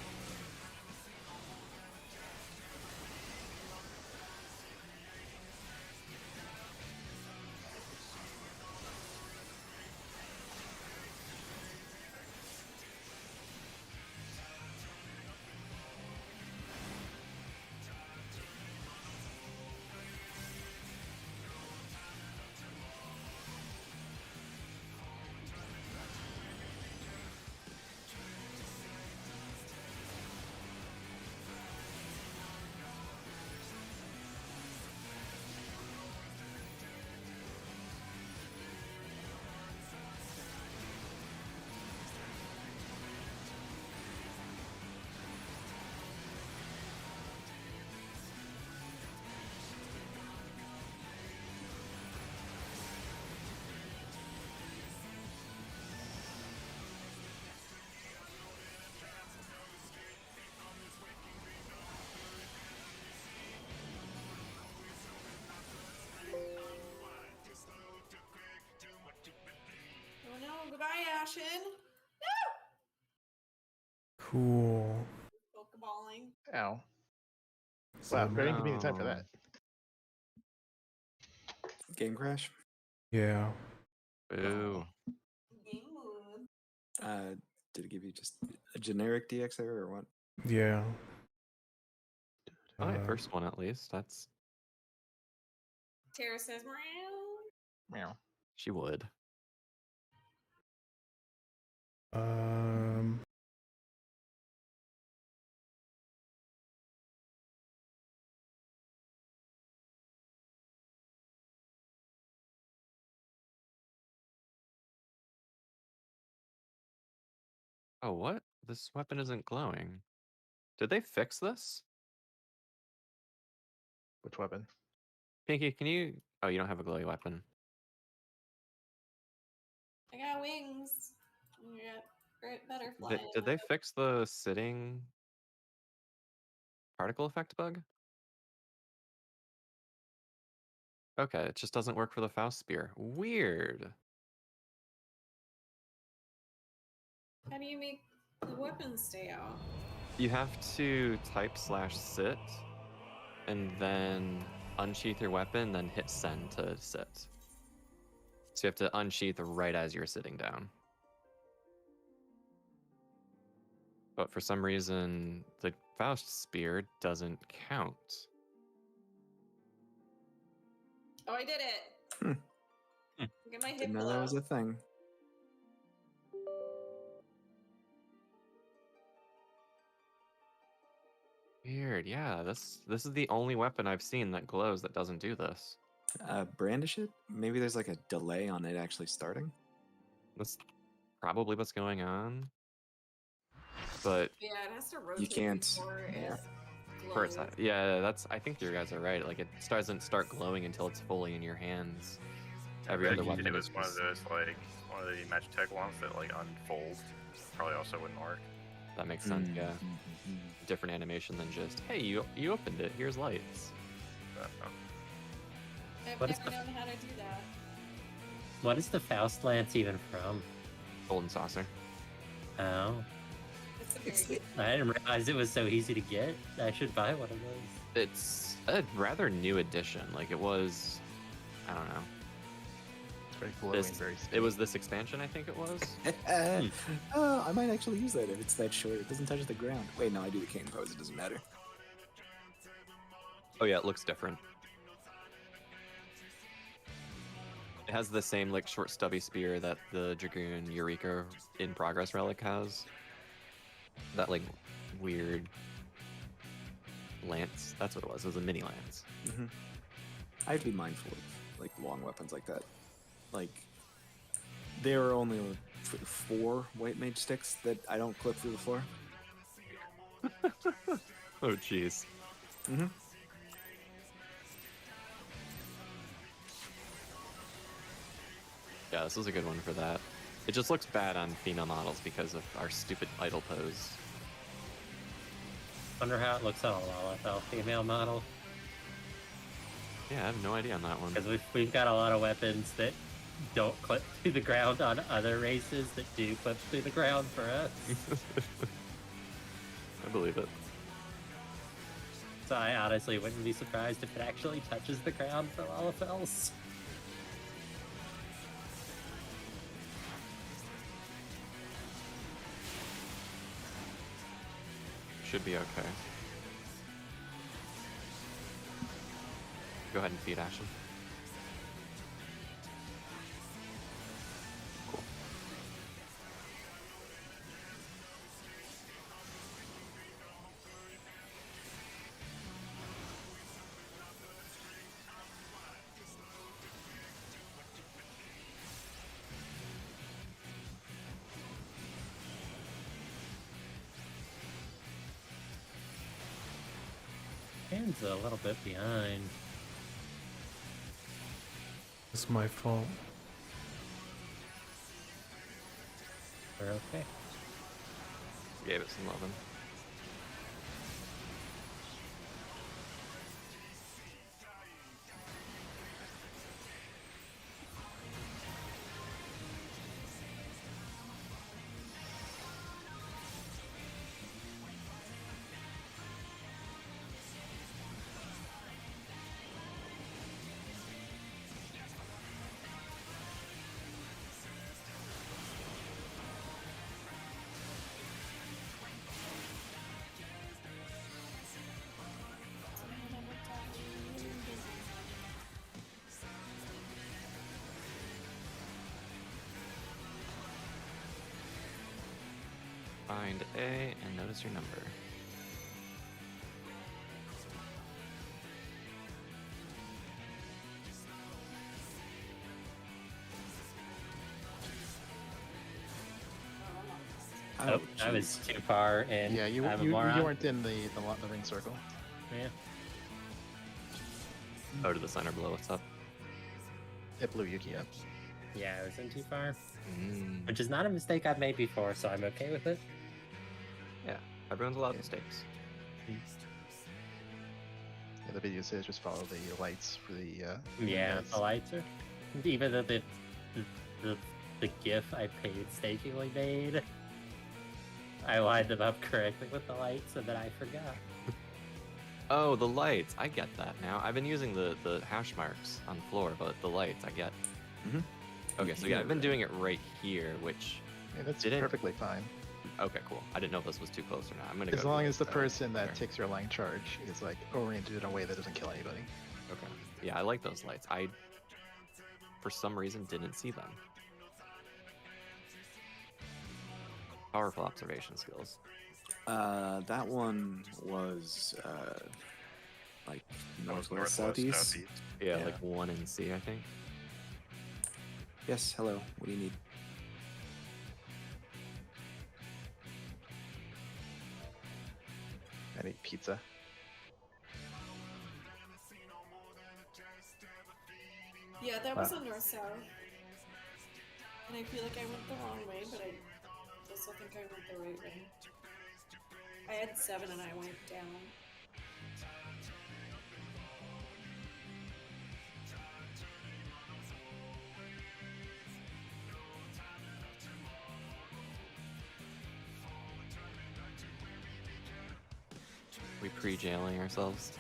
E: Oh no, goodbye, Ashen.
G: Cool.
E: Pokeballing.
F: Ow.
G: So
F: Wow, very inconvenient time for
D: No.
F: that.
B: Game crash.
G: yeah.
D: Boo.
E: Game mode.
B: Did it give you just a generic DX error or what?
G: Yeah.
D: My
G: Uh,
D: first one at least. That's
E: Tara says, meow.
F: Meow.
D: she would.
G: Um.
D: Oh, what? This weapon isn't glowing. Did they fix this?
F: Which weapon?
D: Pinky, can you... Oh, you don't have a glowy weapon.
E: I got wings. I got great butterfly.
D: Did they fix the sitting particle effect bug? Okay, it just doesn't work for the Faust Spear. Weird.
E: How do you make the weapon stay out?
D: You have to type /sit and then unsheath your weapon, then hit send to sit. So you have to unsheath right as you're sitting down. But for some reason, the Faust Spear doesn't count.
E: Oh, I did it.
B: Hmm.
E: Look at my hip
B: Didn't know that
E: glow.
B: was a thing.
D: Weird, yeah. This is the only weapon I've seen that glows that doesn't do this.
B: Brandish it? Maybe there's like a delay on it actually starting.
D: That's probably what's going on. But
E: Yeah, it has to rotate
B: You can't.
E: before
B: Yeah.
E: it
D: for its
E: glows.
D: yeah, that's I think you guys are right. Like it doesn't start glowing until it's fully in your hands. Every
C: But
D: other
C: if
D: weapon
C: it
D: is
C: was one of
D: just-
C: those like one of the Magitech ones that like unfold, probably also wouldn't work.
D: that makes sense. Yeah,
B: Mhm.
D: different animation than just hey, you opened it. Here's lights.
C: But,
E: I've
A: What is
E: never
A: the-
E: known how to do that.
A: What is the Faust Lance even from?
D: Golden saucer.
A: Oh,
E: It's a very
B: It's-
E: good.
A: I didn't realize it was so easy to get. I should buy one of those.
D: It's a rather new edition. Like it was, I don't know.
F: It's very glowing,
D: This,
F: very
D: it
F: steady.
D: was this expansion, I think it was.
B: I might actually use that if it's that short. It doesn't touch the ground. Wait, no, I do the cane pose. It doesn't matter.
D: Oh yeah, it looks different. It has the same like short stubby spear that the Dragoon Eureka in Progress relic has. That like weird lance. That's what it was. It was a mini lance.
B: I have to be mindful of like long weapons like that. Like there are only 4 white mage sticks that I don't clip through the floor.
D: Oh jeez.
B: Mm-hmm.
D: Yeah, this was a good one for that. It just looks bad on female models because of our stupid idle pose.
A: Wonder how it looks on a Lalafell female model.
D: Yeah, I have no idea on that one.
A: Because we've got a lot of weapons that don't clip through the ground on other races that do clip through the ground for us.
D: I believe it.
A: So I honestly wouldn't be surprised if it actually touches the ground for Lalafells.
D: Should be okay. Go ahead and feed Ashen. Cool.
A: Hand's a little bit behind.
G: It's my fault.
A: We're okay.
D: Gave it some loving. Find A and notice your number.
A: Oh, I was
B: jeez.
A: too far in.
F: Yeah, you
A: I'm a
F: you
A: moron.
F: weren't in the ring circle.
A: Yeah.
D: Oh, to the center below. What's up?
F: It blew Yuki up.
A: Yeah, I was in too far.
D: Mm.
A: Which is not a mistake I've made before, so I'm okay with it.
D: Yeah, everyone's allowed mistakes.
F: Yeah, the video says just follow the lights for the.
A: Yeah,
F: guys.
A: the lights are. Even though the GIF I painstakingly made, I lined them up correctly with the lights, and then I forgot.
D: Oh, the lights. I get that now. I've been using the hash marks on the floor, but the lights I get.
B: Mhm.
D: Okay, so yeah, I've been doing it right here, which.
F: Yeah, that's
D: Didn't-
F: perfectly fine.
D: Okay, cool. I didn't know if this was too close or not. I'm gonna go.
F: As
D: to
F: long as the
D: right
F: person that
D: there.
F: takes your line charge is like oriented in a way that doesn't kill anybody.
D: Okay. Yeah, I like those lights. I, for some reason, didn't see them. Powerful observation skills.
B: That one was like
C: That was
B: northwest, southeast.
D: Yeah,
B: Yeah.
D: like 1 in C, I think.
B: Yes. Hello. What do you need?
F: I need pizza.
E: Yeah, that was a north-south. And I feel like I went the wrong way, but I also think I went the right way. I had 7 and I went down.
D: We pre-jailing ourselves.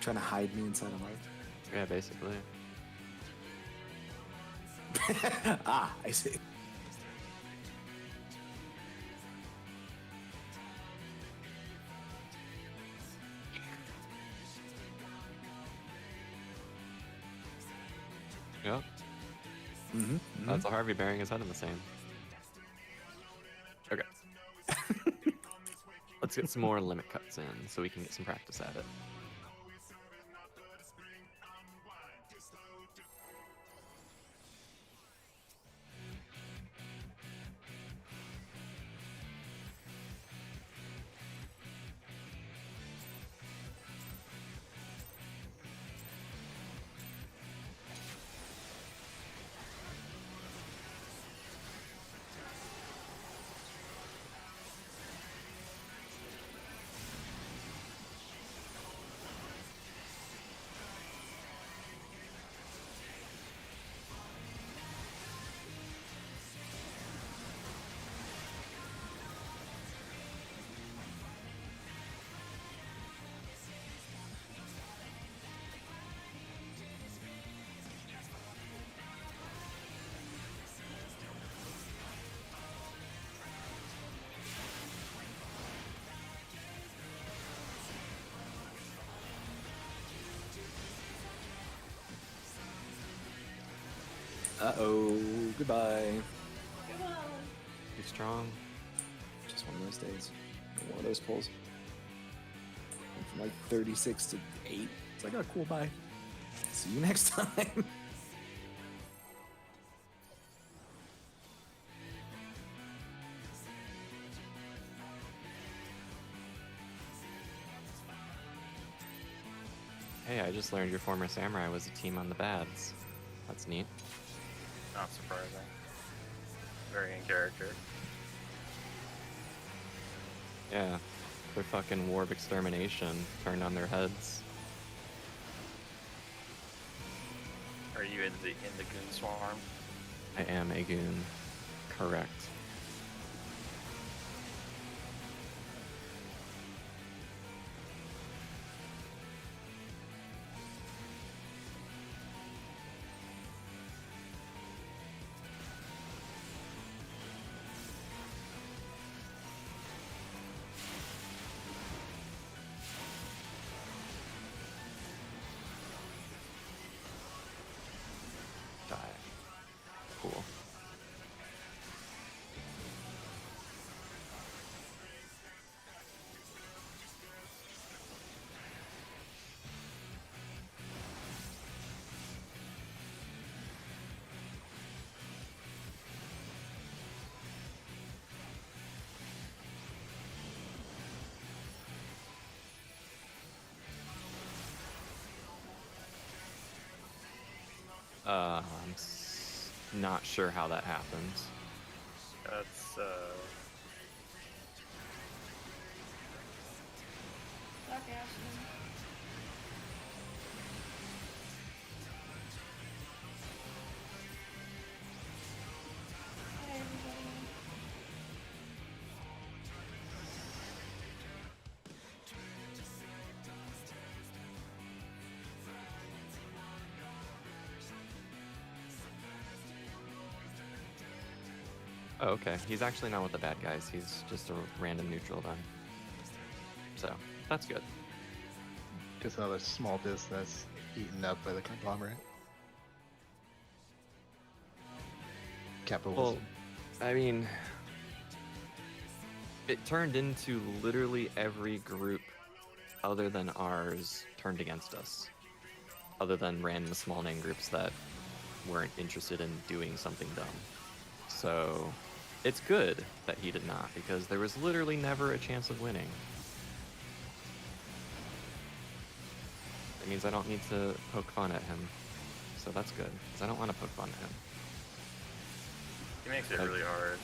B: Trying to hide me inside a light.
D: Yeah, basically.
B: Ah, I see.
D: Yep.
B: Mm-hmm.
D: That's a Harvey burying his head in the sand. Okay. Let's get some more limit cuts in so we can get some practice at it.
B: Uh-oh. Goodbye.
E: Come on.
D: Be strong.
B: Just one of those days. One of those pulls. Went from like 36 to 8. It's like, oh, cool, bye. See you next time.
D: Hey, I just learned your former samurai was a team on the bads. That's neat.
C: Not surprising. Very in character.
D: Yeah. Their fucking war of extermination turned on their heads.
C: Are you in the goon swarm?
D: I am a goon. Correct. Die. Cool. Not sure how that happens.
C: That's
E: Fuck Ashton. Hi, everybody.
D: Oh, okay. He's actually not with the bad guys. He's just a random neutral then. So, that's good.
F: Just another small business eaten up by the conglomerate. Capitalism.
D: Well, I mean, it turned into literally every group other than ours turned against us. Other than random small name groups that weren't interested in doing something dumb. So, it's good that he did not, because there was literally never a chance of winning. It means I don't need to poke fun at him. So that's good, because I don't want to poke fun at him.
C: he makes it really hard.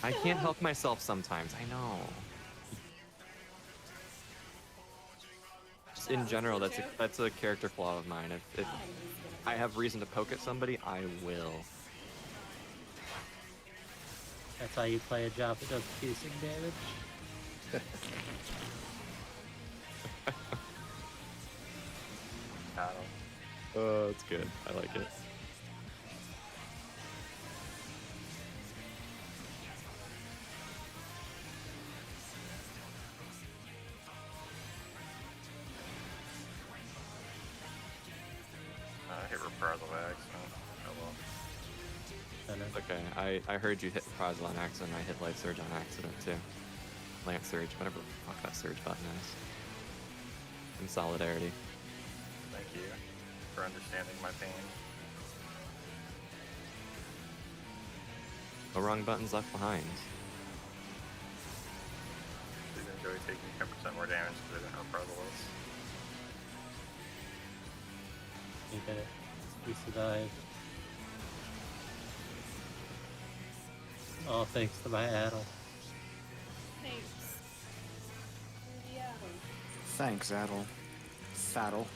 D: I can't help myself sometimes, I know. Just in general, that's a character flaw of mine. If I have reason to poke at somebody, I will.
A: That's how you play a job that does piercing damage.
C: Battle.
D: Oh, it's good. I like it.
C: I hit reprisal by accident. Oh well.
D: Okay, I heard you hit Reprisal on accident. I hit Light Surge on accident too. Lance Surge, whatever the fuck that Surge button is. In solidarity.
C: Thank you for understanding my pain.
D: No wrong buttons left behind.
C: Please enjoy taking 10% more damage because I didn't reprisal us.
A: You did it. You survived. All thanks to my Adel.
E: Thanks. Yeah.
B: Thanks, Adel. Faddle.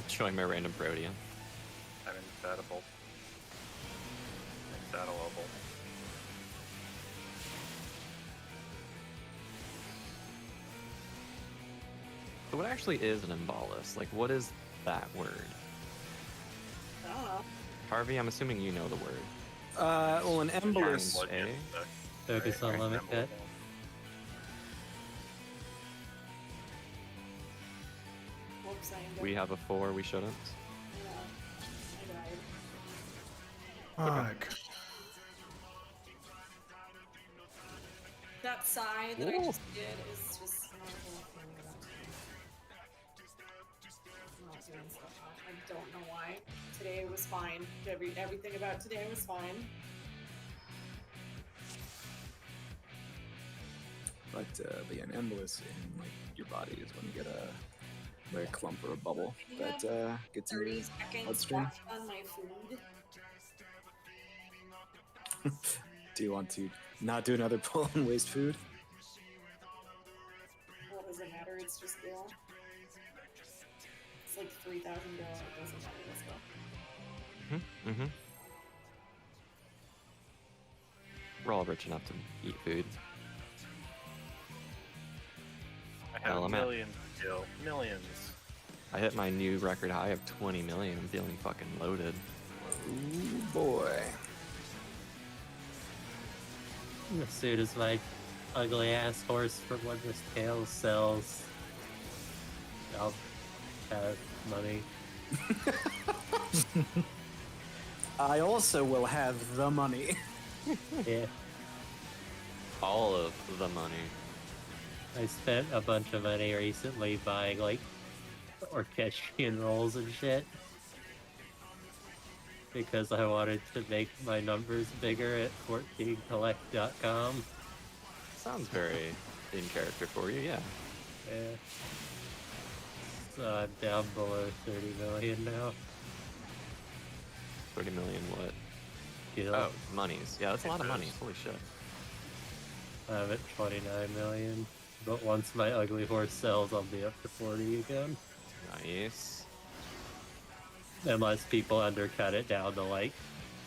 D: Showing my random Protean.
C: I'm infattable. Infattable.
D: So what actually is an embolus? Like, what is that word?
E: I don't know.
D: Harvey, I'm assuming you know the word.
B: Well, an embolus.
C: Blood
D: eh?
C: gets stuck.
A: Focus on limit cut.
E: Whoops, I ended
D: We have a 4, we shouldn't.
E: Yeah. I died.
G: Fuck.
E: That sigh that I
D: Ooh.
E: just did is just not doing stuff. I don't know why. Today was fine. Everything about today was fine.
B: But yeah, an embolus in like your body is when you get a clump or a bubble that gets in
E: 30
B: your
E: seconds
B: bloodstream.
E: left on my food.
B: Do you want to not do another pull and waste food?
E: What does it matter? It's just Gale. It's like 3,000 Gale. It doesn't matter. Let's go.
D: Mm-hmm. We're all rich enough to eat food.
C: I have
D: Well, I'm at-
C: millions still. Millions.
D: I hit my new record high of 20 million. I'm feeling fucking loaded.
B: Ooh boy.
A: As soon as my ugly ass horse from Wondrous Tales sells, I'll have money.
B: I also will have the money.
A: Yeah.
D: All of the money.
A: I spent a bunch of money recently buying like orchestrion rolls and shit because I wanted to make my numbers bigger at 14collect.com.
D: Sounds very in character for you, yeah.
A: Yeah. So I'm down below 30 million now.
D: 30 million what?
A: Gil.
D: Oh, monies. Yeah, that's a lot of monies. Holy shit.
A: I'm at 29 million. But once my ugly horse sells, I'll be up to 40 again.
D: Nice.
A: Unless people undercut it down to like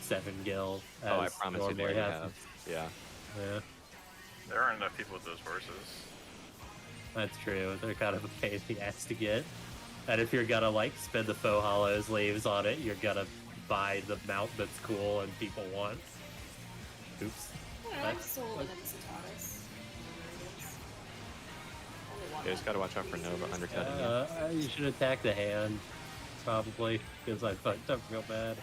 A: 7 gil.
D: Oh, I promise you they
A: normally
D: already
A: happens.
D: have. Yeah.
A: Yeah,
C: There aren't enough people with those horses.
A: that's true. They're kind of a pain in the ass to get. And if you're gonna like spend the faux hollows leaves on it, you're gonna buy the mount that's cool and people want. Oops.
E: Yeah, I've sold an Citatus.
D: You just gotta watch out for Nova undercutting you.
A: You should attack the hand, probably, because I fucked up real bad.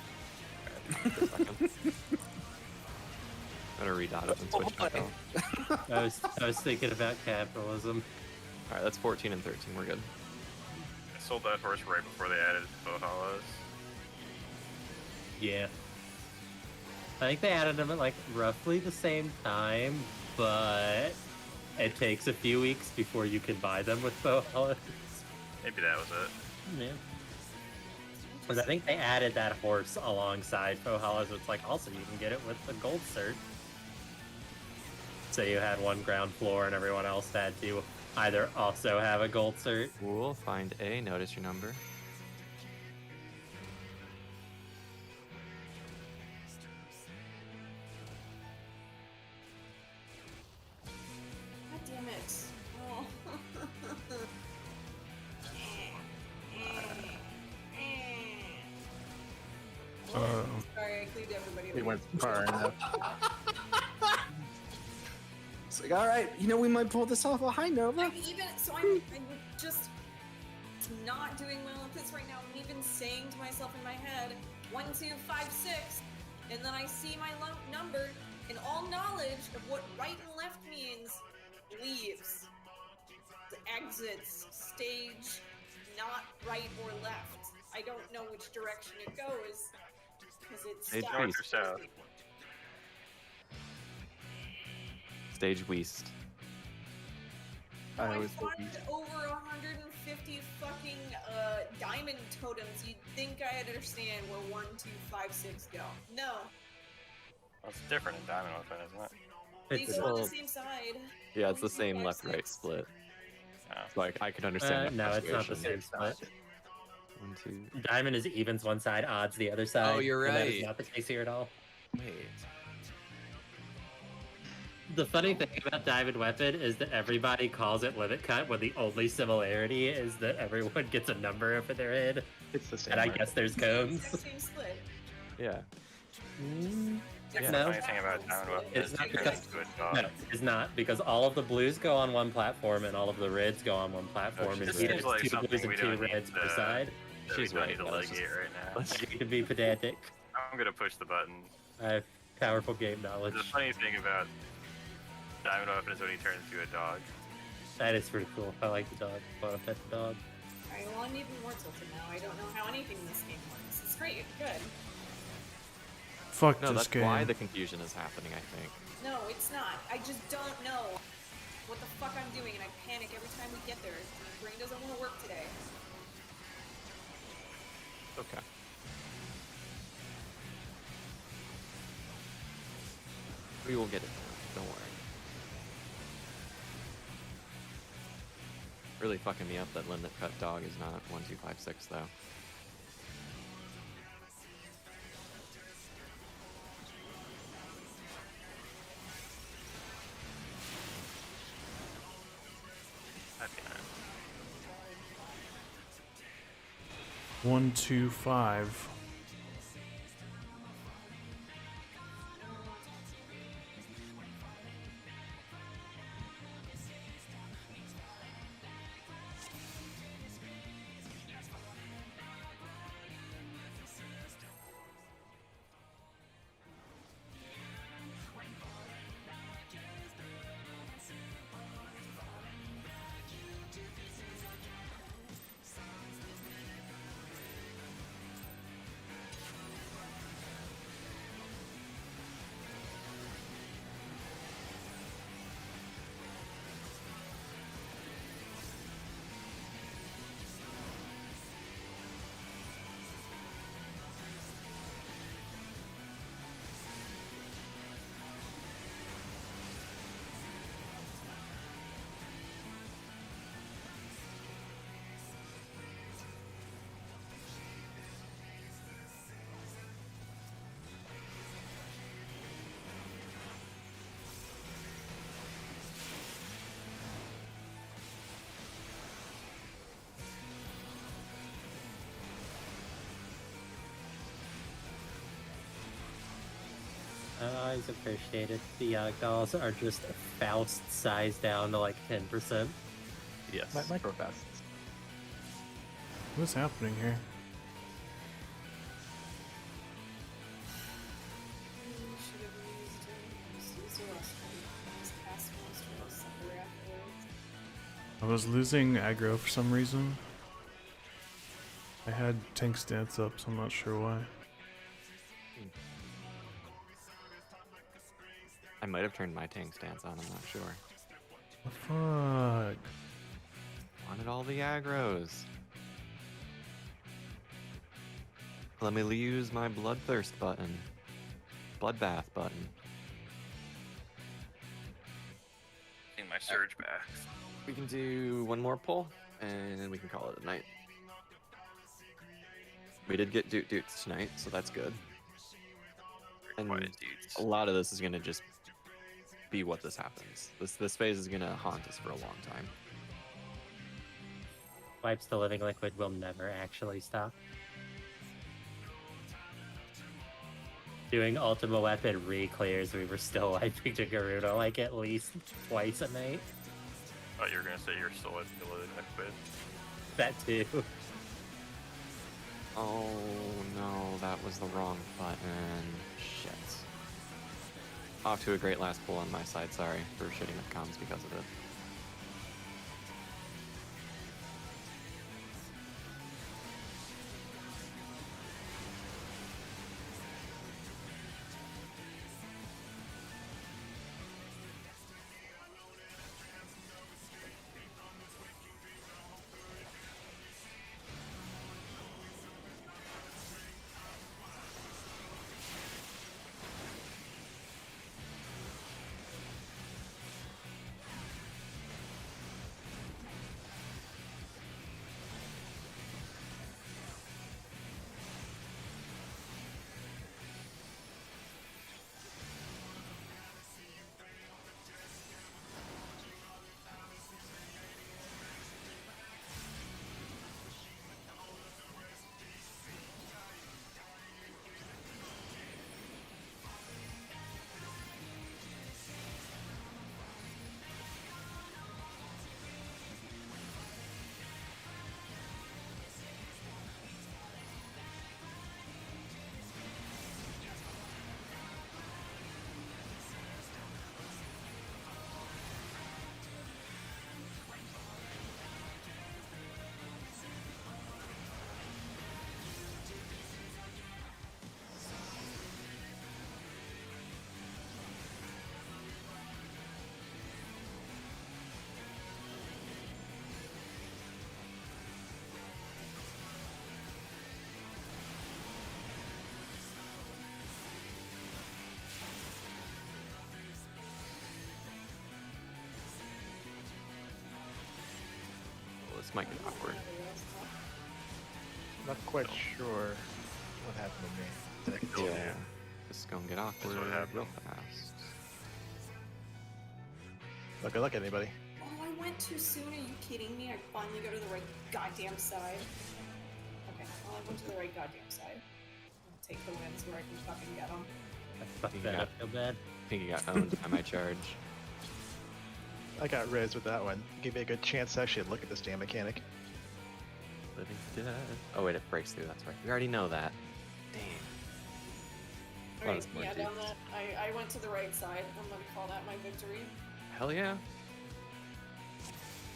D: I'm gonna redot it and switch back off.
A: I was thinking about capitalism.
D: Alright, that's 14 and 13. We're good.
C: I sold that horse right before they added faux hollows.
A: Yeah. I think they added them at like roughly the same time, but it takes a few weeks before you can buy them with faux hollows.
C: Maybe that was it.
A: Yeah. Because I think they added that horse alongside faux hollows. It's like also you can get it with the gold cert. So you had one ground floor and everyone else had to either also have a gold cert.
D: Cool. Find A. Notice your number.
E: God damn it. Oh. Sorry, I cleaved everybody.
F: We went far enough.
B: It's like, all right, you know, we might pull this off. Oh, hi, Nova.
E: I'm just not doing well with this right now. I'm even saying to myself in my head, 1, 2, 5, 6, and then I see my number, and all knowledge of what right and left means leaves, exits, stage, not right or left. I don't know which direction it goes because it's
D: Stage
C: North or south?
D: Stage West.
F: I
E: I
F: always
E: farmed over 150 fucking diamond totems. You'd think I'd understand where 1, 2, 5, 6 go. No,
C: Well, it's different in Diamond Weapon, isn't it?
E: these are on the same side.
D: Yeah, it's the
E: 1, 2,
D: same
E: 5,
D: left-right
E: 6.
D: split.
C: Oh.
D: So I could understand that
A: No, it's not the
D: frustration.
A: same split.
D: 1, 2.
A: Diamond is evens one side, odds the other side.
D: Oh, you're
A: and that is
D: right.
A: not the case here at all.
D: Wait.
A: The funny thing about Diamond Weapon is that everybody calls it limit cut when the only similarity is that everyone gets a number over their head.
F: It's the same.
A: And I
F: way.
A: guess there's cones.
E: Same split.
D: Yeah.
C: That's
A: No.
C: the funny thing about Diamond Weapon
A: It's
C: is
A: not
C: it turns
A: because-
C: into a dog.
A: No, it's not, because all of the blues go on one platform and all of the reds go on one platform.
D: This
A: And
D: seems
A: it's
C: like
A: two
C: something
A: blues
C: we
A: and two
C: don't need
A: reds per
C: to-
A: side.
C: That
D: She's
C: we don't
D: right,
C: need to
D: yeah, let's
C: legate right now.
D: let's-
A: I need to be pedantic.
C: I'm gonna push the button.
A: I have powerful game knowledge.
C: The funny thing about Diamond Weapon is when he turns into a dog.
A: That is pretty cool. I like the dog. I want to pet the dog.
E: Alright, well, I'm even more tilted now. I don't know how anything in this game works. It's great. Good.
G: Fuck
D: No,
G: this
D: that's
G: game.
D: why the confusion is happening, I think.
E: No, it's not. I just don't know what the fuck I'm doing, and I panic every time we get there. My brain doesn't want to work today.
D: Okay. We will get it now. Don't worry. Really fucking me up that limit cut dog is not 1, 2, 5, 6 though.
C: That'd be nice.
G: 1, 2, 5.
A: always appreciated the Yagdals are just Faust sized down to like 10%.
D: Yes.
F: Microfasts.
G: What's happening here?
E: Should have used a rest cast monster or sucker afterwards.
G: I was losing aggro for some reason. I had tank stance up, so I'm not sure why.
D: I might have turned my tank stance on, I'm not sure.
G: The fuck?
D: Wanted all the aggros. Let me use my bloodthirst button. Bloodbath button.
C: Getting my surge back.
D: We can do one more pull, and then we can call it a night. We did get Doot Doots tonight, so that's good. And
C: Quiet dudes.
D: a lot of this is gonna just be what this happens. This phase is gonna haunt us for a long time.
A: Wipes the living liquid will never actually stop. Doing Ultima Weapon re-clears, we were still wiping to Garuda like at least twice a night.
C: Thought you were gonna say you're still at the living liquid.
A: That too.
D: Oh no, that was the wrong button. Shit. Off to a great last pull on my side, sorry for shitting with comms because of it. Well, this might get awkward.
F: Not quite sure what happened to me.
D: Yeah. This is gonna get awkward
C: what happened.
D: real fast.
F: Well, good luck, anybody.
E: Oh, I went too soon. Are you kidding me? I finally go to the right goddamn side. Okay, well, I went to the right goddamn side. I'll take the wins where I can fucking get them.
A: Fuck
D: You
A: that,
D: got-
A: I feel bad.
D: I think you got owned by my charge.
F: I got riz with that one. Gave me a good chance to actually look at this damn mechanic.
D: Living dead. Oh wait, it breaks through, that's right. We already know that. Damn. Well,
E: Alright,
D: it's more
E: yeah,
D: deep.
E: down that. I went to the right side. I'm gonna call that my victory.
D: Hell yeah.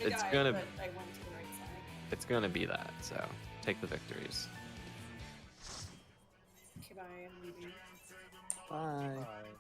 E: I
D: It's
E: died,
D: gonna-
E: but I went to the right side.
D: It's gonna be that, so take the victories.
E: Okay, bye. I'm leaving.
B: Bye.
F: Bye.